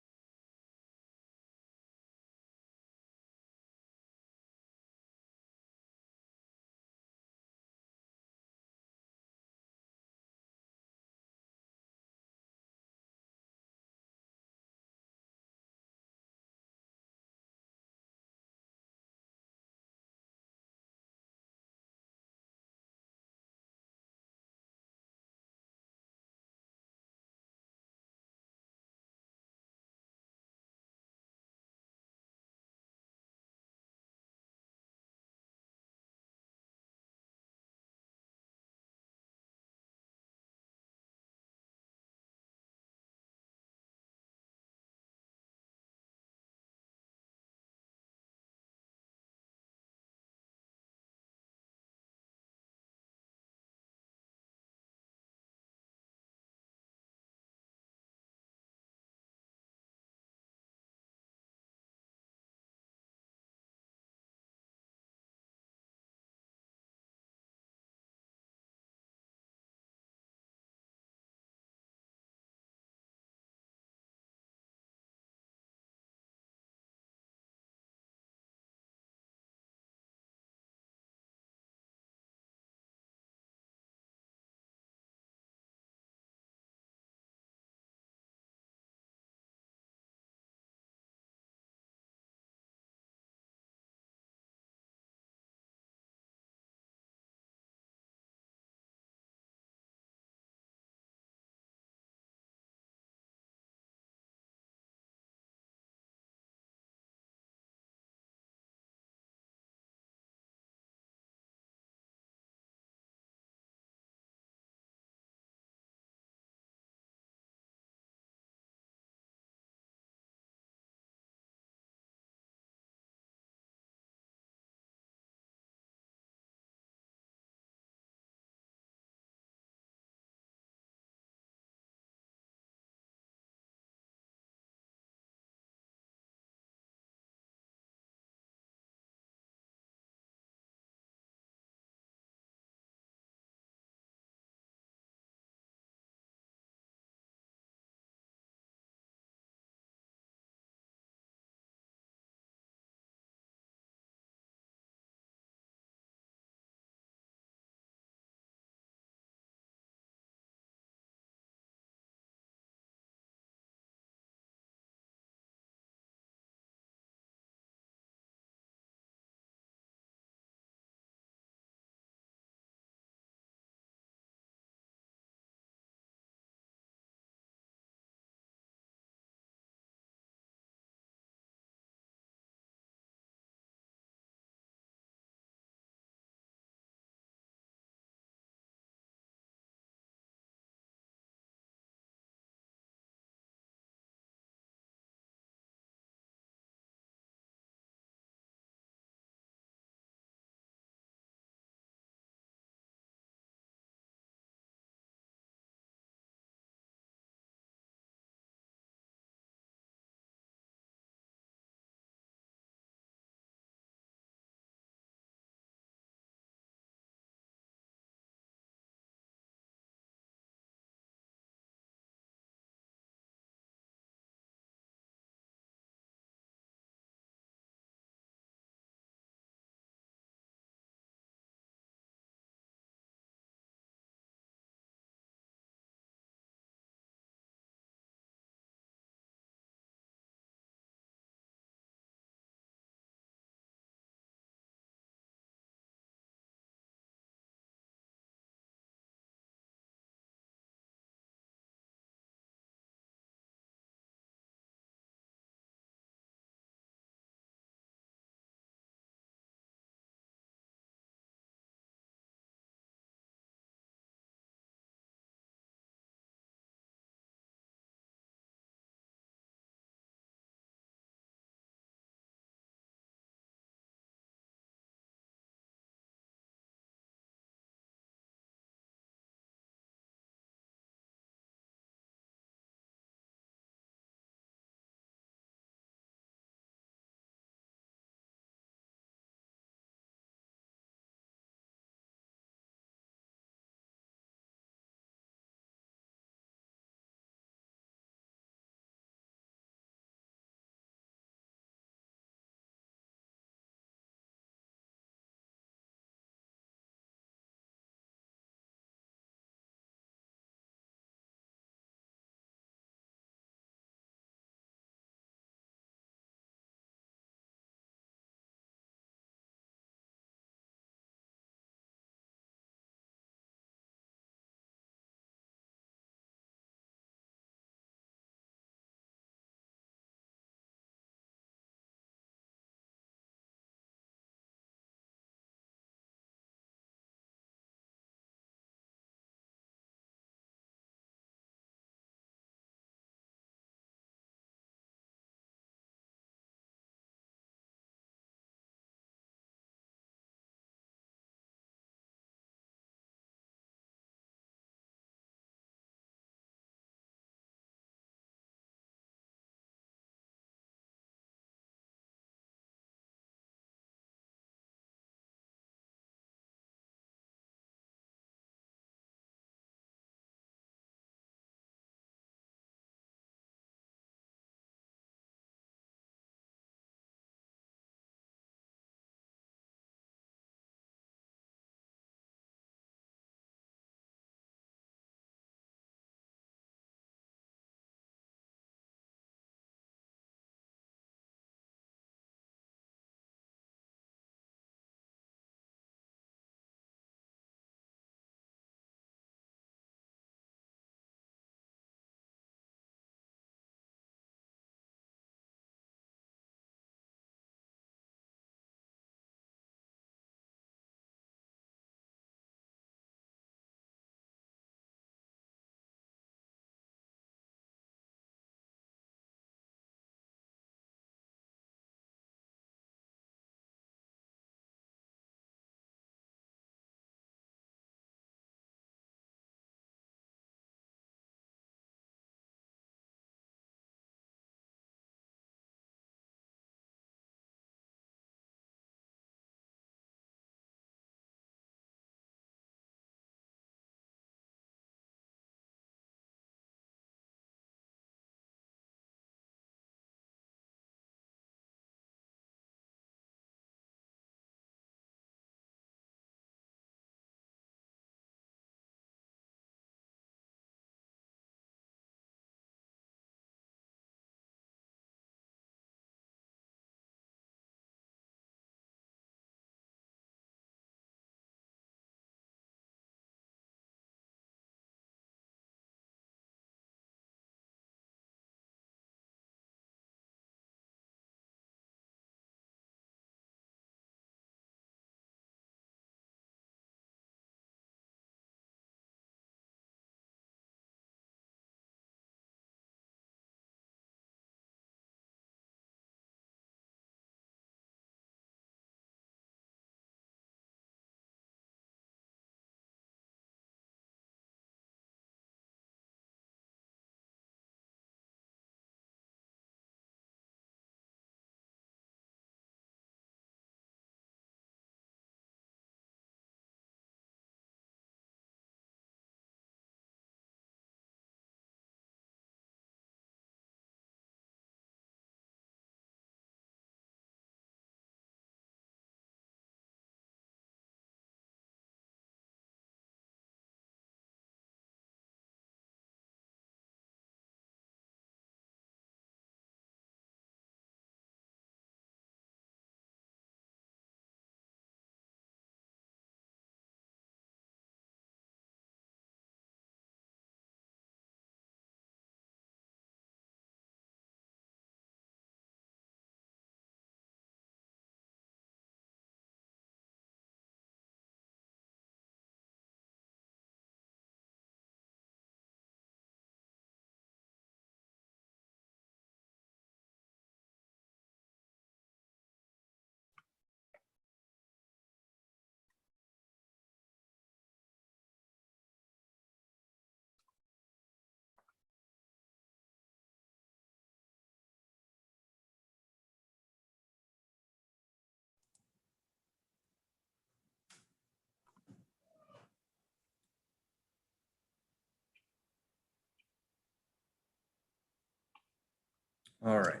S1: All right.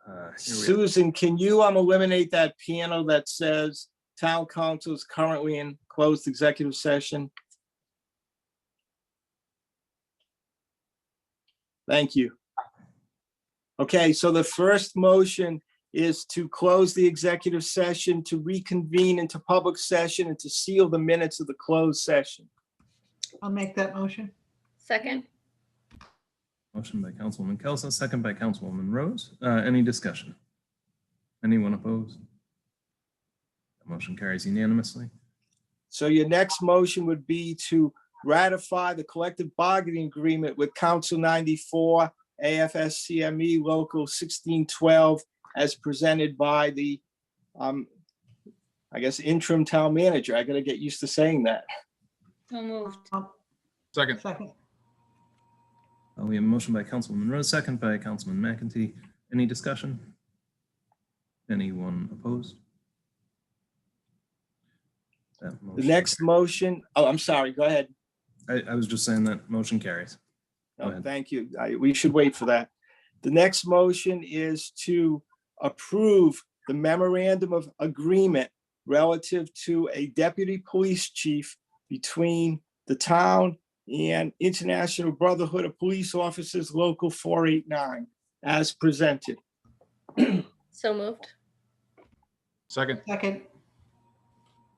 S1: Here we are.
S21: Susan, can you eliminate that panel that says town council is currently in closed executive session? Thank you. Okay, so the first motion is to close the executive session, to reconvene into public session, and to seal the minutes of the closed session.
S12: I'll make that motion.
S14: Second.
S1: Motion by Councilwoman Kelso, second by Councilwoman Rose. Any discussion? Anyone opposed? The motion carries unanimously.
S21: So your next motion would be to ratify the collective bargaining agreement with Council 94, AFSCME Local 1612, as presented by the, I guess, interim town manager. I gotta get used to saying that.
S4: So moved.
S13: Second.
S12: Second.
S1: We have a motion by Councilwoman Rose, second by Councilman McEntee. Any discussion? Anyone opposed? That
S21: The
S1: motion-
S21: next motion, oh, I'm sorry, go ahead.
S1: I was just saying that motion carries. Go
S21: No,
S1: ahead.
S21: thank you. We should wait for that. The next motion is to approve the memorandum of agreement relative to a deputy police chief between the town and International Brotherhood of Police Officers Local 489, as presented.
S14: So moved.
S13: Second.
S12: Second.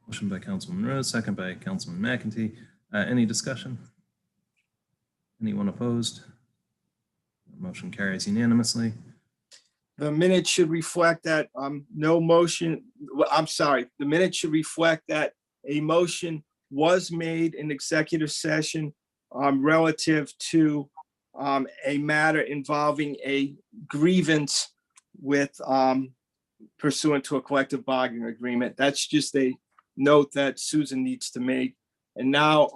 S1: Motion by Councilwoman Rose, second by Councilman McEntee. Any discussion? Anyone opposed? Motion carries unanimously.
S21: The minutes should reflect that no motion, well, I'm sorry, the minutes should reflect that a motion was made in executive session relative to a matter involving a grievance with pursuant to a collective bargaining agreement. That's just a note that Susan needs to make. And now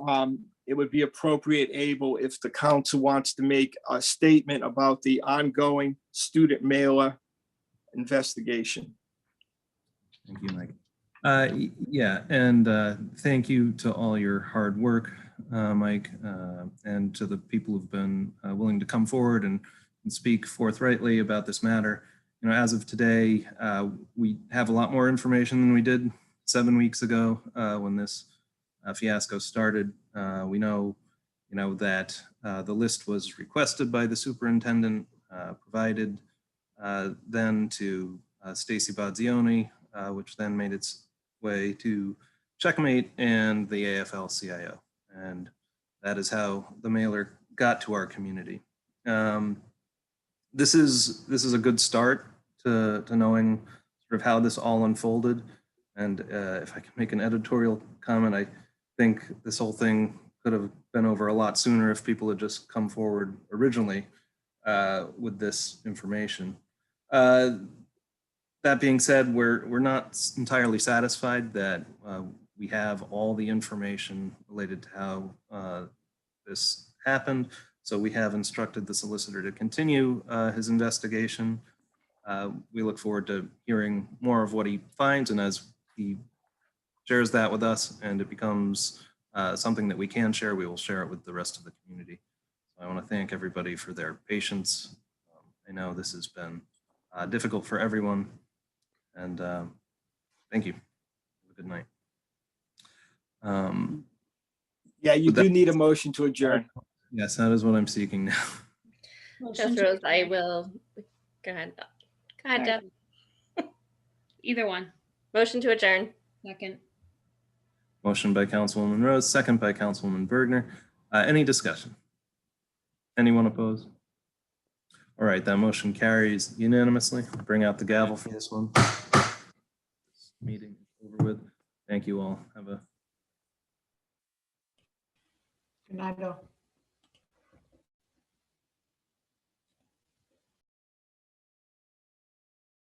S21: it would be appropriate, Abel, if the council wants to make a statement about the ongoing student mailer investigation.
S1: Thank you, Mike. Yeah, and thank you to all your hard work, Mike, and to the people who've been willing to come forward and speak forthrightly about this matter. You know, as of today, we have a lot more information than we did 7 weeks ago when this fiasco started. We know, that the list was requested by the superintendent, provided then to Stacy Bozzioni, which then made its way to Checkmate and the AFL-CIO. And that is how the mailer got to our community. This is a good start to knowing sort of how this all unfolded. And if I can make an editorial comment, I think this whole thing could have been over a lot sooner if people had just come forward originally with this information. That being said, we're not entirely satisfied that we have all the information related to how this happened. So we have instructed the solicitor to continue his investigation. We look forward to hearing more of what he finds, and as he shares that with us and it becomes something that we can share, we will share it with the rest of the community. So I want to thank everybody for their patience. I know this has been difficult for everyone, and thank you. Have a good night.
S21: Yeah, you do need a motion to adjourn.
S1: Yes, that is what I'm seeking now.
S14: Just Rose, I will. Go ahead. Go ahead, Deb.
S4: Either one.
S14: Motion to adjourn.
S4: Second.
S1: Motion by Councilwoman Rose, second by Councilwoman Bergner. Any discussion? Anyone opposed? All right, that motion carries unanimously. Bring out the gavel for this one. Meeting over with. Thank you all. Have a
S12: Good night, all.